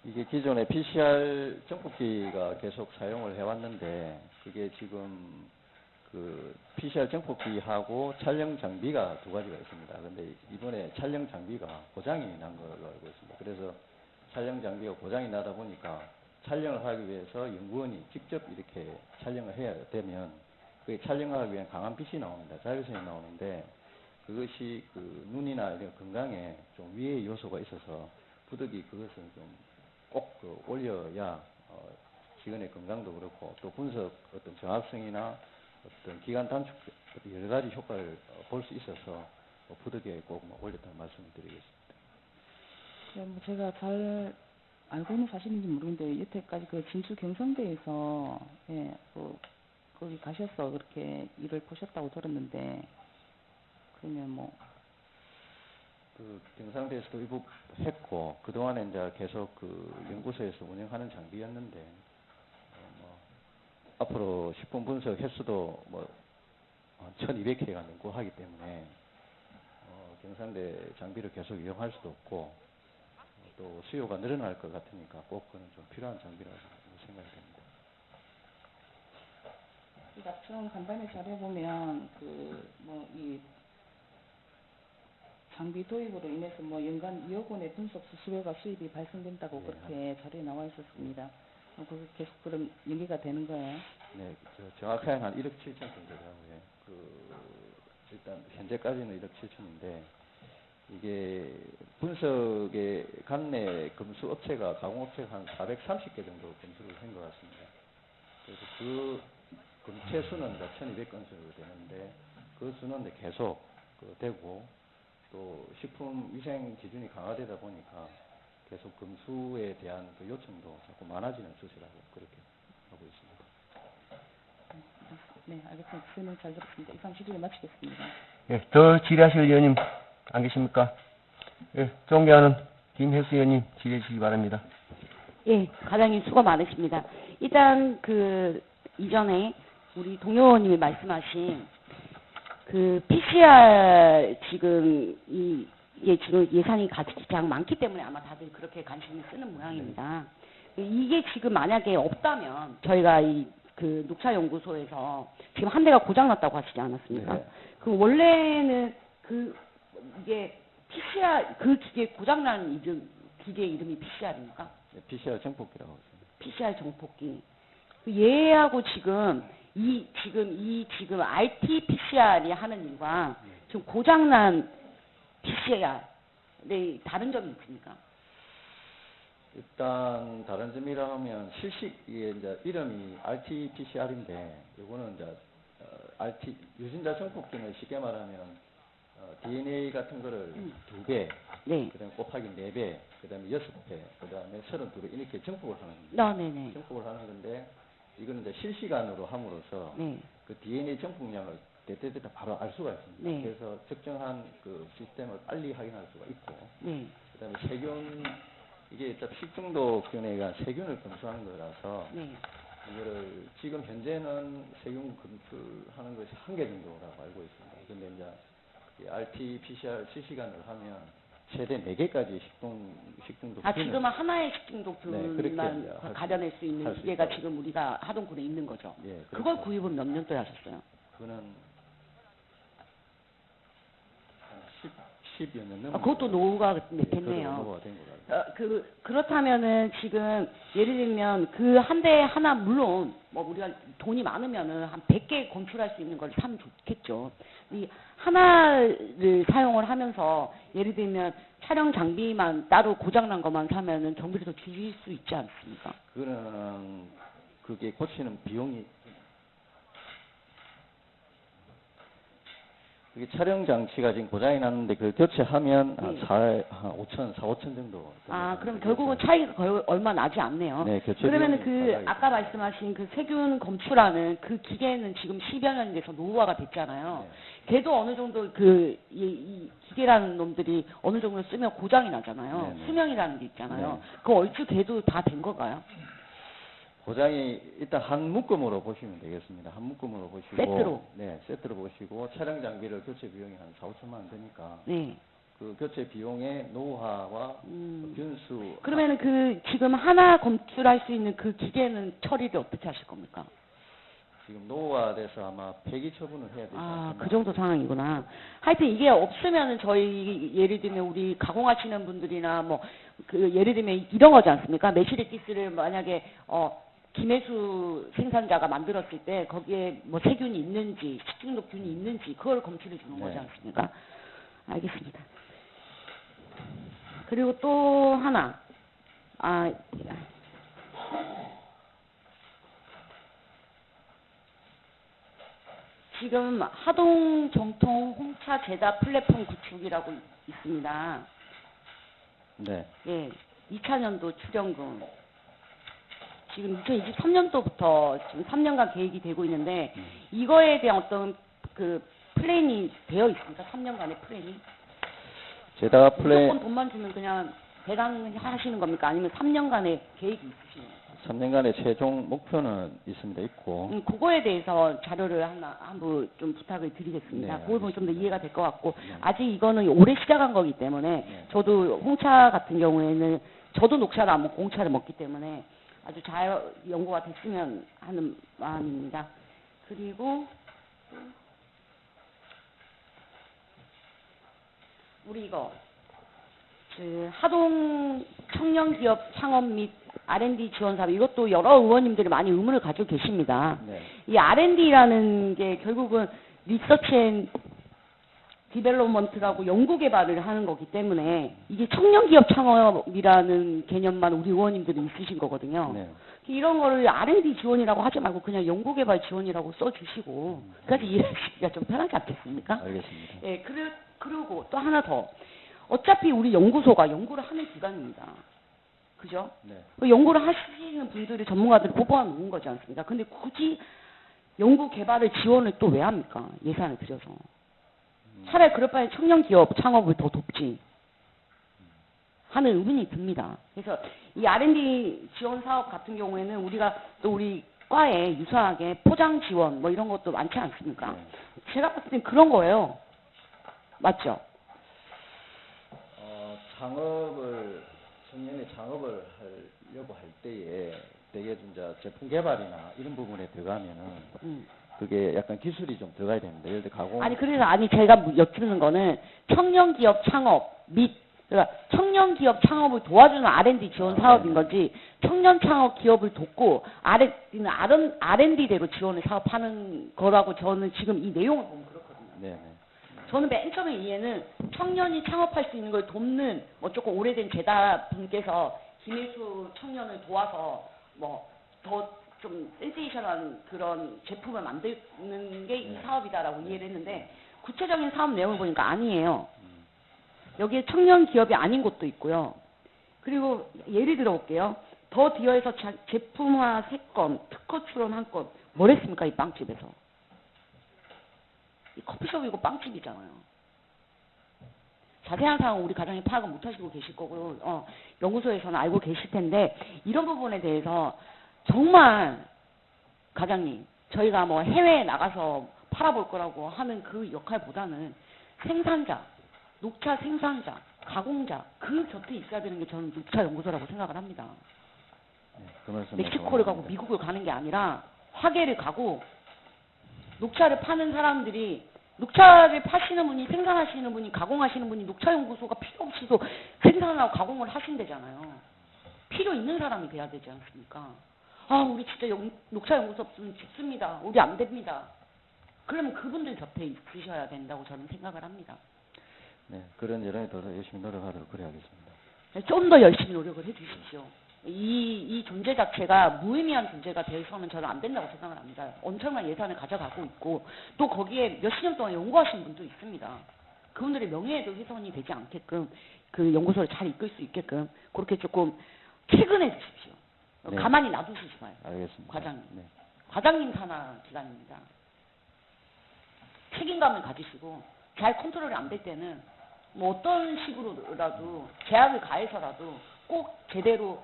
이게 기존에 PCR 정폭기가 계속 사용을 해왔는데 그게 지금 그 PCR 정폭기하고 촬영 장비가 두 가지가 있습니다. 그런데 이번에 촬영 장비가 고장이 난 걸로 알고 있습니다. 그래서 촬영 장비가 고장이 나다 보니까 촬영을 하기 위해서 연구원이 직접 이렇게 촬영을 해야 되면 그 촬영하기 위한 강한 빛이 나옵니다. 자외선이 나오는데 그것이 그 눈이나 이런 건강에 좀 위해 요소가 있어서 부득이 그것은 좀 꼭 올려야 직원의 건강도 그렇고 또 분석 어떤 정확성이나 어떤 기간 단축 여러 가지 효과를 볼 수 있어서 부득이 꼭 올렸다는 말씀을 드리겠습니다.
제가 잘 알고 있는 사실인지 모르겠는데 여태까지 그 진주 경성대에서 거기 가셔서 그렇게 일을 보셨다고 들었는데 그러면
그 경상대에서도 일부 했고 그동안에 이제 계속 그 연구소에서 운영하는 장비였는데 앞으로 식품 분석 횟수도 1200회가 넘고 하기 때문에 경상대 장비를 계속 이용할 수도 없고 또 수요가 늘어날 것 같으니까 꼭 그는 좀 필요한 장비라고 생각이 됩니다.
앞선 간담회 자료에 보면 이 장비 도입으로 인해서 연간 2억 원의 분석 수수료가 수입이 발생된다고 그렇게 자료에 나와 있었습니다. 그게 계속 그럼 연계가 되는 거예요?
네, 정확하게 한 1억 7천 정도라고요. 일단 현재까지는 1억 7천인데 이게 분석의 관내 검수 업체가 가공업체가 한 430개 정도 검수를 한 것 같습니다. 그래서 그 검체 수는 1,200건수로 되는데 그 수는 계속 되고 또 식품위생 기준이 강화되다 보니까 계속 검수에 대한 그 요청도 자꾸 많아지는 추세라고 그렇게 하고 있습니다.
네, 알겠습니다. 설명 잘 들었습니다. 이상 질의를 마치겠습니다.
예, 더 질의하실 의원님 안 계십니까? 예, 존경하는 김혜수 의원님 질의해 주시기 바랍니다.
예, 과장님 수고 많으십니다. 일단 이전에 우리 동료 의원님이 말씀하신 그 PCR 지금 이게 지금 예산이 가장 많기 때문에 아마 다들 그렇게 관심을 쓰는 모양입니다. 이게 지금 만약에 없다면 저희가 그 녹차연구소에서 지금 한 대가 고장났다고 하시지 않았습니까?
네.
그 원래는 이게 PCR 그 기계 고장난 기계 이름이 PCR입니까?
네, PCR 정폭기라고 합니다.
PCR 정폭기. 얘하고 지금 지금 RT-PCR이 하는 일과 지금 고장난 PCR의 다른 점이 있습니까?
일단 다른 점이라 하면 이게 이제 이름이 RT-PCR인데 이거는 이제 유전자 정폭기는 쉽게 말하면 DNA 같은 거를 2배,
네.
그다음에 곱하기 4배, 그다음에 6배, 그다음에 32배 이렇게 정폭을 하는 겁니다.
아, 네네.
정폭을 하는 건데 이거는 이제 실시간으로 함으로써
네.
그 DNA 정폭량을 때때때 바로 알 수가 있습니다.
네.
그래서 적정한 그 시스템을 빨리 확인할 수가 있고,
네.
그다음에 세균 이게 식중독균에 의한 세균을 검수하는 거라서
네.
이거를 지금 현재는 세균 검출하는 것이 1개 정도라고 알고 있습니다. 근데 이제 RT-PCR 실시간을 하면 최대 4개까지 식중독.
지금은 하나의 식중독균만
그렇게
가려낼 수 있는 기계가 지금 우리가 하동군에 있는 거죠.
예,
그걸 구입은 몇 년도에 하셨어요?
그거는 한 10여 년
아, 그것도 노후가 됐네요.
노후가 된 것 같아요.
그렇다면은 지금 예를 들면 그 한 대 하나 물론 뭐 우리가 돈이 많으면은 한 100개 검출할 수 있는 걸 사면 좋겠죠. 이 하나를 사용을 하면서 예를 들면 촬영 장비만 따로 고장난 것만 사면은 경비를 더 줄일 수 있지 않습니까?
그거는 그게 고치는 비용이 그게 촬영 장치가 지금 고장이 났는데 그 교체하면 한 5천 정도.
아, 그럼 결국은 차이가 거의 얼마 나지 않네요.
네, 교체
그러면은
비용이
그
가장
아까 말씀하신 그 세균 검출하는 그 기계는 지금 10여 년이 돼서 노후화가 됐잖아요. 걔도 어느 정도 이 기계라는 놈들이 어느 정도 쓰면 고장이 나잖아요.
네.
수명이라는 게 있잖아요.
네.
그 얼추 걔도 다 된 건가요?
고장이 일단 한 묶음으로 보시면 되겠습니다. 한 묶음으로 보시고
세트로?
네, 세트로 보시고 촬영 장비를 교체 비용이 한 4, 5천만 원 되니까
네.
그 교체 비용의 노후화와 변수
그러면은 그 지금 하나 검출할 수 있는 그 기계는 처리를 어떻게 하실 겁니까?
지금 노후화돼서 아마 폐기 처분을 해야 되지 않겠나.
그 정도 상황이구나. 하여튼 이게 없으면은 저희 예를 들면 우리 가공하시는 분들이나 뭐 그 예를 들면 이런 거지 않습니까? 메시레티스를 만약에 김혜수 생산자가 만들었을 때 거기에 뭐 세균이 있는지 식중독균이 있는지 그걸 검출해 주는 거지 않습니까? 알겠습니다. 그리고 또 하나 지금 하동 정통 홍차 제다 플랫폼 구축이라고 있습니다.
네.
예, 2차년도 출연금. 지금 2023년도부터 지금 3년간 계획이 되고 있는데 이거에 대한 어떤 그 플랜이 되어 있습니까? 3년간의 플랜이?
제다 플랜
무조건 돈만 주면 그냥 배당하시는 겁니까? 아니면 3년간의 계획이 있으신가요?
3년간의 최종 목표는 있습니다. 있고
그거에 대해서 자료를 한번 좀 부탁을 드리겠습니다.
네,
그걸 보면 좀 더 이해가 될 것 같고
네.
아직 이거는 올해 시작한 거기 때문에
네.
저도 홍차 같은 경우에는 저도 녹차를 안 먹고 홍차를 먹기 때문에 아주 잘 연구가 됐으면 하는 마음입니다. 그리고 우리 이거 그 하동 청년기업 창업 및 R&D 지원 사업 이것도 여러 의원님들이 많이 의문을 가지고 계십니다.
네.
이 R&D라는 게 결국은 리서치 앤 디벨롭먼트라고 연구 개발을 하는 거기 때문에 이게 청년기업 창업이라는 개념만 우리 의원님들이 있으신 거거든요.
네.
이런 거를 R&D 지원이라고 하지 말고 그냥 연구 개발 지원이라고 써주시고 그까지 이해하시기가 좀 편하지 않겠습니까?
알겠습니다.
예, 그리고 또 하나 더. 어차피 우리 연구소가 연구를 하는 기관입니다. 그죠?
네.
그 연구를 하시는 분들이 전문가들이 뽑아 놓은 거지 않습니까? 근데 굳이 연구 개발을 지원을 또 왜 합니까? 예산을 들여서. 차라리 그럴 바에 청년기업 창업을 더 돕지 하는 의문이 듭니다. 그래서 이 R&D 지원 사업 같은 경우에는 우리가 또 우리 과에 유사하게 포장 지원 뭐 이런 것도 많지 않습니까? 제가 봤을 땐 그런 거예요. 맞죠?
청년의 창업을 하려고 할 때에 대개 좀 제품 개발이나 이런 부분에 들어가면은 그게 약간 기술이 좀 들어가야 됩니다. 예를 들어 가공.
그래서 제가 여쭙는 거는 청년기업 창업 및 그러니까 청년기업 창업을 도와주는 R&D 지원 사업인 거지 청년 창업 기업을 돕고 R&D대로 지원을 사업하는 거라고 저는 지금 이 내용을 보면 그렇거든요.
네.
저는 맨 처음에 이해는 청년이 창업할 수 있는 걸 돕는 뭐 조금 오래된 제다 분께서 김혜수 청년을 도와서 뭐 더 좀 센세이션한 그런 제품을 만드는 게 이 사업이다라고 이해를 했는데 구체적인 사업 내용을 보니까 아니에요. 여기에 청년 기업이 아닌 곳도 있고요. 그리고 예를 들어 볼게요. 더 디어에서 제품화 3건, 특허 출원 1건. 뭘 했습니까? 이 빵집에서. 이 커피숍이고 빵집이잖아요. 자세한 사항은 우리 과장님 파악은 못 하시고 계실 거고 연구소에서는 알고 계실 텐데 이런 부분에 대해서 정말 과장님 저희가 뭐 해외에 나가서 팔아볼 거라고 하는 그 역할보다는 생산자, 녹차 생산자, 가공자 그 곁에 있어야 되는 게 저는 녹차 연구소라고 생각을 합니다.
네,
멕시코를 가고 미국을 가는 게 아니라 화계를 가고 녹차를 파는 사람들이 녹차를 파시는 분이, 생산하시는 분이, 가공하시는 분이 녹차연구소가 필요 없이도 생산하고 가공을 하신대잖아요. 필요 있는 사람이 돼야 되지 않습니까? 아, 우리 진짜 녹차연구소 없으면 죽습니다. 우리 안 됩니다. 그러면 그분들 곁에 있으셔야 된다고 저는 생각을 합니다.
네, 그런 여론에 더 열심히 노력하도록 그래야겠습니다.
좀 더 열심히 노력을 해주십시오. 이 존재 자체가 무의미한 존재가 되어서는 저는 안 된다고 생각을 합니다. 엄청난 예산을 가져가고 있고 또 거기에 몇십 년 동안 연구하신 분도 있습니다. 그분들의 명예에도 훼손이 되지 않게끔 그 연구소를 잘 이끌 수 있게끔 그렇게 조금 퇴근해 주십시오.
네.
가만히 놔두시지 마요.
알겠습니다.
과장님.
네.
과장님 산하 기관입니다. 책임감을 가지시고 잘 컨트롤이 안 될 때는 뭐 어떤 식으로라도 제약을 가해서라도 꼭 제대로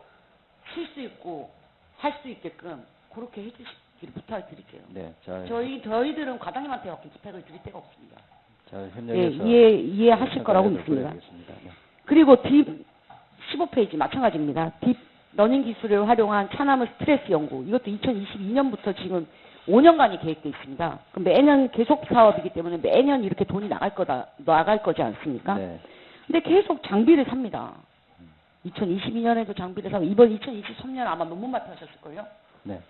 쉴 수 있고 할 수 있게끔 그렇게 해주시기를 부탁드릴게요.
네, 잘
저희들은 과장님한테 어떤 스펙을 드릴 데가 없습니다.
잘 협력해서
이해하실 거라고 믿습니다.
네.
그리고 딥 15페이지 마찬가지입니다. 딥 러닝 기술을 활용한 차나무 스트레스 연구. 이것도 2022년부터 지금 5년간이 계획되어 있습니다. 그럼 매년 계속 사업이기 때문에 매년 이렇게 돈이 나갈 거지 않습니까?
네.
근데 계속 장비를 삽니다. 2022년에도 장비를 사고 이번 2023년 아마 논문 발표하셨을걸요?
네.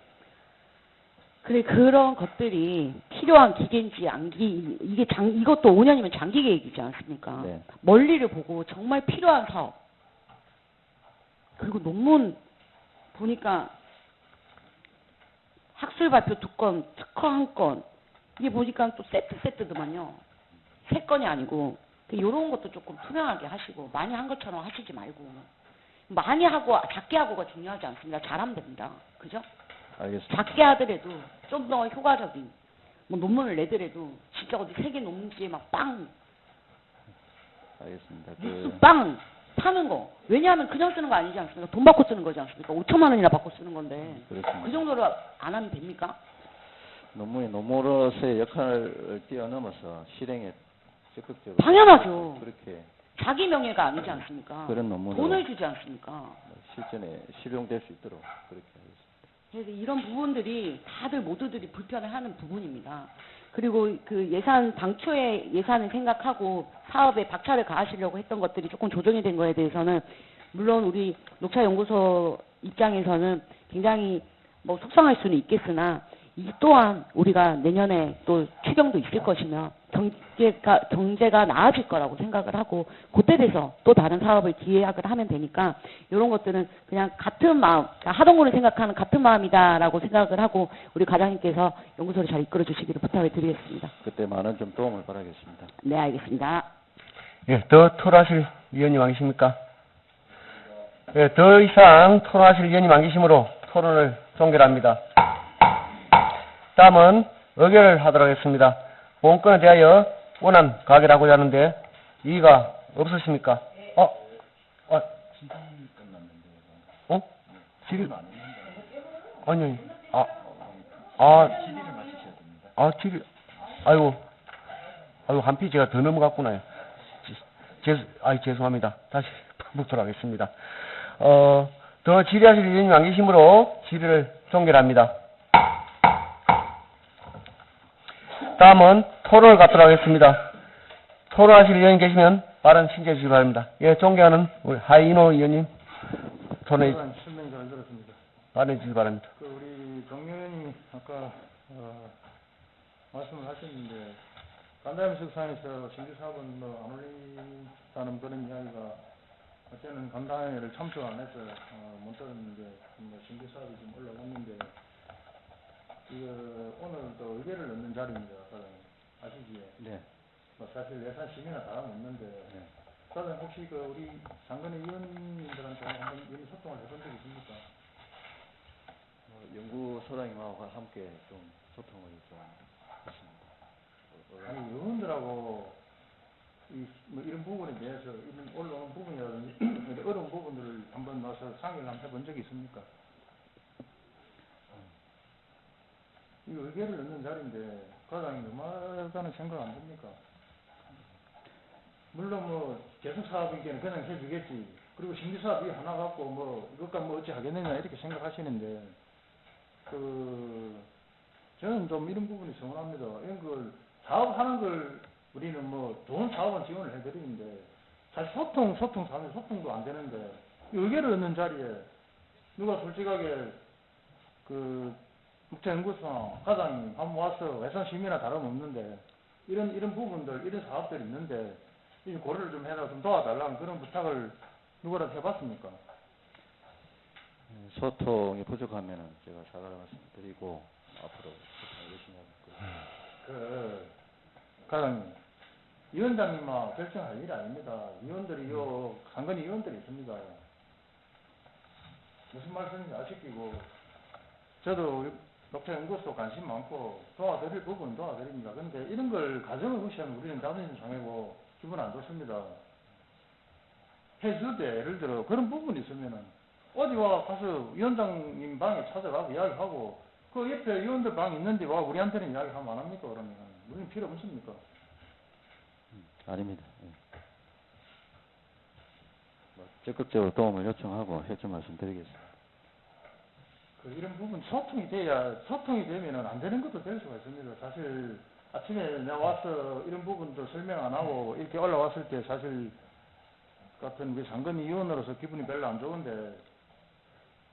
그래 그런 것들이 필요한 기계인지 이것도 5년이면 장기 계획이지 않습니까?
네.
멀리를 보고 정말 필요한 사업. 그리고 논문 보니까 학술 발표 2건, 특허 1건 이게 보니까 또 세트더만요. 3건이 아니고 이런 것도 조금 투명하게 하시고 많이 한 것처럼 하시지 말고 많이 하고 작게 하고가 중요하지 않습니다. 잘하면 됩니다. 그죠?
알겠습니다.
작게 하더라도 좀 더 효과적인 뭐 논문을 내더라도 진짜 어디 세계 논문지에 막 빵
알겠습니다.
뉴스 빵 파는 거. 왜냐하면 그냥 쓰는 거 아니지 않습니까? 돈 받고 쓰는 거지 않습니까? 5천만 원이나 받고 쓰는 건데
그렇습니다.
그 정도로 안 하면 됩니까?
논문이 논문으로서의 역할을 뛰어넘어서 실행에 적극적으로
당연하죠.
그렇게
자기 명예가 아니지 않습니까?
그런 논문으로
돈을 주지 않습니까?
실전에 실용될 수 있도록 그렇게 하겠습니다.
그래서 이런 부분들이 다들 모두들이 불편해하는 부분입니다. 그리고 그 예산 당초에 예산을 생각하고 사업에 박차를 가하시려고 했던 것들이 조금 조정이 된 거에 대해서는 물론 우리 녹차연구소 입장에서는 굉장히 뭐 속상할 수는 있겠으나 이 또한 우리가 내년에 또 추경도 있을 것이며 경제가 나아질 거라고 생각을 하고 그때 돼서 또 다른 사업을 기획을 하면 되니까 이런 것들은 그냥 같은 마음, 하동군을 생각하는 같은 마음이다라고 생각을 하고 우리 과장님께서 연구소를 잘 이끌어 주시기를 부탁을 드리겠습니다.
그때 많은 좀 도움을 바라겠습니다.
네, 알겠습니다.
예, 더 토론하실 위원님 안 계십니까? 예, 더 이상 토론하실 위원님 안 계시므로 토론을 종결합니다. 다음은 의결을 하도록 하겠습니다. 본건에 대하여 원안 가결하고자 하는데 이의가 없으십니까? 질의 아니, 질의, 아이고, 한 피 제가 더 넘어갔구나요. 죄송합니다. 다시 반복토록 하겠습니다. 더 질의하실 위원님 안 계시므로 질의를 종결합니다. 다음은 토론을 갖도록 하겠습니다. 토론하실 의원님 계시면 발언 신청해 주시기 바랍니다. 예, 존경하는 우리 하인호 의원님 토론해
설명 잘 들었습니다.
발언해 주시기 바랍니다.
우리 정유 의원님이 아까 말씀을 하셨는데 간담회 석상에서 신규 사업은 뭐 안 올린다는 그런 이야기가 어제는 간담회를 참석 안 해서 못 들었는데 뭐 신규 사업이 좀 올라갔는데 이거 오늘 또 의결을 넣는 자리입니다. 아시지요?
네.
뭐 사실 예산 심의나 다름없는데
네.
사장님 혹시 그 우리 상근의 위원님들한테 한번 이런 소통을 해본 적 있습니까?
연구소장님하고 함께 좀 소통을 좀 했습니다.
아니 의원들하고 뭐 이런 부분에 대해서 이런 올라오는 부분이라든지 어려운 부분들을 한번 나서 상의를 한번 해본 적이 있습니까? 이거 의결을 넣는 자리인데 과장이 너무하다는 생각 안 듭니까? 물론 뭐 계속 사업이니까 그냥 해주겠지. 그리고 신규 사업이 하나 갖고 뭐 이것과 뭐 어찌 하겠느냐 이렇게 생각하시는데 저는 좀 이런 부분이 서운합니다. 이런 걸 사업하는 걸 우리는 뭐 좋은 사업은 지원을 해드리는데 사실 소통도 안 되는데 의견을 얻는 자리에 누가 솔직하게 그 국제연구소 과장님 한번 와서 외산 시민이나 다름없는데 이런 부분들 이런 사업들이 있는데 이 고려를 좀 해라 좀 도와달라는 그런 부탁을 누구라도 해봤습니까?
소통이 부족하면은 제가 사과를 말씀드리고 앞으로 소통 열심히 하겠고요.
과장님, 위원장님만 결정할 일이 아닙니다. 위원들이요, 상근위 위원들이 있습니다. 무슨 말씀인지 아시고, 저도 녹색연구소 관심 많고 도와드릴 부분은 도와드립니다. 근데 이런 걸 가정을 무시하면 우리는 자존심 상하고 기분 안 좋습니다. 해줄 때 예를 들어 그런 부분이 있으면은 어디 와 가서 위원장님 방에 찾아가고 이야기하고 그 옆에 위원들 방 있는데 와 우리한테는 이야기하면 안 합니까? 그러면 우리는 필요 없습니까?
아닙니다. 예. 적극적으로 도움을 요청하고 해좀 말씀드리겠습니다.
이런 부분 소통이 되면은 안 되는 것도 될 수가 있습니다. 사실 아침에 내가 와서 이런 부분도 설명 안 하고 이렇게 올라왔을 때 사실 같은 우리 상근위 위원으로서 기분이 별로 안 좋은데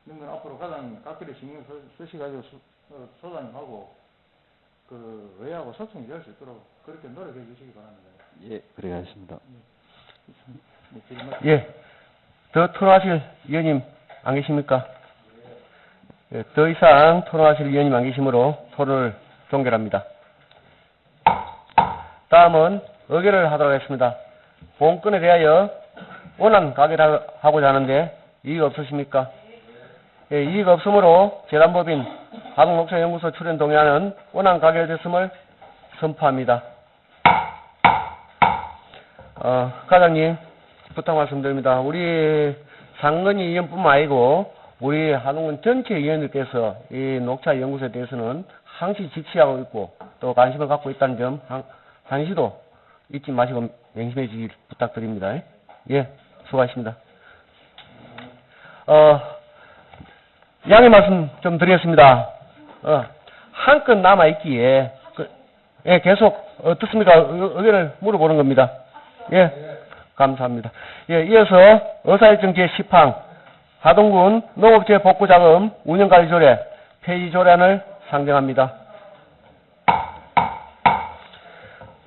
이런 건 앞으로 가장 각별히 신경 쓰시가지고 소장님하고 그 외하고 소통이 될 수 있도록 그렇게 노력해 주시기 바랍니다.
예, 그래야겠습니다.
예. 더 토론하실 위원님 안 계십니까? 예, 더 이상 토론하실 위원님 안 계시므로 토론을 종결합니다. 다음은 의결을 하도록 하겠습니다. 본건에 대하여 원안 가결하고자 하는데 이의가 없으십니까? 예, 이의가 없으므로 재단법인 하동녹색연구소 출연 동의안은 원안 가결됐음을 선포합니다. 과장님 부탁 말씀드립니다. 우리 상근위 위원뿐만 아니고 우리 하동군 전체 위원들께서 이 녹차 연구소에 대해서는 항시 지치하고 있고 또 관심을 갖고 있다는 점 한시도 잊지 마시고 명심해 주길 부탁드립니다. 예, 수고하셨습니다. 양해 말씀 좀 드리겠습니다. 한 건 남아있기에 예, 계속 어떻습니까? 의견을 물어보는 겁니다. 예, 감사합니다. 예, 이어서 의사일정 제10항 하동군 농업재 복구자금 운영관리조례 폐지조례안을 상정합니다.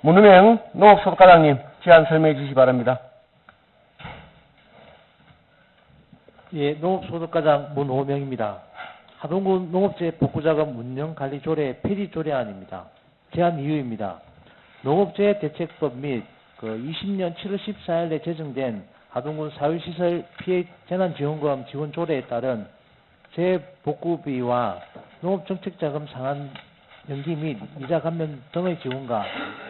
문은행 농업소득과장님 제안 설명해 주시기 바랍니다.
예, 농업소득과장 문호명입니다. 하동군 농업재 복구자금 운영관리조례 폐지조례안입니다. 제안 이유입니다. 농업재해 대책법 및 20년 7월 14일에 제정된 하동군 사회시설 피해 재난지원금 지원조례에 따른 재복구비와 농업정책자금 상환 연기 및 이자 감면 등의 지원과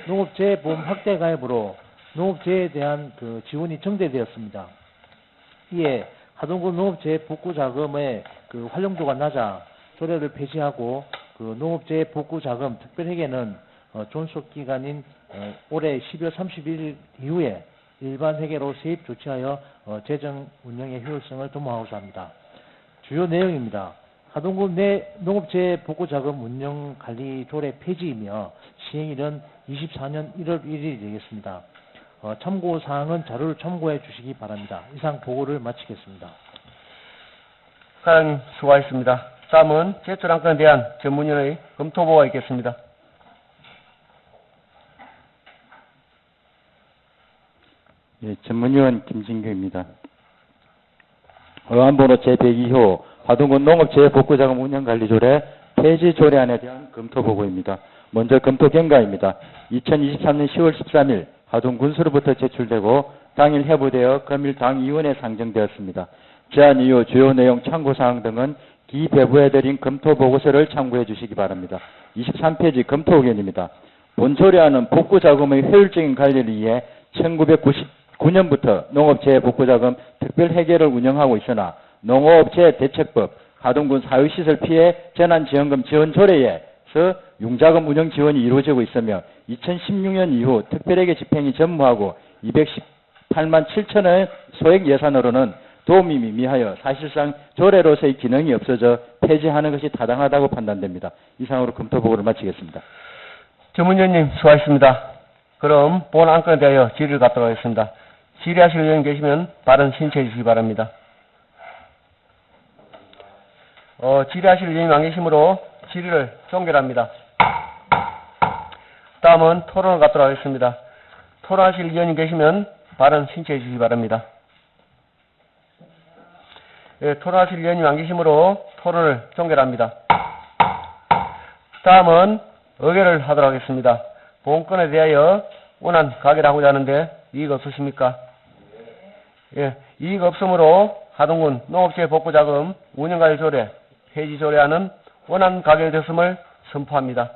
농업재해보험 확대 가입으로 농업재해에 대한 지원이 정대되었습니다. 이에 하동군 농업재해복구자금의 활용도가 낮아 조례를 폐지하고 농업재해 복구자금 특별회계는 존속기간인 올해 12월 31일 이후에 일반 회계로 세입 조치하여 재정 운영의 효율성을 도모하고자 합니다. 주요 내용입니다. 하동군 내 농업재해 복구자금 운영관리조례 폐지이며 시행일은 24년 1월 1일이 되겠습니다. 참고사항은 자료를 참고해 주시기 바랍니다. 이상 보고를 마치겠습니다.
과장님 수고하셨습니다. 다음은 제출안건에 대한 전문위원의 검토보고가 있겠습니다.
예, 전문위원 김진규입니다. 의안번호 제102호 하동군 농업재해복구자금 운영관리조례 폐지조례안에 대한 검토보고입니다. 먼저 검토경과입니다. 2023년 10월 13일 하동군수로부터 제출되고 당일 회부되어 금일 당위원회에 상정되었습니다. 제안 이후 주요 내용 참고사항 등은 기배부해드린 검토보고서를 참고해 주시기 바랍니다. 23페이지 검토의견입니다. 본 조례안은 복구자금의 효율적인 관리를 위해 1999년부터 농업재해복구자금 특별회계를 운영하고 있으나 농업재해대책법, 하동군 사회시설 피해 재난지원금 지원조례에서 융자금 운영 지원이 이루어지고 있으며 2016년 이후 특별회계 집행이 전무하고 218만 7천원의 소액 예산으로는 도움이 미미하여 사실상 조례로서의 기능이 없어져 폐지하는 것이 타당하다고 판단됩니다. 이상으로 검토보고를 마치겠습니다.
전문위원님 수고하셨습니다. 그럼 본 안건에 대하여 질의를 갖도록 하겠습니다. 질의하실 의원 계시면 발언 신청해 주시기 바랍니다. 질의하실 의원이 안 계시므로 질의를 종결합니다. 다음은 토론을 갖도록 하겠습니다. 토론하실 의원이 계시면 발언 신청해 주시기 바랍니다. 예, 토론하실 의원이 안 계시므로 토론을 종결합니다. 다음은 의결을 하도록 하겠습니다. 본건에 대하여 원안 가결을 하고자 하는데 이의가 없으십니까? 예, 이의가 없으므로 하동군 농업재해복구자금 운영관리 조례 폐지 조례안은 원안 가결됐음을 선포합니다.